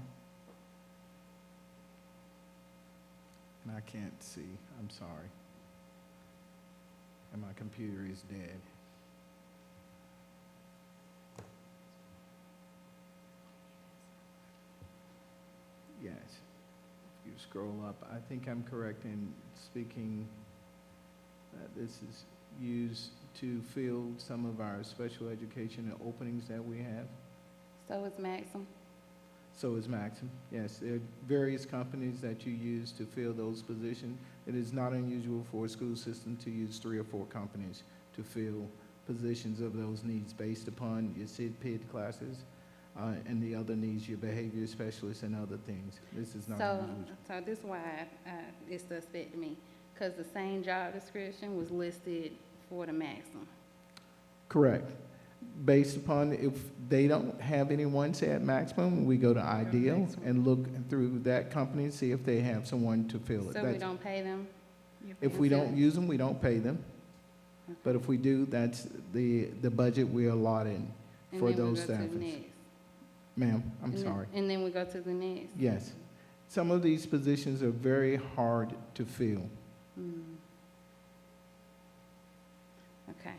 And I can't see. I'm sorry. And my computer is dead. Yes. If you scroll up, I think I'm correct in speaking that this is used to fill some of our special education openings that we have. So it's Maxim? So is Maxim. Yes, there are various companies that you use to fill those positions. It is not unusual for a school system to use 3 or 4 companies to fill positions of those needs based upon your SID-PID classes and the other needs, your behavior specialists and other things. This is not unusual. So this is why it's suspect to me, because the same job description was listed for the Maxim. Correct. Based upon if they don't have anyone say at maximum, we go to Ideal and look through that company and see if they have someone to fill it. So we don't pay them? If we don't use them, we don't pay them. But if we do, that's the budget we're allotting for those staffers. Ma'am, I'm sorry. And then we go to the next? Yes. Some of these positions are very hard to fill. Okay.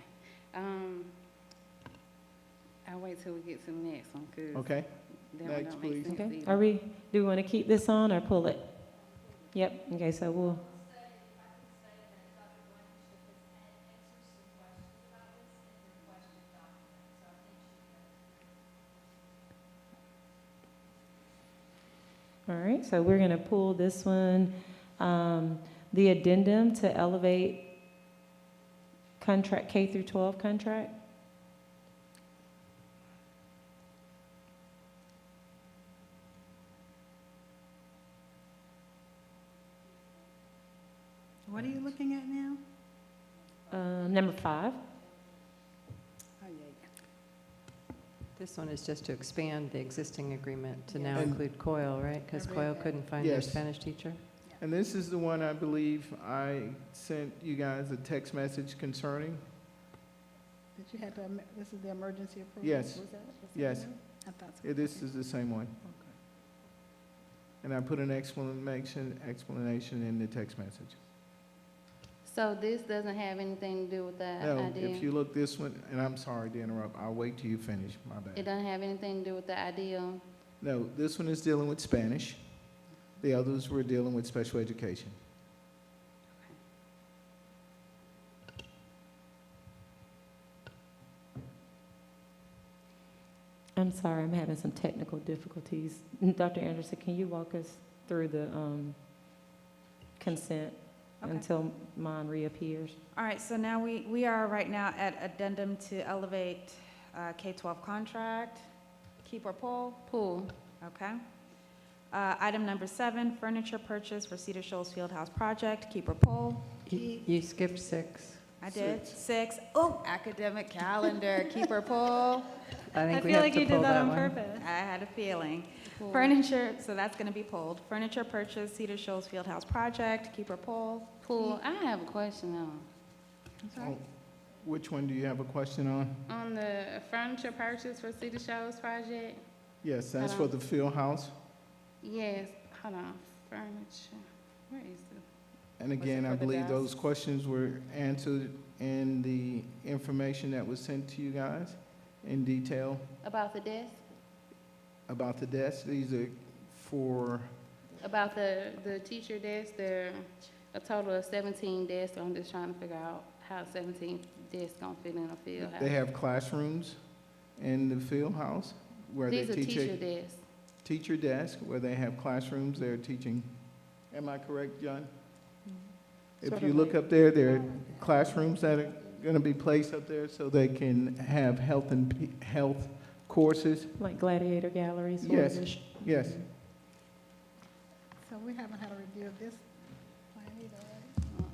I'll wait till we get to the next one, because Okay? that one Next, don't make please. sense Okay, either. do we want to keep this on or pull it? Yep, okay, so we'll. All right, so we're going to pull this one, the addendum to elevate contract, K through 12 contract. What are you looking at now? Number 5. This one is just to expand the existing agreement to now And- include COIL, right? Because I read COIL that. couldn't find their Yes. Spanish teacher. And this is the one I believe I sent you guys a text message concerning. Did you have to, this is the emergency approval? Yes. Was that Yes. the one? I thought so. Yeah, this is the same one. Okay. And I put an explanation in the text message. So this doesn't have anything to do with the No, idea? if you look this one, and I'm sorry to interrupt, I'll wait till you finish, my It bad. doesn't have anything to do with the ideal? No, this one is dealing with Spanish. The others were dealing with special education. I'm sorry, I'm having some technical difficulties. Dr. Anderson, can you walk us through the consent Okay. until mine reappears? All right, so now we are right now at addendum to elevate K-12 contract. Keep or pull? Pull. Okay. Item number 7, furniture purchase for Cedar Shoals Fieldhouse project. Keep or pull? You skipped 6. I did. 6. Oh, academic calendar. Keep or pull? I think we feel have like to you pull did that on one. purpose. I had a feeling. Pull. Furniture, so that's going to be pulled. Furniture purchase, Cedar Shoals Fieldhouse project. Keep or pull? Pull. I have a question on. I'm sorry. Oh, which one do you have a question on? On the furniture purchase for Cedar Shoals project? Yes, that's for the field house. Yes, hold on, furniture, where is the? And Was it again, I for the believe those desks? questions were answered in the information that was sent to you guys in detail About the desk? about the desks. These are for, About the teacher desk, there are a total of 17 desks. I'm just trying to figure out how 17 desks gonna fit in a field house. they have classrooms in the field house where they These are teach. teacher desks. Teacher desk where they have classrooms, they're teaching. Am I correct, John? If Sort you of look like- up there, there are classrooms that are gonna be placed up there so they can have health courses. Like gladiator galleries? sort Yes. of ish? Yes. So we haven't had a review of this plan either, right?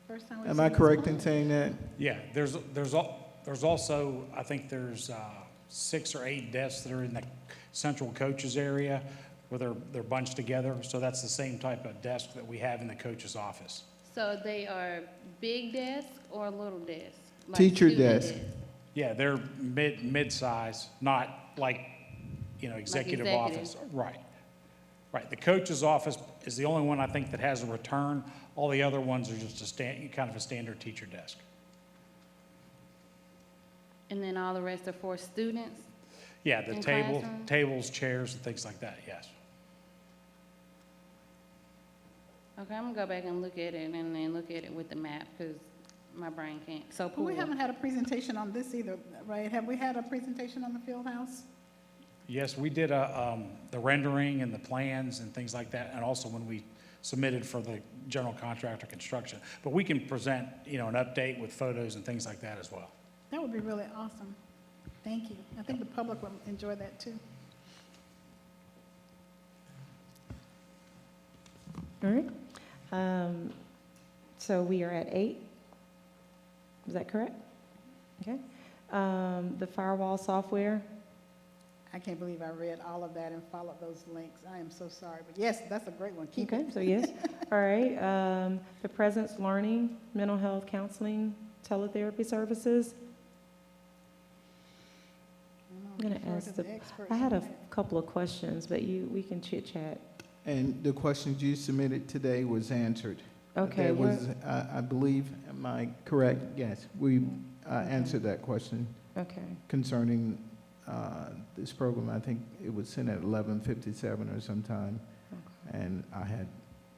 First time we've Am seen I this correct plan? in saying that? Yeah, there's also, I think there's 6 or 8 desks that are in the central coaches area where they're bunched together. So that's the same type of desk that we have in the coach's office. So they are big desks or little desks? Like Teacher student desk. desks? Yeah, they're mid-size, not like, executive office. executive. Right. Right. The coach's office is the only one I think that has a return. All the other ones are just kind of a standard teacher desk. And then all the rest are for students? Yeah, the In table, classrooms? tables, chairs, and things like that, yes. Okay, I'm gonna go back and look at it and then look at it with the map, because my brain can't, so Well, pull. we haven't had a presentation on this either, right? Have we had a presentation on the field house? Yes, we did the rendering and the plans and things like that, and also when we submitted for the general contractor construction. But we can present, an update with photos and things like that as well. That would be really awesome. Thank you. I think the public will enjoy that too. All right. So we are at 8. Is that correct? Okay. The firewall software, I can't believe I read all of that and followed those links. I am so sorry, but yes, that's a great one. Keep okay, it. so yes. All right. The presence learning, mental health counseling, teletherapy services. I'm going to Defer ask to the experts I had on a that. couple of questions, but we can chit chat. And the questions you submitted today was answered. Okay. There was, I believe, am I correct? Yes, we answered that question Okay. concerning this program. I think it was sent at 11:57 or sometime, and I had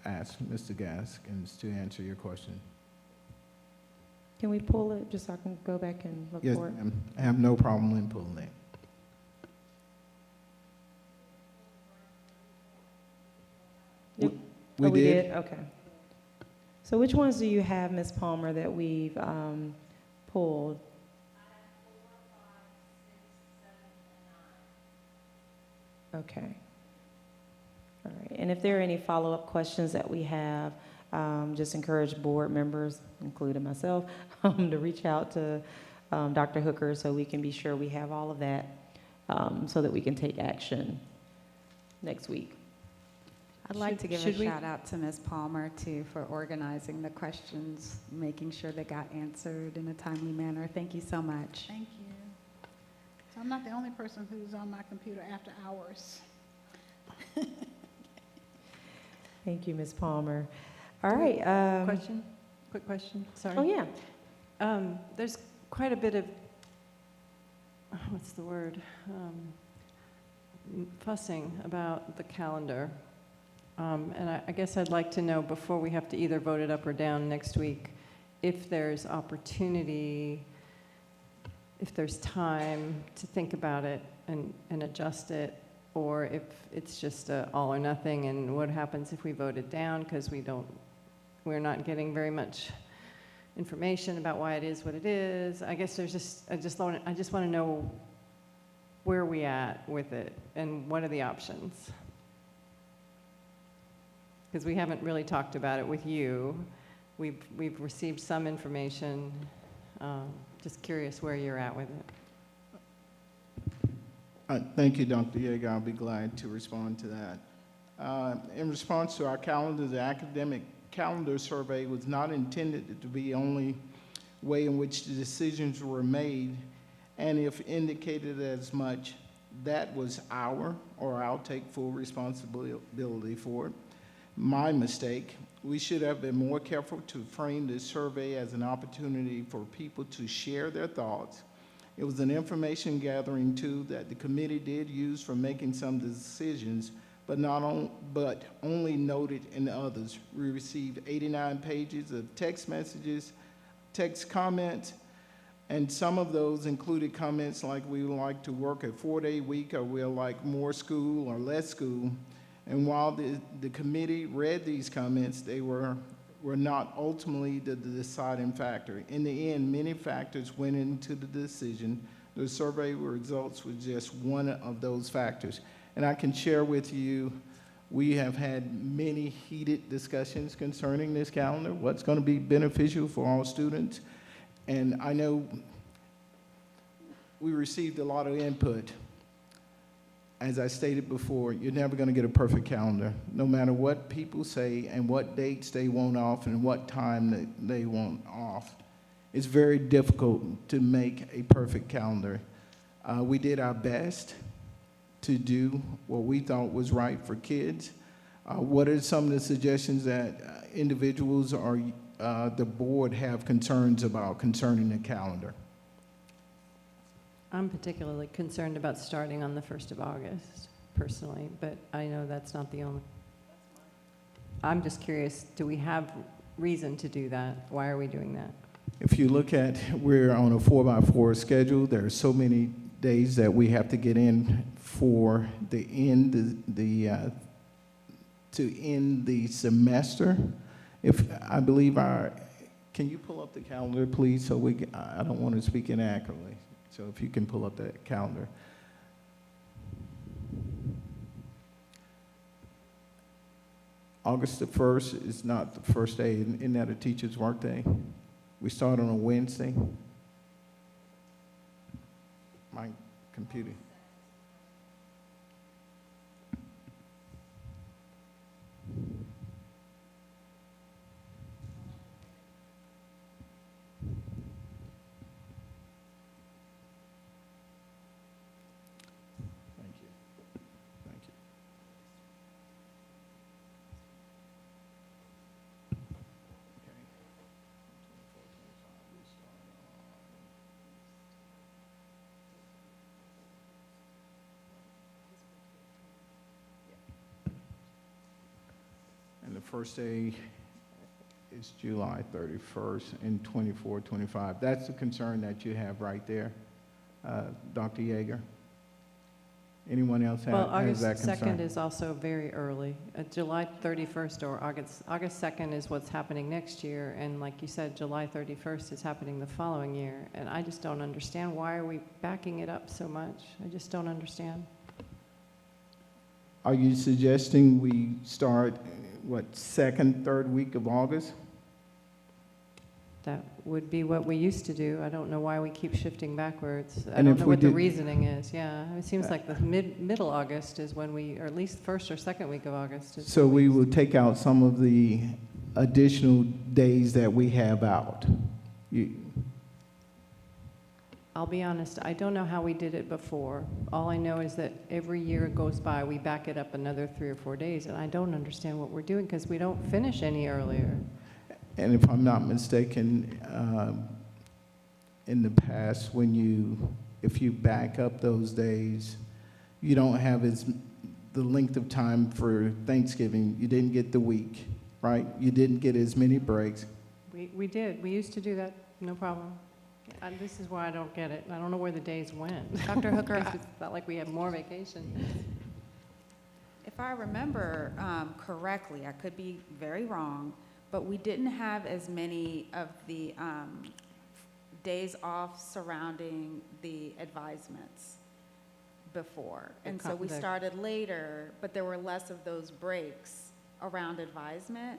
asked Mr. Gaskins to answer your question. Can we pull it just so I can go back and look Yes, for it? ma'am. I have no problem in pulling it. Yep. We Oh, did. Okay. So which ones do you have, Ms. Palmer, that we've pulled? Okay. All right. And if there are any follow-up questions that we have Just encourage board members, including myself, to reach out to Dr. Hooker so we can be sure we have all of that so that we can take action next week. I'd like to give a Should we- shout out to Ms. Palmer too for organizing the questions, making sure they got answered in a timely manner. Thank you so much. Thank you. So I'm not the only person who's on my computer after hours. Thank you, Ms. Palmer. All right. Question? Quick question, sorry. Oh, yeah. There's quite a bit of, what's the word? Fussing about the calendar. And I guess I'd like to know, before we have to either vote it up or down next week, if there's opportunity, if there's time to think about it and adjust it, or if it's just a all or nothing, and what happens if we vote it down because we're not getting very much information about why it is what it is. I guess I just want to know where we at with it and what are the options. Because we haven't really talked about it with you. We've received some information. Just curious where you're at with it. Thank you, Dr. Yeager. I'll be glad to respond to that. In response to our calendar, the academic calendar survey was not intended to be the only way in which the decisions were made, and if indicated as much, that was I'll take full responsibility for it. My mistake. We should have been more careful to frame this survey as an opportunity for people to share their thoughts. It was an information gathering tool that the committee did use for making some decisions, but only noted in others. We received 89 pages of text messages, text comments, and some of those included comments like we would like to work a 4-day week, or we'll like more school or less school. And while the committee read these comments, they were not ultimately the deciding factor. In the end, many factors went into the decision. The survey results were just one of those factors. And I can share with you, we have had many heated discussions concerning this calendar, what's going to be beneficial for all students. And I know we received a lot of input. As I stated before, you're never going to get a perfect calendar, no matter what people say and what dates they want off and what time they want off. It's very difficult to make a perfect calendar. We did our best to do what we thought was right for kids. What are some of the suggestions that individuals or the board have concerns about concerning the calendar? I'm particularly concerned about starting on the 1st of August, personally, but I know that's not the only. I'm just curious, do we have reason to do that? Why are we doing that? If you look at, we're on a 4x4 schedule. There are so many days that we have to get in for to end the semester. I believe can you pull up the calendar, please? So I don't want to speak inaccurately. So if you can pull up that calendar. August the 1st is not the first day. Isn't that a teacher's work day? We start on a Wednesday. My computer. And the first day is July 31st and 24, 25. That's the concern that you have right there, Dr. Yeager. Anyone else has that concern? August 2nd is also very early. July 31st or August 2nd is what's happening next year, and like you said, July 31st is happening the following year, and I just don't understand, why are we backing it up so much? I just don't understand. Are you suggesting we start second, third week of August? That would be what we used to do. I don't know why we keep shifting backwards. I And don't if know we what the did- reasoning is, yeah. It seems like the middle August is when we, or at least first or second week of August is. So when we will take out some of the additional days that we have out. I'll be honest, I don't know how we did it before. All I know is that every year it goes by, we back it up another 3 or 4 days, and I don't understand what we're doing because we don't finish any earlier. And if I'm not mistaken, in the past, if you back up those days, you don't have the length of time for Thanksgiving. You didn't get the week, right? You didn't get as many breaks. We did. We used to do that, no problem. This is why I don't get it. I don't know where the days went. Dr. Hooker, It's not like we have more vacation. if I remember correctly, I could be very wrong, but we didn't have as many of the days off surrounding the advisements before. And so we started later, but there were less of those breaks around advisement.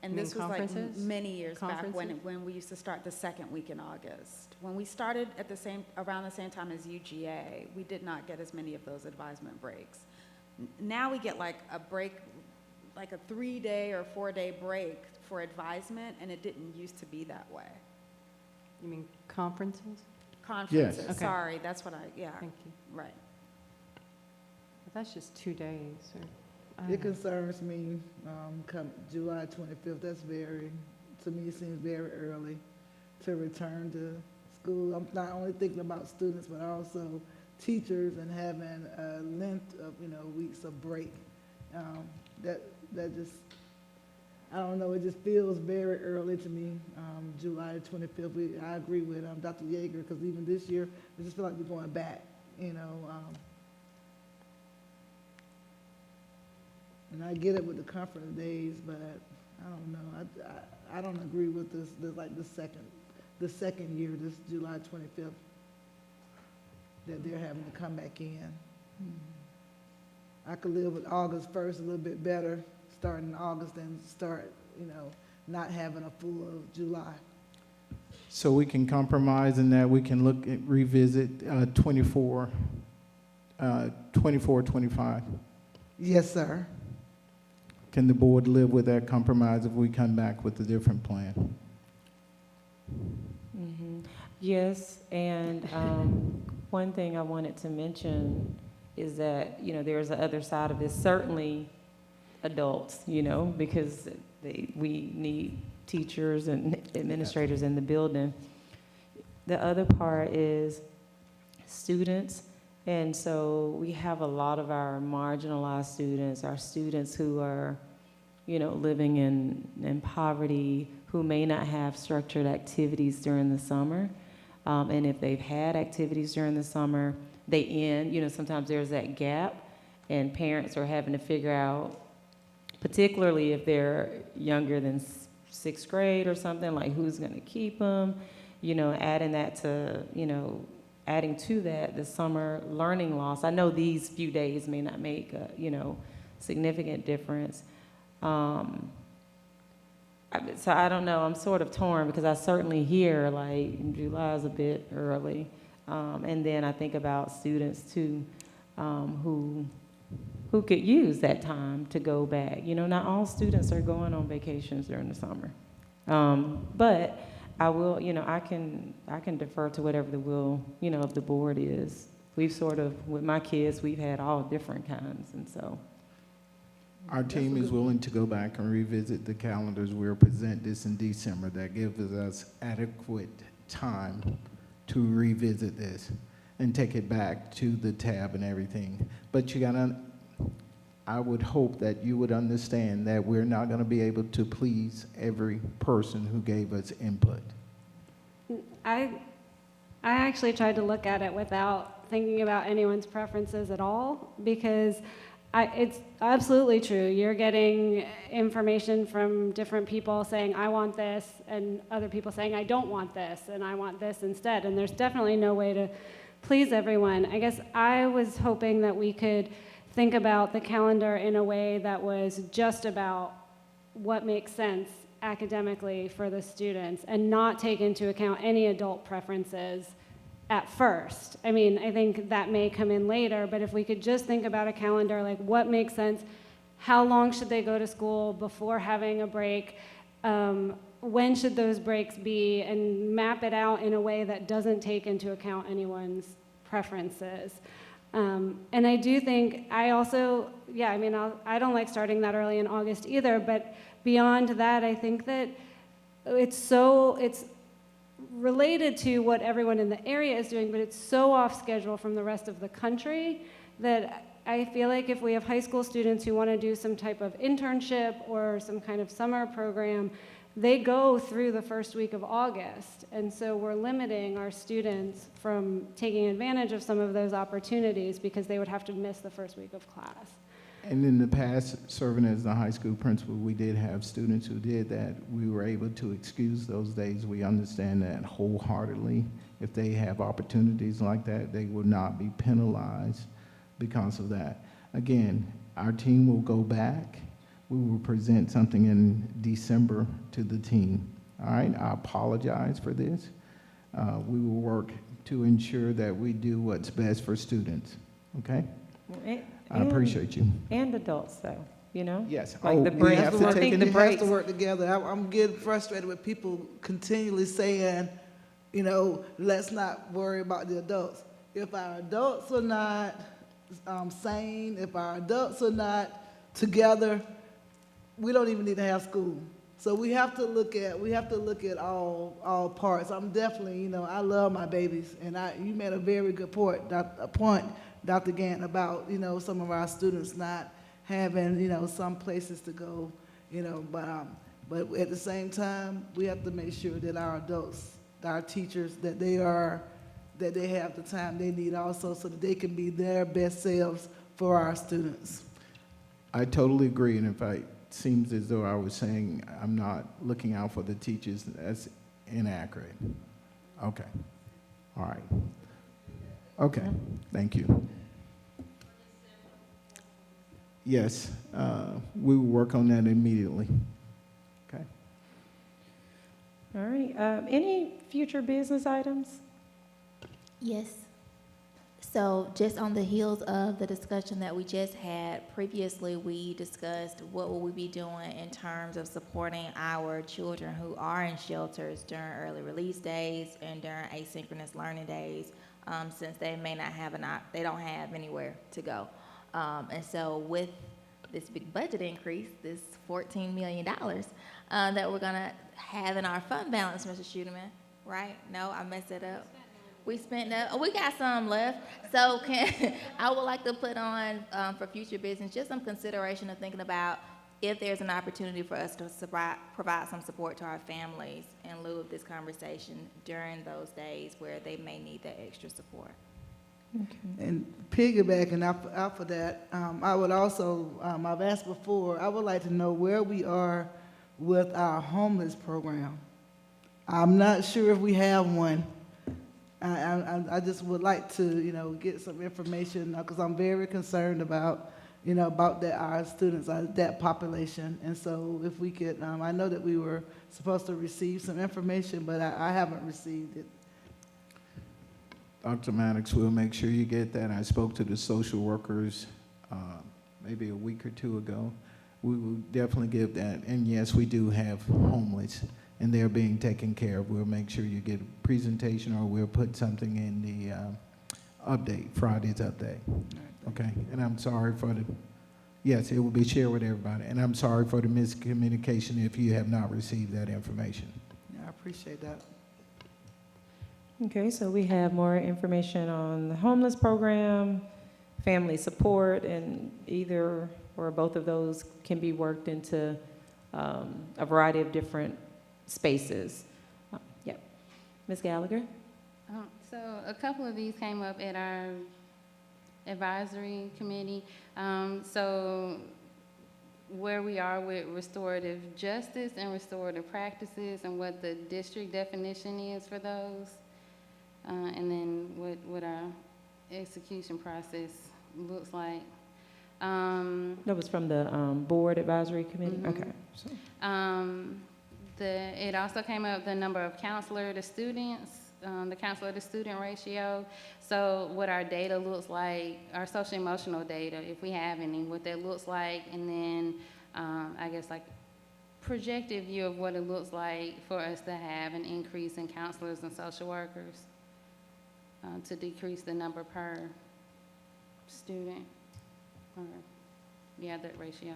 And this was like many years back when we used to start the second week in August. When we started at around the same time as UGA, we did not get as many of those advisement breaks. Now we get like a break, like a 3-day or 4-day break for advisement, and it didn't used to be that way. You mean conferences? Conferences, Yes. Okay. sorry, that's what yeah, Thank you. right. But that's just 2 days. It concerns me, come July 25th, to me, it seems very early to return to school. I'm not only thinking about students, but also teachers and having a length of, weeks of break. That just, I don't know, it just feels very early to me, July 25th. I agree with Dr. Yeager, because even this year, I just feel like we're going back, And I get it with the conference days, but I don't know. I don't agree with this like the second year, this July 25th, that they're having to come back in. I could live with August 1st a little bit better, starting in August than start, not having a full of July. So we can compromise in that we can look at revisit 24, 25. Yes, sir. Can the board live with that compromise if we come back with a different plan? Yes, and one thing I wanted to mention is that, there's the other side of this. Certainly adults, because we need teachers and administrators in the building. The other part is students. And so we have a lot of our marginalized students, our students who are, living in poverty, who may not have structured activities during the summer. And if they've had activities during the summer, they end, sometimes there's that gap, and parents are having to figure out, particularly if they're younger than 6th grade or something, like who's going to keep them, adding that to, adding to that the summer learning loss. I know these few days may not make a, significant difference. So I don't know, I'm sort of torn because I certainly hear like July is a bit early. And then I think about students too, who could use that time to go back. Not all students are going on vacations during the summer. But I will, I can defer to whatever the will, of the board is. We've sort of, with my kids, we've had all different kinds, and so. Our team is willing to go back and revisit the calendars. We'll present this in December. That gives us adequate time to revisit this and take it back to the tab and everything. But I would hope that you would understand that we're not going to be able to please every person who gave us input. I actually tried to look at it without thinking about anyone's preferences at all, because it's absolutely true. You're getting information from different people saying, I want this, and other people saying, I don't want this, and I want this instead. And there's definitely no way to please everyone. I guess I was hoping that we could think about the calendar in a way that was just about what makes sense academically for the students and not take into account any adult preferences at first. I mean, I think that may come in later, but if we could just think about a calendar, like what makes sense, how long should they go to school before having a break, when should those breaks be, and map it out in a way that doesn't take into account anyone's preferences. And I do think, I also, yeah, I mean, I don't like starting that early in August either, but beyond that, I think that it's related to what everyone in the area is doing, but it's so off schedule from the rest of the country that I feel like if we have high school students who want to do some type of internship or some kind of summer program, they go through the first week of August. And so we're limiting our students from taking advantage of some of those opportunities because they would have to miss the first week of class. And in the past, serving as the high school principal, we did have students who did that. We were able to excuse those days. We understand that wholeheartedly. If they have opportunities like that, they will not be penalized because of that. Again, our team will go back. We will present something in December to the team. All right, I apologize for this. We will work to ensure that we do what's best for students, okay? I appreciate you. And adults, though, you know? Yes. Like the breaks. Have to work, I think the it has breaks. to work together. I'm getting frustrated with people continually saying, you know, let's not worry about the adults. If our adults are not sane, if our adults are not together, we don't even need to have school. So we have to look at all parts. I'm definitely, you know, I love my babies, and you made a very good point, Dr. Gant, about, you know, some of our students not having, you know, some places to go, you know, but at the same time, we have to make sure that our adults, our teachers, that they have the time they need also so that they can be their best selves for our students. I totally agree, and if it seems as though I was saying I'm not looking out for the teachers, that's inaccurate. Okay, all right. Okay, thank you. Yes, we will work on that immediately. Okay. All right, any future business items? Yes. So just on the heels of the discussion that we just had, previously we discussed what will we be doing in terms of supporting our children who are in shelters during early release days and during asynchronous learning days, since they may not have they don't have anywhere to go. And so with this big budget increase, this $14 million that we're gonna have in our fund balance, Mr. Schuderman, right? No, I messed it up. We spent that. Oh, we got some left. So I would like to put on for future business just some consideration of thinking about if there's an opportunity for us to provide some support to our families in lieu of this conversation during those days where they may need that extra support. Okay. And piggybacking off of that, I would also, I've asked before, I would like to know where we are with our homeless program. I'm not sure if we have one. I just would like to, you know, get some information because I'm very concerned about, you know, about our students, that population. And so if we could, I know that we were supposed to receive some information, but I haven't received it. Dr. Maddox, we'll make sure you get that. I spoke to the social workers maybe a week or two ago. We will definitely give that. And yes, we do have homeless, and they're being taken care of. We'll make sure you get a presentation, or we'll put something in the update, Friday's update. Okay, and I'm sorry for yes, it will be shared with everybody. And I'm sorry for the miscommunication if you have not received that information. Yeah, I appreciate that. Okay, so we have more information on the homeless program, family support, and either or both of those can be worked into a variety of different spaces. Yep. Ms. Gallagher? So a couple of these came up at our advisory committee. So where we are with restorative justice and restorative practices and what the district definition is for those. And then what our execution process looks like. That was from the Board Advisory Committee? Mhm. Okay. So- It also came up the number of counselor to students, the counselor to student ratio. So what our data looks like, our social emotional data, if we have any, what that looks like, and then I guess like projected view of what it looks like for us to have an increase in counselors and social workers to decrease the number per student, or yeah, that ratio.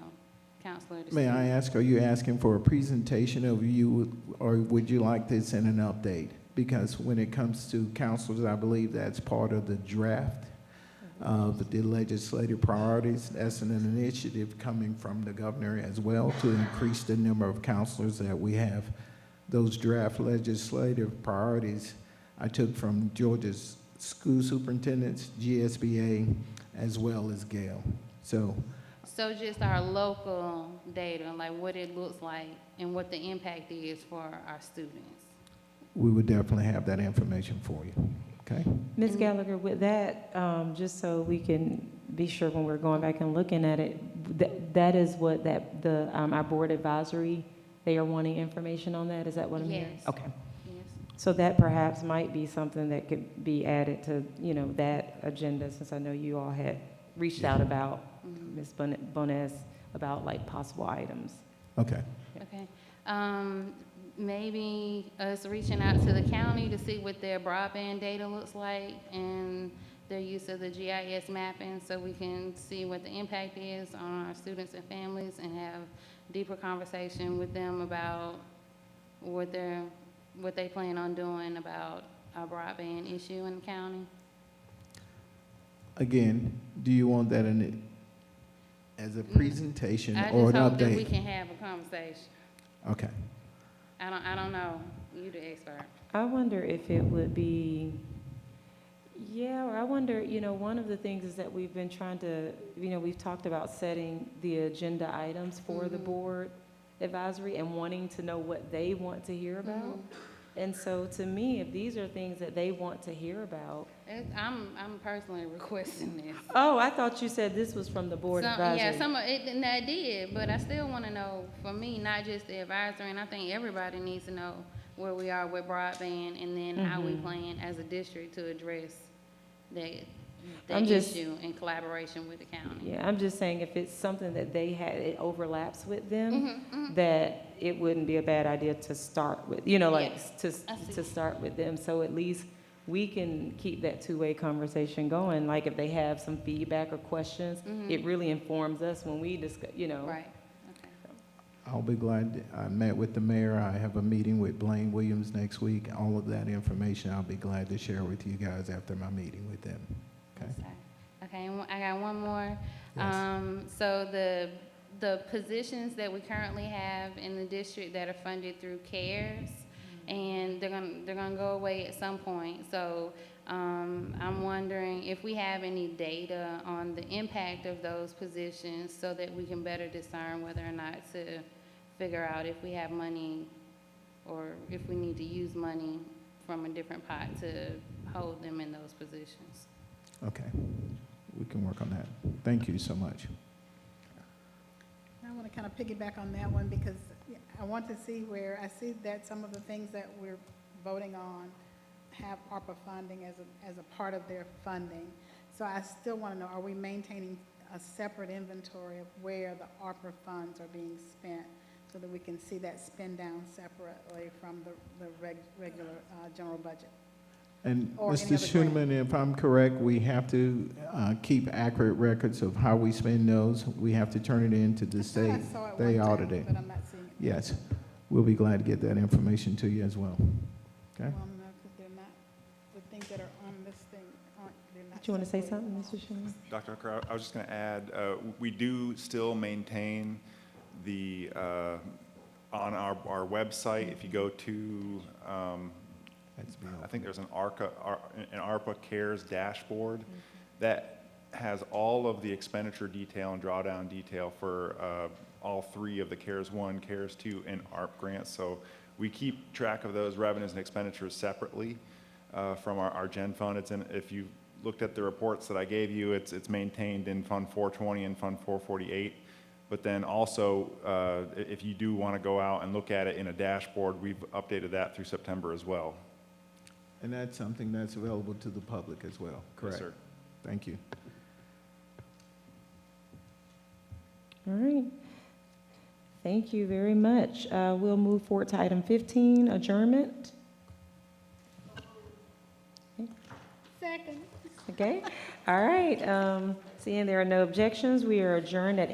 Counselor to May I student. ask, are you asking for a presentation of you, or would you like this in an update? Because when it comes to counselors, I believe that's part of the draft of the legislative priorities. That's an initiative coming from the governor as well to increase the number of counselors that we have. Those draft legislative priorities I took from Georgia's school superintendents, GSBA, as well as Gale. So So just our local data, like what it looks like and what the impact is for our students. we would definitely have that information for you, okay? Ms. Gallagher, with that, just so we can be sure when we're going back and looking at it, that is what our board advisory, they are wanting information on that? Is that what I'm hearing? Yes. Okay. Yes. So that perhaps might be something that could be added to, that agenda, since I know you all had reached out about, Ms. Bones, about like possible items. Okay. Okay. Maybe us reaching out to the county to see what their broadband data looks like and their use of the GIS mapping, so we can see what the impact is on our students and families and have deeper conversation with them about what they plan on doing about our broadband issue in the county. Again, do you want that as a presentation I or just an hope that we update? can have a conversation. Okay. I don't know. You the expert. I wonder if it would be, or I wonder, one of the things is that we've been trying to, we've talked about setting the agenda items for the board advisory and wanting to know what they want to hear about. And so to me, if these are things that they want to hear about. I'm personally requesting this. Oh, I thought you said this was from the board advisory. Yeah, some of it, and that did, but I still want to know, for me, not just the advisory, and I think everybody needs to know where we are with broadband and then how we plan as a district to address the issue in collaboration with the county. Yeah, I'm just saying if it's something that it overlaps with them, that it wouldn't be a bad idea to start with, to start with them. So at least we can keep that two-way conversation going. Like if they have some feedback or questions, it really informs us when we discuss, Right. I'll be glad. I met with the mayor. I have a meeting with Blaine Williams next week. All of that information I'll be glad to share with you guys after my meeting with them. Okay. Okay, and I got one more. Yes. So the positions that we currently have in the district that are funded through CARES, and they're gonna go away at some point. So I'm wondering if we have any data on the impact of those positions so that we can better discern whether or not to figure out if we have money or if we need to use money from a different pot to hold them in those positions. Okay. We can work on that. Thank you so much. I want to kind of piggyback on that one because I want to see where, I see that some of the things that we're voting on have ARPA funding as a part of their funding. So I still want to know, are we maintaining a separate inventory of where the ARPA funds are being spent so that we can see that spend down separately from the regular general budget? And Or any Mr. other grant. Schoeneman, if I'm correct, we have to keep accurate records of how we spend those. We have to turn it in to the state. I saw it They one audit time, it. but I'm not seeing it. Yes. We'll be glad to get that information to you as well. Okay? Well, no, because they're not, the things that are on this thing they're not. Do you want to say separated. something, Mr. Sherman? Dr. Hooker, I was just going to add, we do still maintain the, on our website, if you go to, I think there's an ARPA CARES dashboard that has all of the expenditure detail and drawdown detail for all three of the CARES 1, CARES 2, and ARP grants. So we keep track of those revenues and expenditures separately from our Gen Fund. It's in, if you looked at the reports that I gave you, it's maintained in Fund 420 and Fund 448. But then also, if you do want to go out and look at it in a dashboard, we've updated that through September as well. And that's something that's available to the public as well, correct? Yes, sir. Thank you. All right. Thank you very much. We'll move forward to item 15, adjournment. Second. Okay. All right. Seeing there are no objections, we are adjourned at